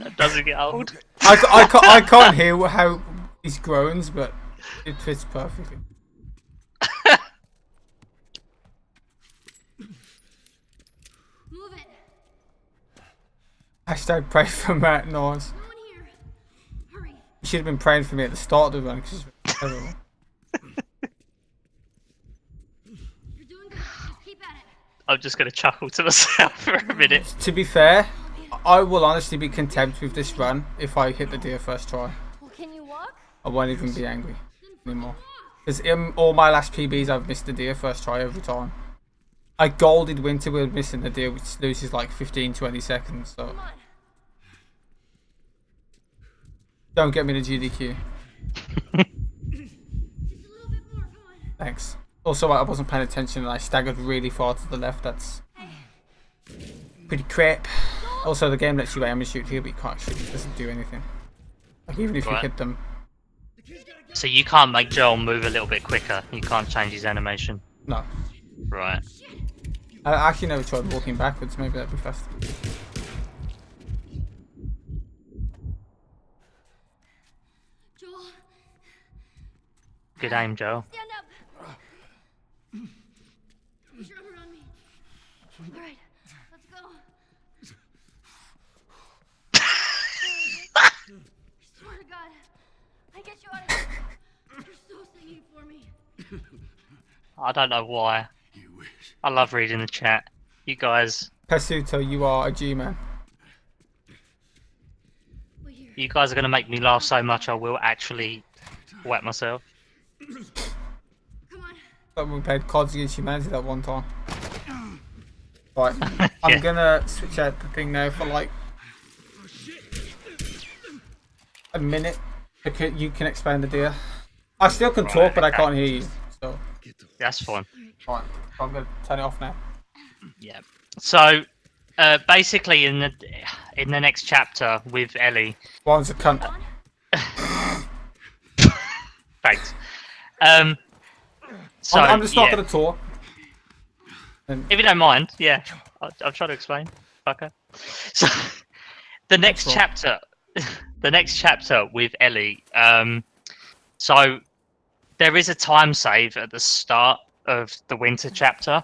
That doesn't get old. I can't hear how he groans, but it fits perfectly. Move it. Hashtag pray for Matt. Nice. No one here. Hurry. You should have been praying for me at the start of the run because it's terrible. You're doing good. Just keep at it. I'm just gonna chuckle to myself for a minute. To be fair, I will honestly be content with this run if I hit the deer first try. Well, can you walk? I won't even be angry anymore. Because in all my last PBs, I've missed the deer first try every time. I golded Winter with missing the deer, which loses like 15-20 seconds. So Come on. don't get me the GDQ. Just a little bit more. Come on. Thanks. Also, I wasn't paying attention and I staggered really far to the left. That's pretty crap. Also, the game lets you aim and shoot here, but you can't shoot. It doesn't do anything. Like even if you Right. hit them. So you can't make Joel move a little bit quicker. You can't change his animation. No. Right. I actually never tried walking backwards. Maybe that'd be faster. Joel, Good aim, Joel. stand up. Put your arm around me. All right, let's go. Swear to God, I get you out of here. You're so singing for me. I don't know why. I love reading the chat. You guys, Pesuto, you are a G-man. Wait here. you guys are gonna make me laugh so much I will actually wet myself. Come on. But we played Cards Against Humanity that one time. Right, I'm gonna switch out the thing now for like a minute. Okay, you can explain the deer. I still can talk, but I can't hear you. So That's fine. right, I'm gonna turn it off now. Yeah. So, basically, in the next chapter with Ellie. One's a cunt. Thanks. So I'm just not yeah. gonna talk. And If you don't mind, yeah, I'll try to explain. Fucker. So, the next cool. chapter, the next chapter with Ellie. So there is a time save at the start of the winter chapter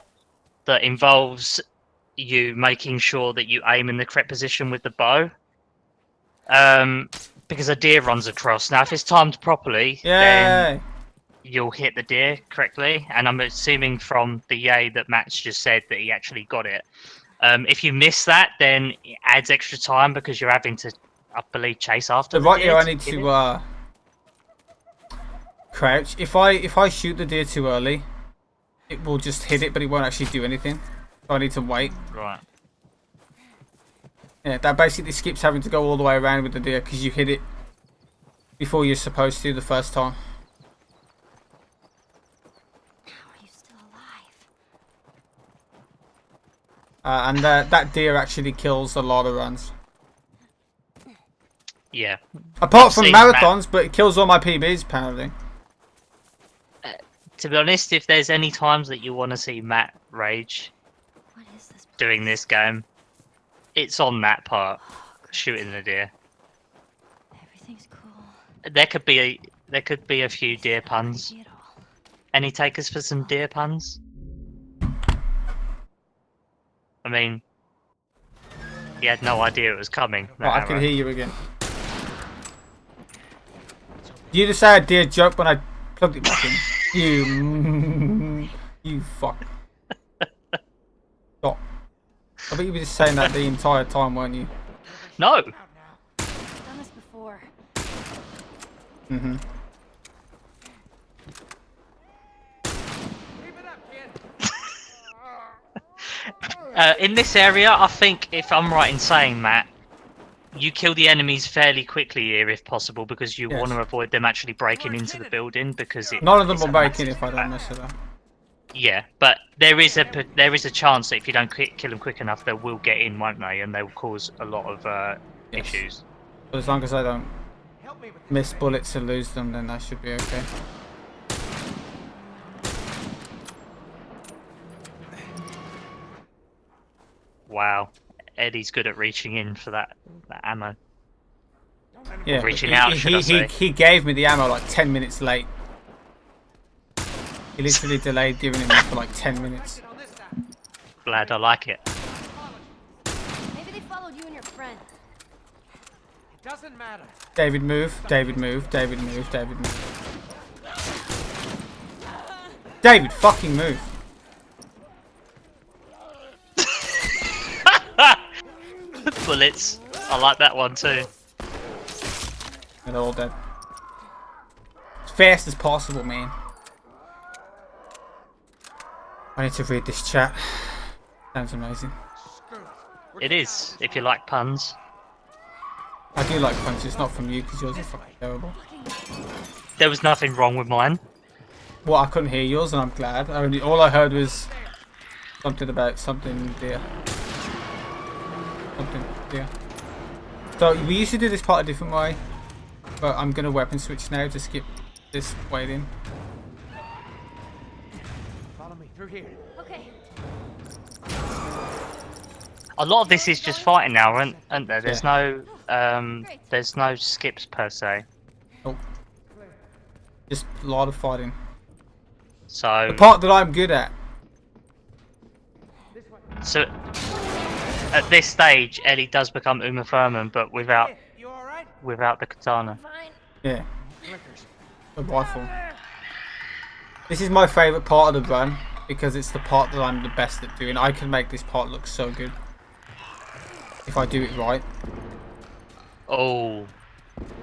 that involves you making sure that you aim in the correct position with the bow. Because a deer runs across. Now, if it's timed properly, then yay! you'll hit the deer correctly. And I'm assuming from the yay that Matt's just said that he actually got it. If you miss that, then it adds extra time because you're having to, I believe, chase after So the right deer here, I to need hit it. to crouch. If I shoot the deer too early, it will just hit it, but it won't actually do anything. So I need to wait. Right. Yeah, that basically skips having to go all the way around with the deer because you hit it before you're supposed to the first time. How are you still alive? And that deer actually kills a lot of runs. Yeah. Apart I've from seen marathons, but it kills all my PBs apparently. To be honest, if there's any times that you want to see Matt rage What is this? doing this game, it's on that part, shooting the deer. Everything's cool. There could be a few deer puns. See it all. Any takers for some deer puns? I mean, he had no idea it was coming. that Right, I can arrow. hear you again. You just say a deer joke when I plugged it back in. You. You fuck. Stop. I bet you were just saying that the entire time, weren't you? No. I've done this before. Mm-hmm. In this area, I think, if I'm right in saying, Matt, you kill the enemies fairly quickly here, if possible, because you Yes. want to avoid them actually breaking into the building. Because None of them it's will a break in massive if I don't threat. mess with them. Yeah, but there is a chance that if you don't kill them quick enough, they will get in, won't they? And they will cause a lot of Yes. issues. But as long as I don't miss bullets and lose them, then that should be okay. Wow, Eddie's good at reaching in for that ammo. Yeah, Reaching out, should I say. he gave me the ammo like 10 minutes late. He literally delayed giving it me for like 10 minutes. Glad I like it. Maybe they followed you and your friend. It doesn't matter. David move, David move, David move, David move. David fucking move. Bullets. I like that one too. And they're all dead. As fast as possible, man. I need to read this chat. Sounds amazing. It is, if you like puns. I do like punches, it's not from you because yours is fucking terrible. There was nothing wrong with mine. Well, I couldn't hear yours and I'm glad. All I heard was something about something there. Something there. So we used to do this part a different way, but I'm gonna weapon switch now to skip this waiting. Follow me through here. Okay. A lot of this is just fighting now, isn't there? There's Yeah. there's no skips per se. Nope. Just a lot of fighting. So The part that I'm good at. at this stage, Ellie does become Uma Thurman, but without You all right? the katana. Fine. Yeah. The rifle. This is my favourite part of the run because it's the part that I'm the best at doing. I can make this part look so good if I do it right. Oh,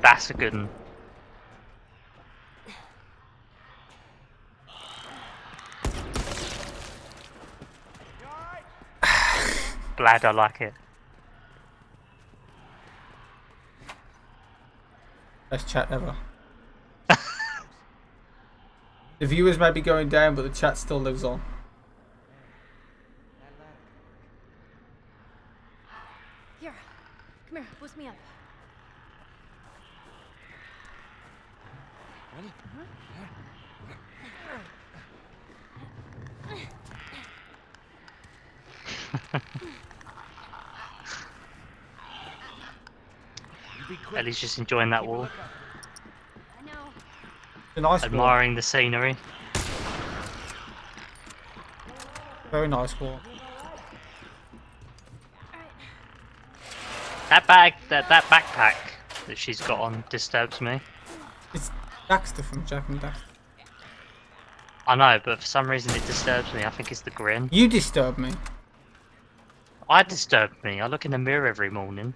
that's a good one. Glad I like it. Best chat ever. The viewers may be going down, but the chat still lives on. Here. Come here. Boost me up. Ellie's just enjoying that wall, I know. It's a nice wall. admiring the scenery. Very nice wall. That backpack that she's got on disturbs me. It's Daxter from Jack and Daxter. I know, but for some reason it disturbs me. I think it's the grin. You disturb me. I disturb me. I look in the mirror every morning.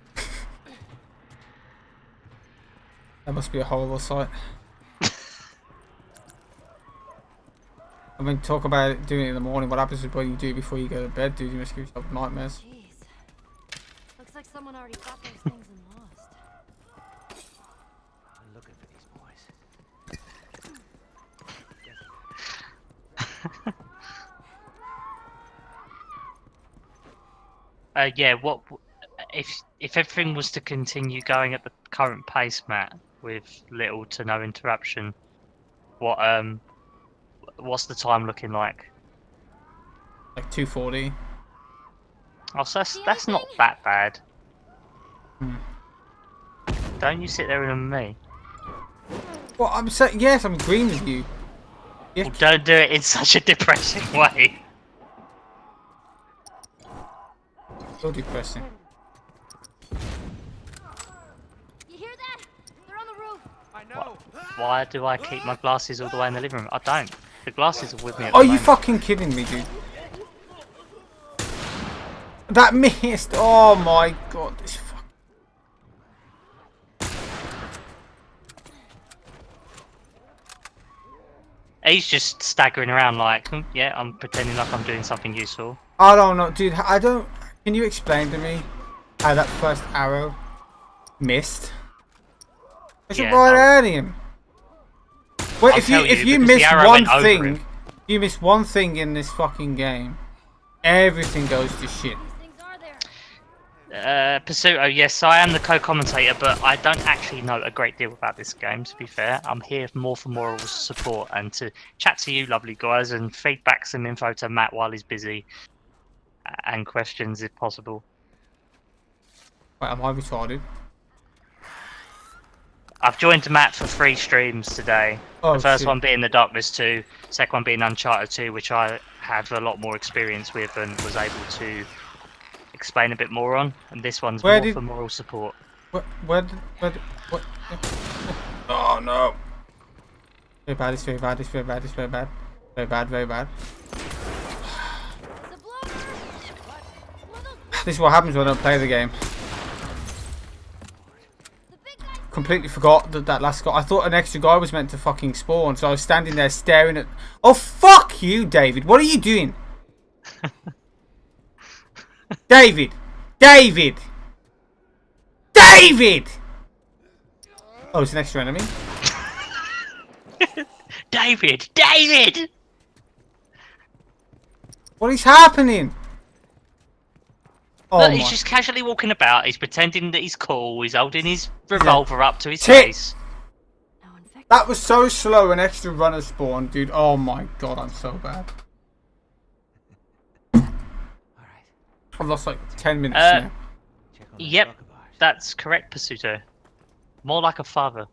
That must be a horrible sight. I mean, talk about it, doing it in the morning. What happens when you do it before you go to bed, dude? You must give yourself nightmares. Jeez. Looks like someone already got those things and lost. I'm looking for these boys. Yeah. What if everything was to continue going at the current pace, Matt, with little to no interruption? What's the time looking like? Like 2:40. Oh, so that's not that bad. Hmm. Don't you sit there and me. Well, I'm saying yes. I'm agreeing with you. Well, don't do it in such a depressing way. So depressing. You hear that? They're on the roof. I know. Why do I keep my glasses all the way in the living room? I don't. The glasses are with me. At the Are you moment. fucking kidding me, dude? That missed. Oh my god, this fuck. He's just staggering around like, yeah, I'm pretending like I'm doing something useful. I don't know, dude. I don't. Can you explain to me how that first arrow missed? It's Yeah, right at him. Wait, I'll if you tell if you, you because the miss arrow one went over thing, him. you miss one thing in this fucking game, everything goes to shit. These things are there. Pursuito, yes, I am the co-commentator, but I don't actually know a great deal about this game, to be fair. I'm here more for moral support and to chat to you lovely guys and feedback some info to Matt while he's busy and questions if possible. Wait, am I retarded? I've joined Matt for 3 streams today. Oh, The first shit. one being The Darkness 2, second one being Uncharted 2, which I have a lot more experience with and was able to explain a bit more on. And this one's Where more did- for moral support. What? What? Oh no! Very bad. It's very bad. It's very bad. It's very bad. Very bad. Very bad. It's a blower. One of those This is what happens when I don't play the game. the big guys. Completely forgot that last guy. I thought an extra guy was meant to fucking spawn, so I was standing there staring at. Oh fuck you, David! What are you doing? David! David! David! Oh, it's an extra enemy. David! David! What is happening? Oh Look, my. he's just casually walking about. He's pretending that he's cool. He's holding his revolver up to his Tit. face. Now infect. That was so slow. An extra runner spawned, dude. Oh my god, I'm so bad. I've lost like 10 minutes now. Yep, that's correct, Pursuito. More like a father.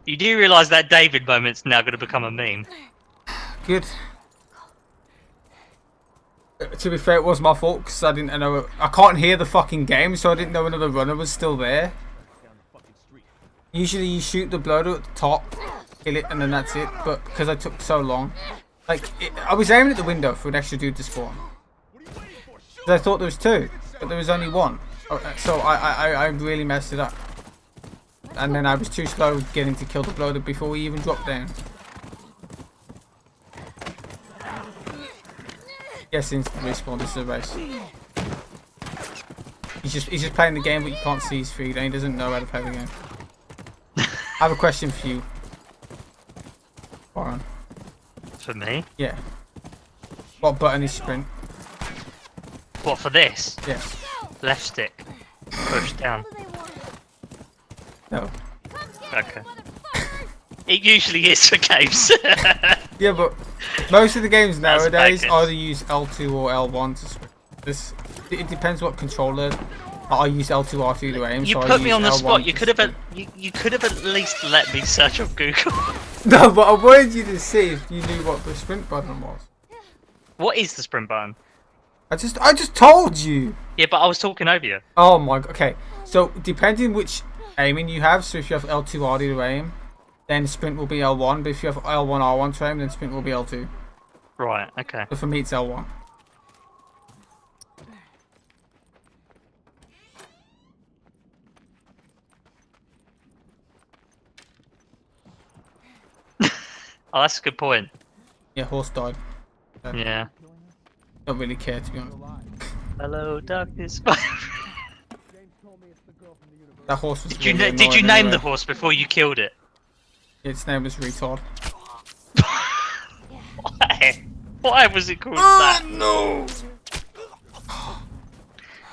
You do realise that David moment's now going to become a meme. Good. To be fair, it was my fault because I didn't know. I can't hear the fucking game, so I didn't know another runner was still there. Usually, you shoot the bloater at the top, kill it, and then that's it. But because I took so long, I was aiming at the window for an extra dude to spawn. 'Cause I thought there was 2, but there was only 1. So I really messed it up. And then I was too slow getting to kill the bloater before we even dropped down. Yes, instant respawn. This is a race. He's just playing the game, but you can't see his feed, and he doesn't know how to play the game. I have a question for you, Warren. For me? Yeah. What button is sprint? What, for this? Yeah. Left stick. Push down. What do they want? No. Okay. It usually is for games. Yeah, but most of the games That's nowadays backwards. either use L2 or L1 to sprint. It depends what controller. I use L2 R2 to aim. You so I put me use on the L1 spot. You to could have sprint. you could have at least let me search on Google. No, but I wanted you to see if you knew what the sprint button was. What is the sprint button? I just told you. Yeah, but I was talking over you. Oh my. Okay. So depending which aiming you have, so if you have L2 R2 to aim, then sprint will be L1. But if you have L1 R1 to aim, then sprint will be L2. Right. Okay. So for me, it's L1. Oh, that's a good point. Yeah, horse died. Yeah. Don't really care, to be honest. Hello, darkness. That horse was. Did you really did you annoying name anyway. the horse before you killed it? Its name was Retard. Why? Why was it called that? No!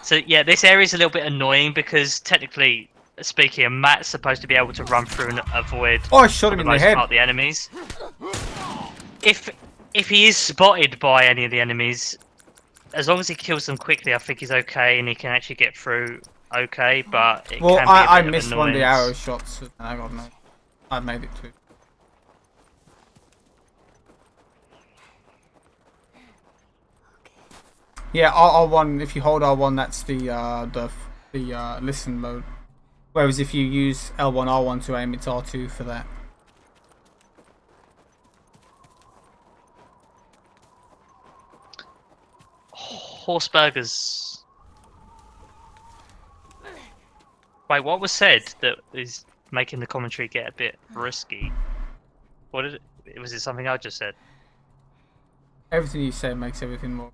So yeah, this area is a little bit annoying because technically speaking, Matt's supposed to be able to run through and avoid Oh, I shot for him the in the most head. part the enemies. If he is spotted by any of the enemies, as long as he kills them quickly, I think he's okay and he can actually get through okay. But it Well, can be a I bit of missed one of the annoyance. arrow shots. And I got no. I made it too. Yeah, R1. If you hold R1, that's the listen mode. Whereas if you use L1 R1 to aim, it's R2 for that. Horse burgers. Wait, what was said that is making the commentary get a bit risky? What did it? Was it something I just said? Everything you say makes everything more.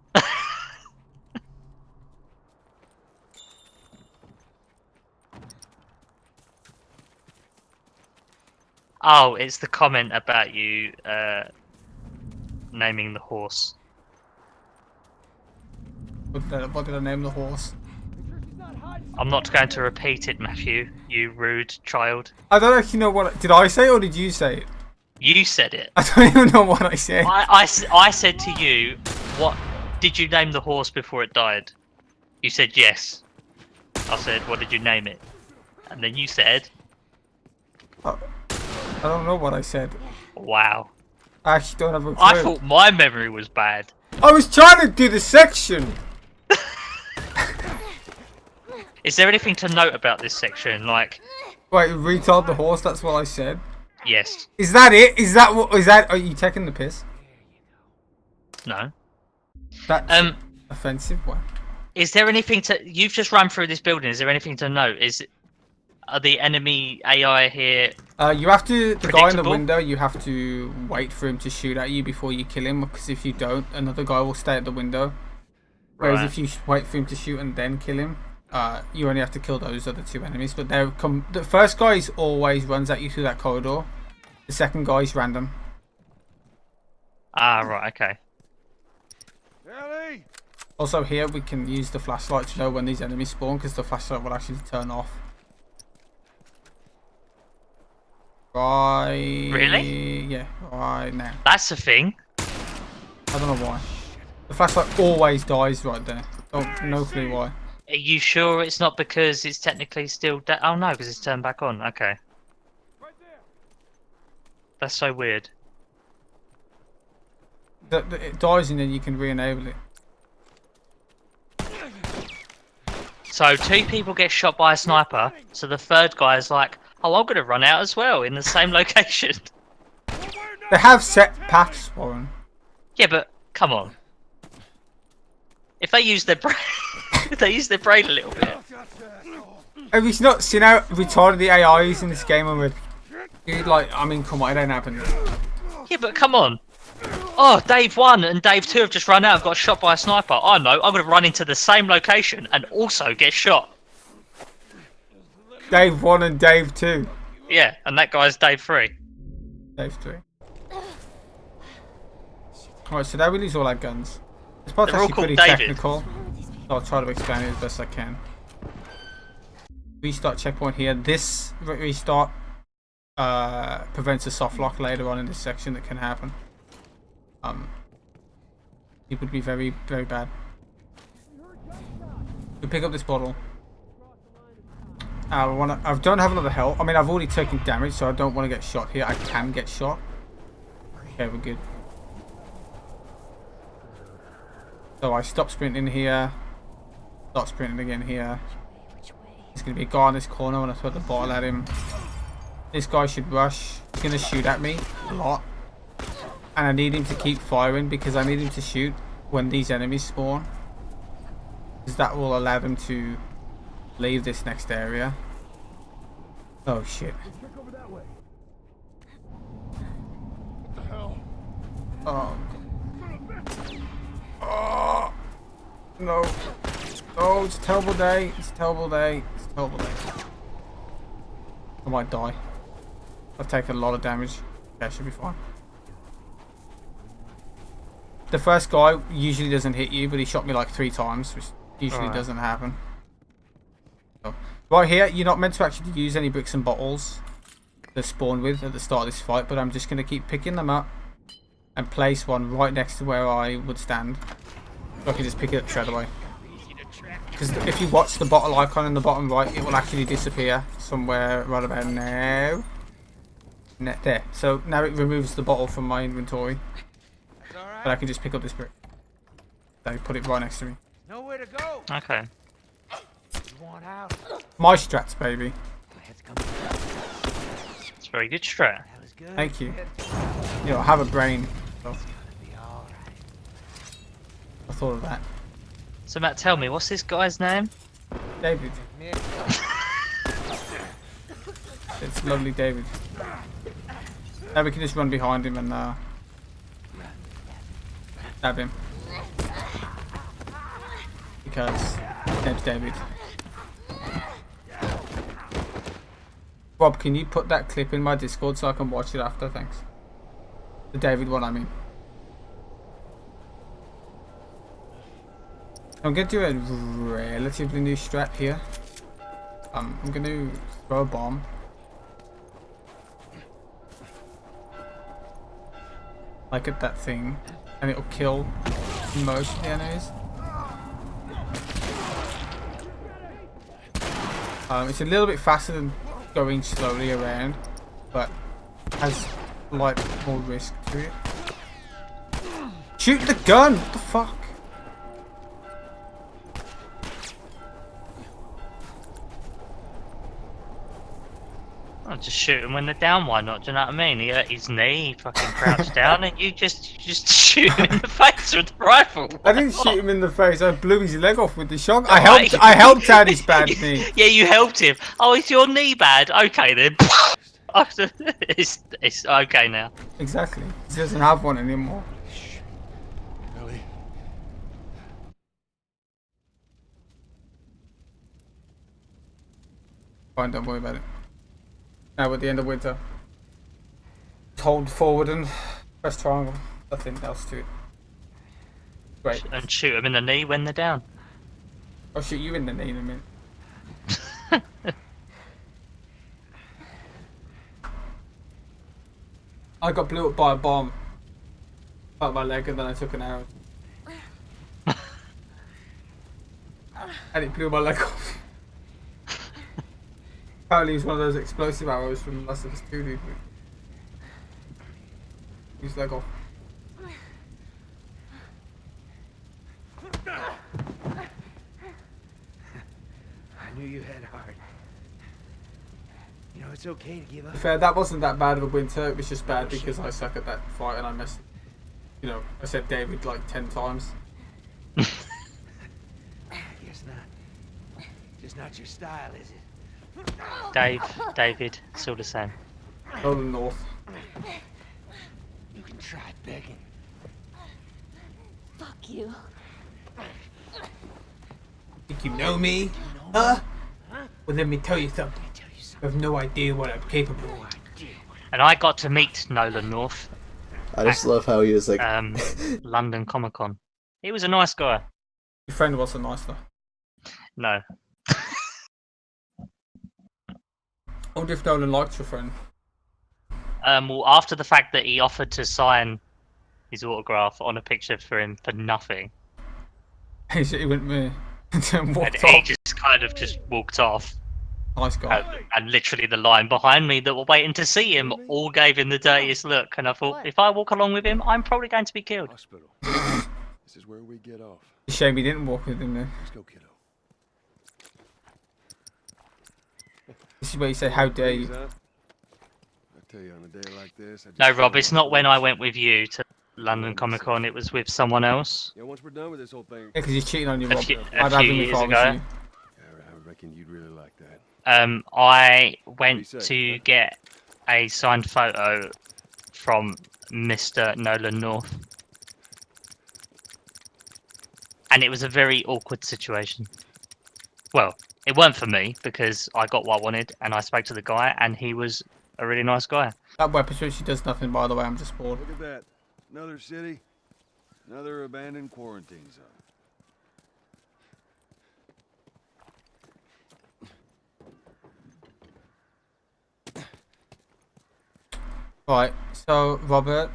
Oh, it's the comment about you naming the horse. What did I name the horse? I'm not going to repeat it, Matthew. You rude child. I don't actually know what. Did I say it or did you say it? You said it. I don't even know what I said. I said to you, what did you name the horse before it died? You said yes. I said, what did you name it? And then you said, I don't know what I said. wow. I actually don't have a clue. I thought my memory was bad. I was trying to do the section. Is there anything to note about this section? Like, Wait, retard the horse. That's what I said. yes. Is that it? Is that what? Is that? Are you taking the piss? No. That's offensive. What? Is there anything to? You've just run through this building. Is there anything to note? Are the enemy AI here? You have to. The guy in the predictable? window. You have to wait for him to shoot at you before you kill him. Because if you don't, another guy will stay at the window. Whereas Right. if you wait for him to shoot and then kill him, you only have to kill those other two enemies. But they come. The first guy always runs at you through that corridor. The second guy is random. Ah, right. Okay. Ellie! Also here we can use the flashlight to know when these enemies spawn because the flashlight will actually turn off. Right. Really? Yeah. Right now. That's the thing. I don't know why. The flashlight always dies right there. No clue why. Are you sure it's not because it's technically still? Oh no, because it's turned back on. Okay. That's so weird. It dies and then you can re-enable it. So 2 people get shot by a sniper. So the third guy is like, "Oh, I'm gonna run out as well in the same location." They have set paths, Warren. Yeah, but come on. If they use their brain, if they use their brain a little bit. Have you not seen how retarded the AI is in this game already? Dude, like, I mean, come on, it ain't happening. Yeah, but come on. Oh, Dave 1 and Dave 2 have just run out and got shot by a sniper. I know, I'm going to run into the same location and also get shot. Dave 1 and Dave 2. Yeah, and that guy's Dave 3. Dave 3. Alright, so that we lose all our guns. This part's They're all actually called pretty David. technical. So I'll try to explain it as best I can. Restart checkpoint here. This restart prevents a soft lock later on in this section that can happen. It would be very, very bad. You pick up this bottle. I don't have another health. I mean, I've already taken damage, so I don't want to get shot here. I can get shot. Okay, we're good. So I stop sprinting here. Start sprinting again here. There's going to be a guy in this corner when I throw the bottle at him. This guy should rush. He's going to shoot at me a lot. And I need him to keep firing because I need him to shoot when these enemies spawn. Because that will allow them to leave this next area. Oh shit. Oh. Oh. No. Oh, it's a terrible day. It's a terrible day. It's a terrible day. I might die. I've taken a lot of damage. That should be fine. The first guy usually doesn't hit you, but he shot me like 3 times, which usually doesn't happen. So, right here, you're not meant to actually use any bricks and bottles to spawn with at the start of this fight, but I'm just going to keep picking them up and place one right next to where I would stand. So I can just pick it up straight away. Because if you watch the bottle icon in the bottom right, it will actually disappear somewhere right about now. There. So now it removes the bottle from my inventory. But I can just pick up this brick. So put it right next to me. Nowhere to go. Okay. You want out? My strats, baby. Let's come. It's a very good strat. That was good. Thank you. You know, I have a brain. So Be all right. I thought of that. So Matt, tell me, what's this guy's name? David. It's lovely, David. Now we can just run behind him and stab him. Because name's David. Rob, can you put that clip in my Discord so I can watch it after? Thanks. The David one, I mean. I'm going to do a relatively new strat here. I'm going to throw a bomb. Like at that thing, and it'll kill most of the enemies. It's a little bit faster than going slowly around, but has like more risk to it. Shoot the gun! What the fuck? I'll just shoot him when they're down, why not? Do you know what I mean? He hurt his knee, he fucking crouched down, and you just shoot him in the face with the rifle. I didn't shoot him in the face, I blew his leg off with the shot. I helped out his bad knee. Yeah, you helped him. Oh, is your knee bad? Okay then. It's okay now. Exactly. He doesn't have one anymore. Ellie. Fine, don't worry about it. Now we're at the end of winter. Hold forward and press triangle. Nothing else to it. Great. And shoot him in the knee when they're down. I'll shoot you in the knee in a minute. I got blew up by a bomb. Out my leg and then I took an arrow. And it blew my leg off. Apparently it was one of those explosive arrows from Last of Us 2, dude. His leg off. I knew you had heart. You know, it's okay to give up. Fair, that wasn't that bad of a winter, it was just bad because I suck at that fight and I missed. You know, I said David like 10 times. Guess not. Just not your style, is it? David, still the same. Oh, the north. You can try begging. Fuck you. Think you know me? Huh? Well, let me tell you something. You have no idea what I'm capable of. And I got to meet Nolan North. I just love how he was like, London Comic Con. He was a nice guy. Your friend wasn't nice though. No. I wonder if Nolan liked your friend. Well, after the fact that he offered to sign his autograph on a picture for him for nothing, He went me and and walked he off. just kind of just walked off. Nice guy. And literally the line behind me that were waiting to see him all gave him the dirtiest look. And I thought, if I walk along with him, I'm probably going to be killed. Hospital. This is where we get off. It's a shame he didn't walk with him then. Let's go, kiddo. This is where you say, how dare you. I tell you, on a day like this, I just No, feel Rob, it's like not when I went with you to London Comic Con. It was with someone else. Yeah, once we're done with this whole thing, Yeah, because he's cheating on you, A Rob. few I'd have him if years I was ago. you. I reckon you'd really like that. I went to get a signed photo from Mr. Nolan North. And it was a very awkward situation. Well, it weren't for me because I got what I wanted and I spoke to the guy and he was a really nice guy. That weapon switch does nothing, by the way. I'm just bored. Look at that. Another city. Another abandoned quarantine zone. Right, so Robert,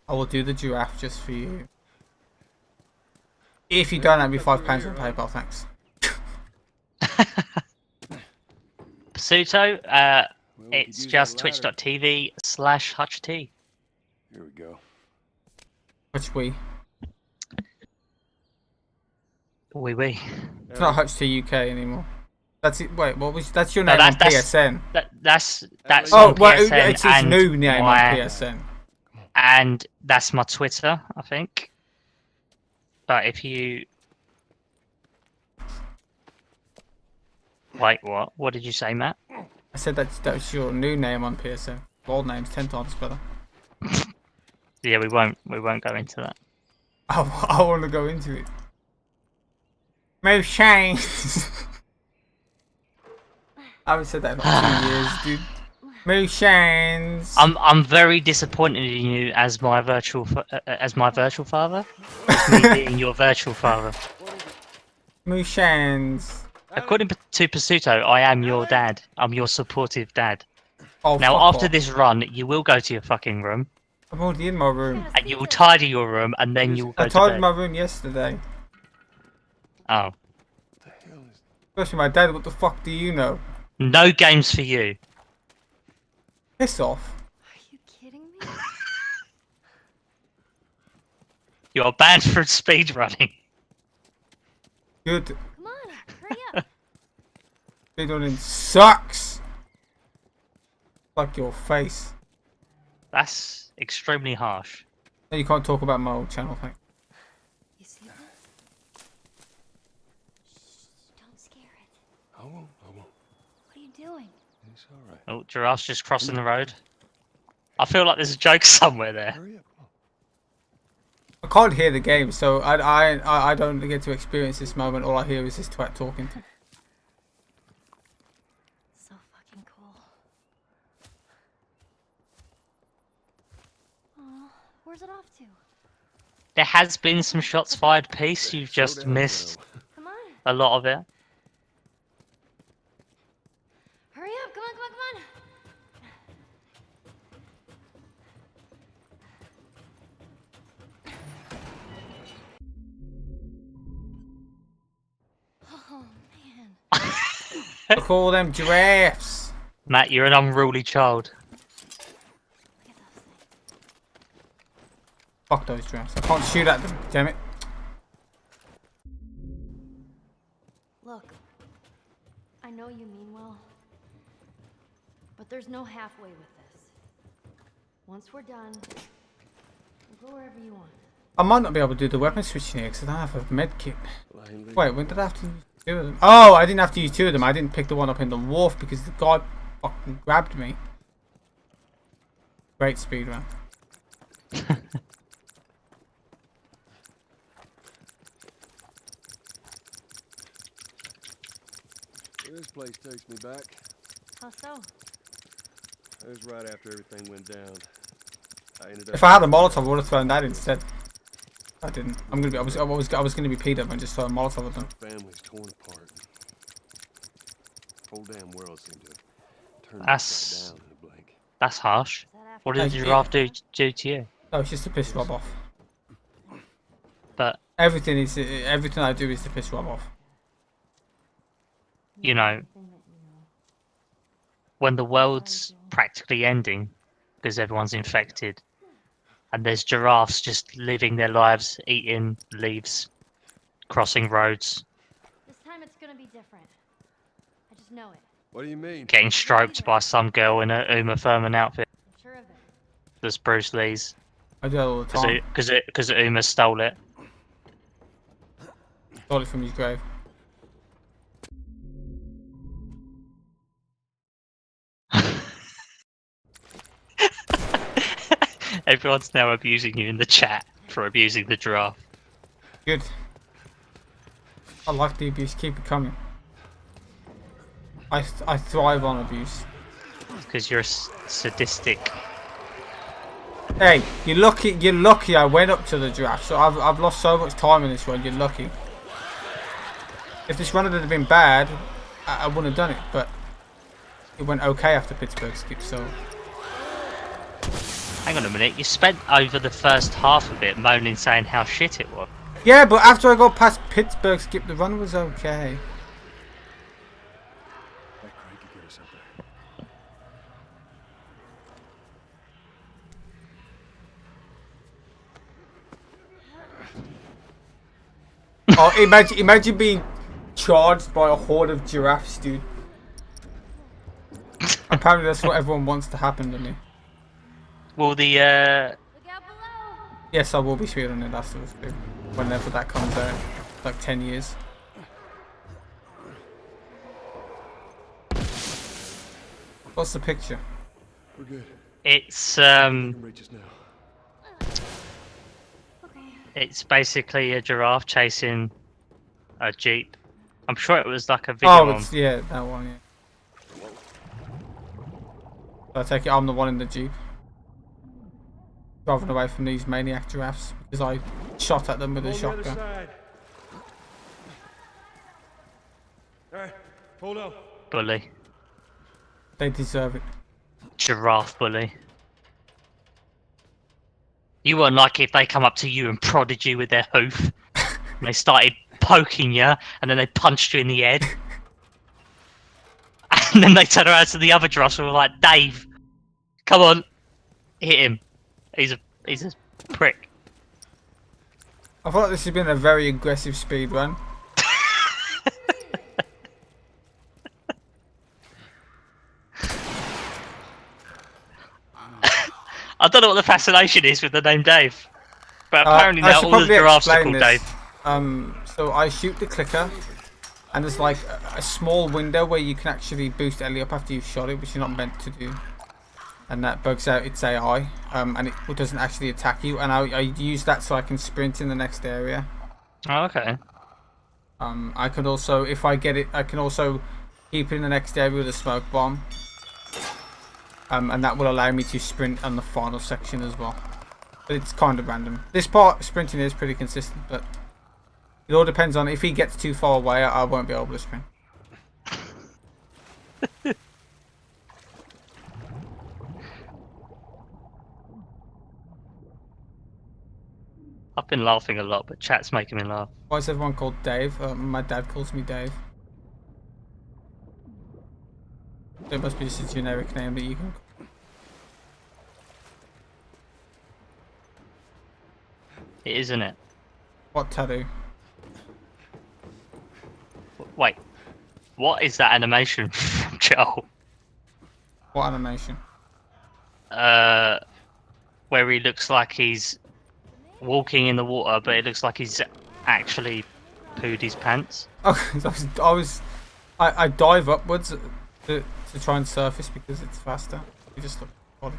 I will do the giraffe just for you. If you don't have me £5 on PayPal, thanks. Pasuto, Well, we could it's use just that ladder. twitch.tv/HutchT. Here we go. Which we. Oui, oui. It's not Hutch to UK anymore. That's it. Wait, what was that's your No, name on that's PSN? that's Oh, on well, PSN it's his and new name my, on PSN. and that's my Twitter, I think. But if you wait, what? What did you say, Matt? I said that's your new name on PSN. Old name's 10 times better. Yeah, we won't go into that. I want to go into it. Move Shane. I haven't said that in like 2 years, dude. Move Shanes. I'm very disappointed in you as my virtual father. As me being your virtual father. Move Shanes. According to Pasuto, I am your dad. I'm your supportive dad. Oh, Now, fuck after off. this run, you will go to your fucking room, I'm already in my room. and you will tidy your room, and then you will go I to tidied bed. my room yesterday. Oh. Especially my dad, what the fuck do you know? No games for you. Piss off. Are you kidding me? You're banned from speedrunning. Good. Come on, hurry up. Speedrunning sucks. Like your face. That's extremely harsh. No, you can't talk about my old channel, thanks. You see this? Shh, don't scare it. I won't. What are you doing? It's all right. Oh, giraffe's just crossing the road. I feel like there's a joke somewhere there. Hurry up. Come on. I can't hear the game, so I don't get to experience this moment. All I hear is this twat talking. So fucking cool. Aw, where's it off to? There has been some shots fired piece. You've just Slow down, missed Come on. a lot of it. Hurry up, come on, come on, come on. Oh, man. Look at all them giraffes. Matt, you're an unruly child. Look at those things. Fuck those giraffes. I can't shoot at them. Damn it. Look, I know you mean well, but there's no halfway with this. Once we're done, we'll go wherever you want. I might not be able to do the weapon switching here because I don't have a med kit. Well, I ain't leaving. Wait, when did I have to use 2 of them? Oh, I didn't have to use 2 of them. I didn't pick the one up in the wharf because the guy fucking grabbed me. Great speedrun. This place takes me back. How so? It was right after everything went down. I ended up. If I had a Molotov, I would have thrown that instead. I didn't. I was gonna be Peter and just throw a Molotov at them. Family's torn apart. Whole damn world seemed to turn That's- upside down in a blink. That's harsh. Is that after What did the giraffe do to you? No, it's just to piss Rob off. But, Everything I do is to piss Rob off. you know, when the world's practically ending because everyone's infected and there's giraffes just living their lives, eating leaves, crossing roads, This time it's gonna be different. I just know it. What do you mean? getting stroked by some girl in a Uma Thurman outfit I'm sure of it. that's Bruce Lee's I do that all the time. because Uma stole it. Stole it from his grave. Everyone's now abusing you in the chat for abusing the giraffe. Good. I like the abuse. Keep it coming. I thrive on abuse. Because you're a sadistic. Hey, you're lucky. You're lucky. I went up to the giraffe. So I've lost so much time in this one. You're lucky. If this run had been bad, I wouldn't have done it. But it went okay after Pittsburgh skip. So Hang on a minute, you spent over the first half of it moaning saying how shit it was. yeah, but after I got past Pittsburgh skip, the run was okay. That crate could get us up there. Oh, imagine being charged by a horde of giraffes, dude. Apparently that's what everyone wants to happen to me. Well, the Look out below! Yes, I will be speedrunning Last of Us 2. Whenever that comes out. Like 10 years. What's the picture? We're good. it's You can reach us now. it's basically a giraffe chasing a jeep. I'm sure it was like a video Oh, on. it's, yeah, that one, yeah. So I take it I'm the one in the jeep. Driving away from these maniac giraffes because I shot at them with a On the other shotgun. side. All right, hold on. Bully. They deserve it. Giraffe bully. You weren't like if they come up to you and prodded you with their hoof. And they started poking you, and then they punched you in the head. And then they turned around to the other giraffes and were like, Dave, come on, hit him. He's a prick. I feel like this has been a very aggressive speed run. I don't know what the fascination is with the name Dave. But apparently I now should all the probably giraffes are explain called this. Dave. So I shoot the clicker, and there's like a small window where you can actually boost Ellie up after you've shot it, which you're not meant to do. And that bugs out its AI, and it doesn't actually attack you. And I use that so I can sprint in the next area. Oh, okay. I could also, if I get it, I can also keep it in the next area with a smoke bomb. And that will allow me to sprint on the final section as well. But it's kind of random. This part, sprinting is pretty consistent, but it all depends on if he gets too far away, I won't be able to sprint. I've been laughing a lot, but chat's making me laugh. Why is everyone called Dave? My dad calls me Dave. It must be just a generic name that you can. It is, isn't it? What tattoo? Wait. What is that animation from Joel? What animation? Where he looks like he's walking in the water, but it looks like he's actually pooed his pants. Oh, I dive upwards to try and surface because it's faster. You just look odd.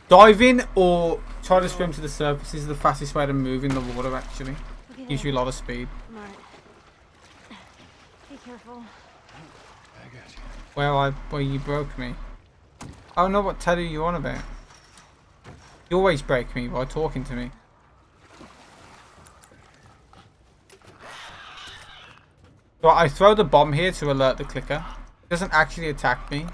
Diving or try to swim to the surface is the fastest way to move in the water. Actually, gives you a lot of speed. Alright. Be careful. I got you. Where you broke me. I don't know what tattoo you on about. You always break me by talking to me. So I throw the bomb here to alert the clicker. It doesn't actually attack me.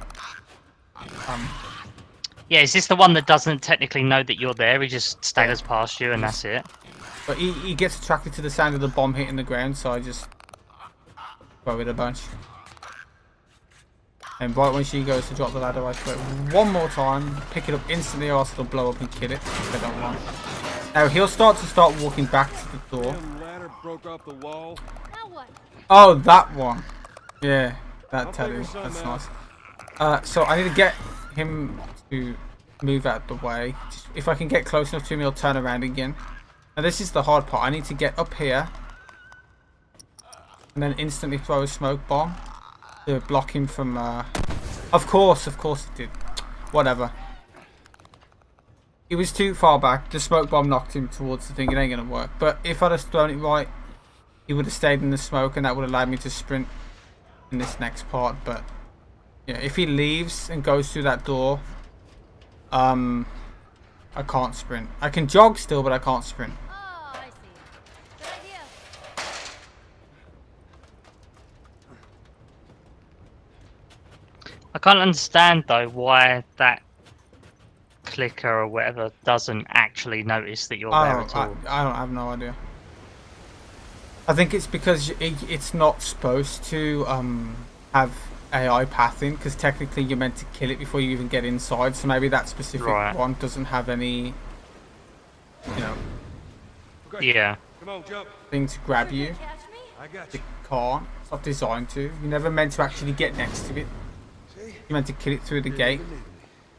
Yeah, is this the one that doesn't technically know that you're there? He just staggers past you and that's it? But he gets attracted to the sound of the bomb hitting the ground, so I just throw it a bunch. And right when she goes to drop the ladder, I throw it one more time, pick it up instantly, or else it'll blow up and kill it, which I don't want. Now he'll start walking back to the door. Damn ladder broke off the wall. Now what? Oh, that one. Yeah, that I'll tattoo. figure something That's out. nice. So I need to get him to move out the way. If I can get close enough to him, he'll turn around again. Now this is the hard part. I need to get up here and then instantly throw a smoke bomb to block him from. Of course it did. Whatever. He was too far back. The smoke bomb knocked him towards the thing. It ain't gonna work. But if I'd have thrown it right, he would have stayed in the smoke, and that would allow me to sprint in this next part. But yeah, if he leaves and goes through that door, I can't sprint. I can jog still, but I can't sprint. Oh, I see. Good idea. I can't understand though why that clicker or whatever doesn't actually notice that you're there at all. I don't have no idea. I think it's because it's not supposed to have AI pathing, because technically you're meant to kill it before you even get inside. So maybe that specific one doesn't have any, Yeah. Come on, jump. thing to grab you. Catch me? I got It you. can't. It's not designed to. You're never meant to actually get next to it. See? You're meant to kill it through the gate.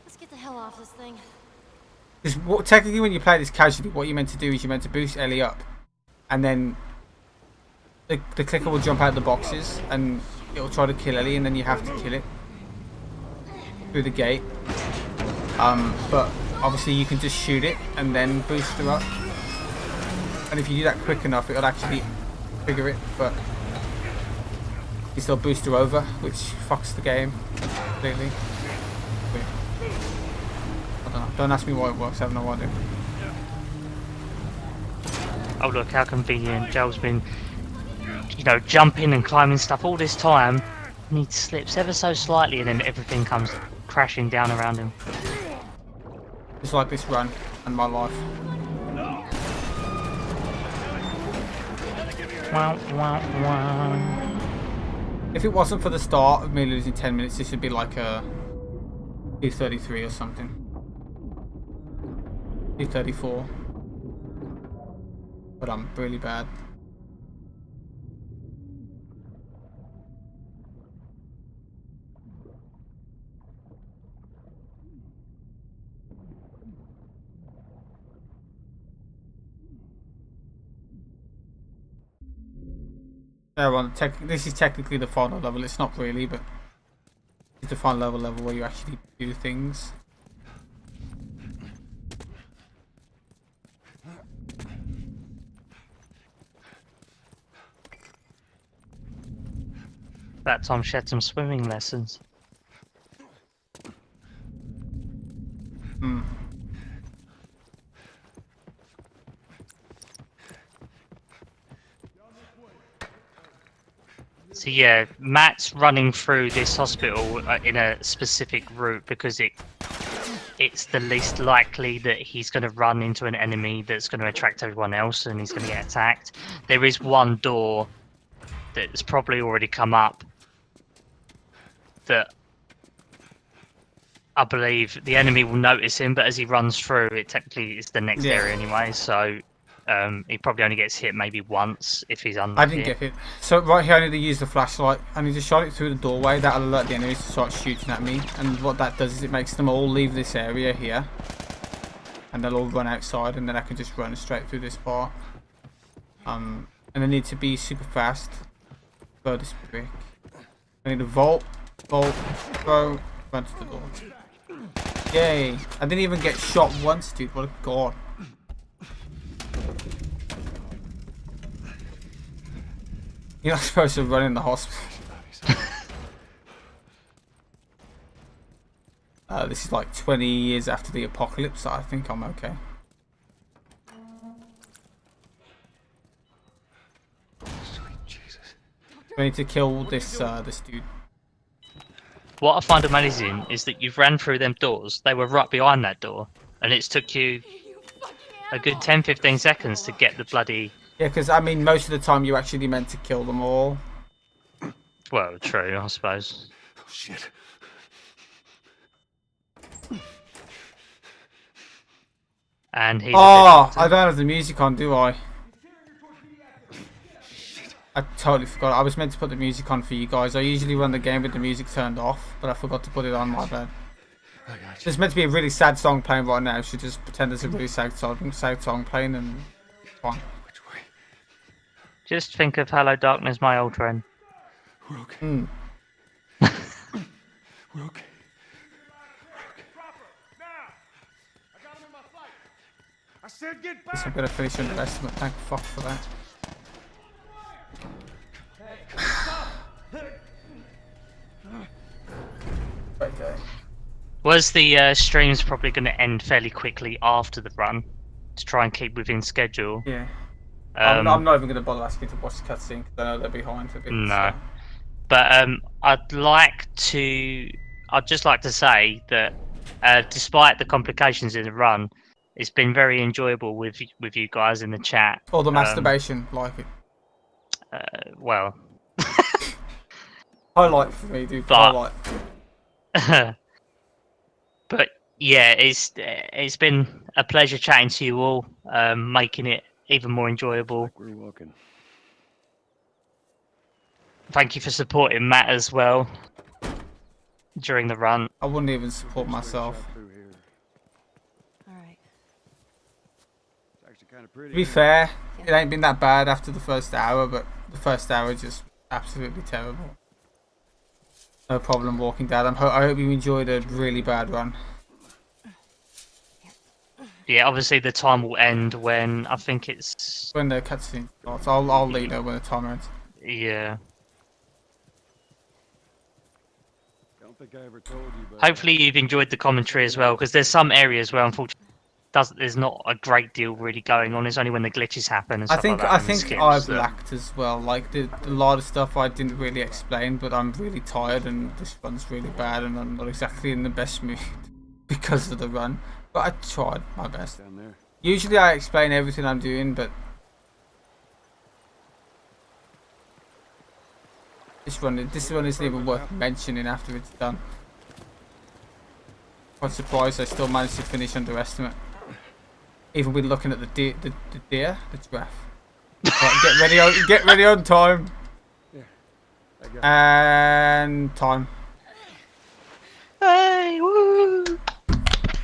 Let's get the hell off this thing. Because technically, when you play this casually, what you're meant to do is you're meant to boost Ellie up, and then the clicker will jump out the boxes, and it'll try to kill Ellie, and then you have to kill it through the gate. But obviously, you can just shoot it and then boost her up. And if you do that quick enough, it'll actually trigger it. But you still boost her over, which fucks the game completely. I don't know. Don't ask me why it works. I have no idea. Oh look, how convenient. Joel's been, you know, jumping and climbing stuff all this time, and he slips ever so slightly, and then everything comes crashing down around him. It's like this run and my life. Wow, wow, wow. If it wasn't for the start of me losing 10 minutes, this would be like a 2:33 or something. 2:34. But I'm really bad. Well, this is technically the final level. It's not really, but it's the final level where you actually do things. That Tom she had some swimming lessons. So yeah, Matt's running through this hospital in a specific route because it's the least likely that he's going to run into an enemy that's going to attract everyone else and he's going to get attacked. There is one door that's probably already come up that I believe the enemy will notice him, but as he runs through, it technically is the next area anyway, so he probably only gets hit maybe once if he's unlucky. I didn't get hit. So right here I need to use the flashlight. I need to shine it through the doorway. That'll alert the enemies to start shooting at me. And what that does is it makes them all leave this area here. And they'll all run outside, and then I can just run straight through this bar. And I need to be super fast. Throw this brick. I need to vault, throw, run to the door. Yay! I didn't even get shot once, dude. What a god. You're not supposed to run in the hospital. This is like 20 years after the apocalypse, so I think I'm okay. Sweet Jesus. We need to kill this this dude. What I find amazing is that you've ran through them doors, they were right behind that door, and it's took you a good 10-15 seconds to get the bloody... Yeah, because I mean, most of the time you're actually meant to kill them all. Well, true, I suppose. Oh, shit. And he's Oh, I don't have the music on, do I? I totally forgot. I was meant to put the music on for you guys. I usually run the game with the music turned off, but I forgot to put it on, my bad. There's meant to be a really sad song playing right now, so just pretend there's a really sad song playing and fine. Which way? Just think of Hello Darkness, my old friend. We're okay. Mm. We're okay. I got him in my sight. I said get back. Guess I'm gonna finish underestimate. Thank fuck for that. Okay. Was the stream's probably going to end fairly quickly after the run to try and keep within schedule? Yeah. I'm not even going to bother asking to watch the cutscene because I know they're behind a bit. No. So. But I'd just like to say that despite the complications in the run, it's been very enjoyable with you guys in the chat. Or the masturbation, like it. Well. Highlight for me, dude. Highlight. But yeah, it's been a pleasure chatting to you all, making it even more enjoyable. Like we're walking. Thank you for supporting Matt as well during the run. I wouldn't even support myself. Shot through here. All right. It's actually kind of pretty. To be fair, it ain't been that bad after the first hour, but the first hour just absolutely terrible. No problem walking down. I hope you enjoyed a really bad run. Yeah, obviously the time will end when I think it's When the cutscene starts, I'll let you know when the time ends. yeah. Don't think I ever told you, but Hopefully you've enjoyed the commentary as well, because there's some areas where unfortunately there's not a great deal really going on. It's only when the glitches happen and I stuff think like that. I think I've lacked as well. Like a lot of stuff I didn't really explain, but I'm really tired and this run's really bad, and I'm not exactly in the best mood because of the run. But I tried my best. down there. Usually I explain everything I'm doing, but this one isn't even worth mentioning after it's done. Quite surprised I still managed to finish underestimate. Even with looking at the giraffe. Right, get ready on time. I got And time. Hey, woo!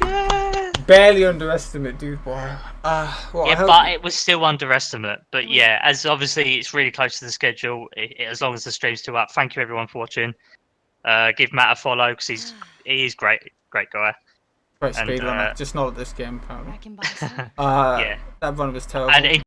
Yeah. Barely underestimate, dude. Wow. Yeah, but it was still underestimate. But yeah, as obviously it's really close to the schedule. As long as the stream's still up. Thank you everyone for watching. Give Matt a follow because he's great guy. Great And, speed runner, just not at this game apparently. I can buy some. Yeah. That run was terrible. And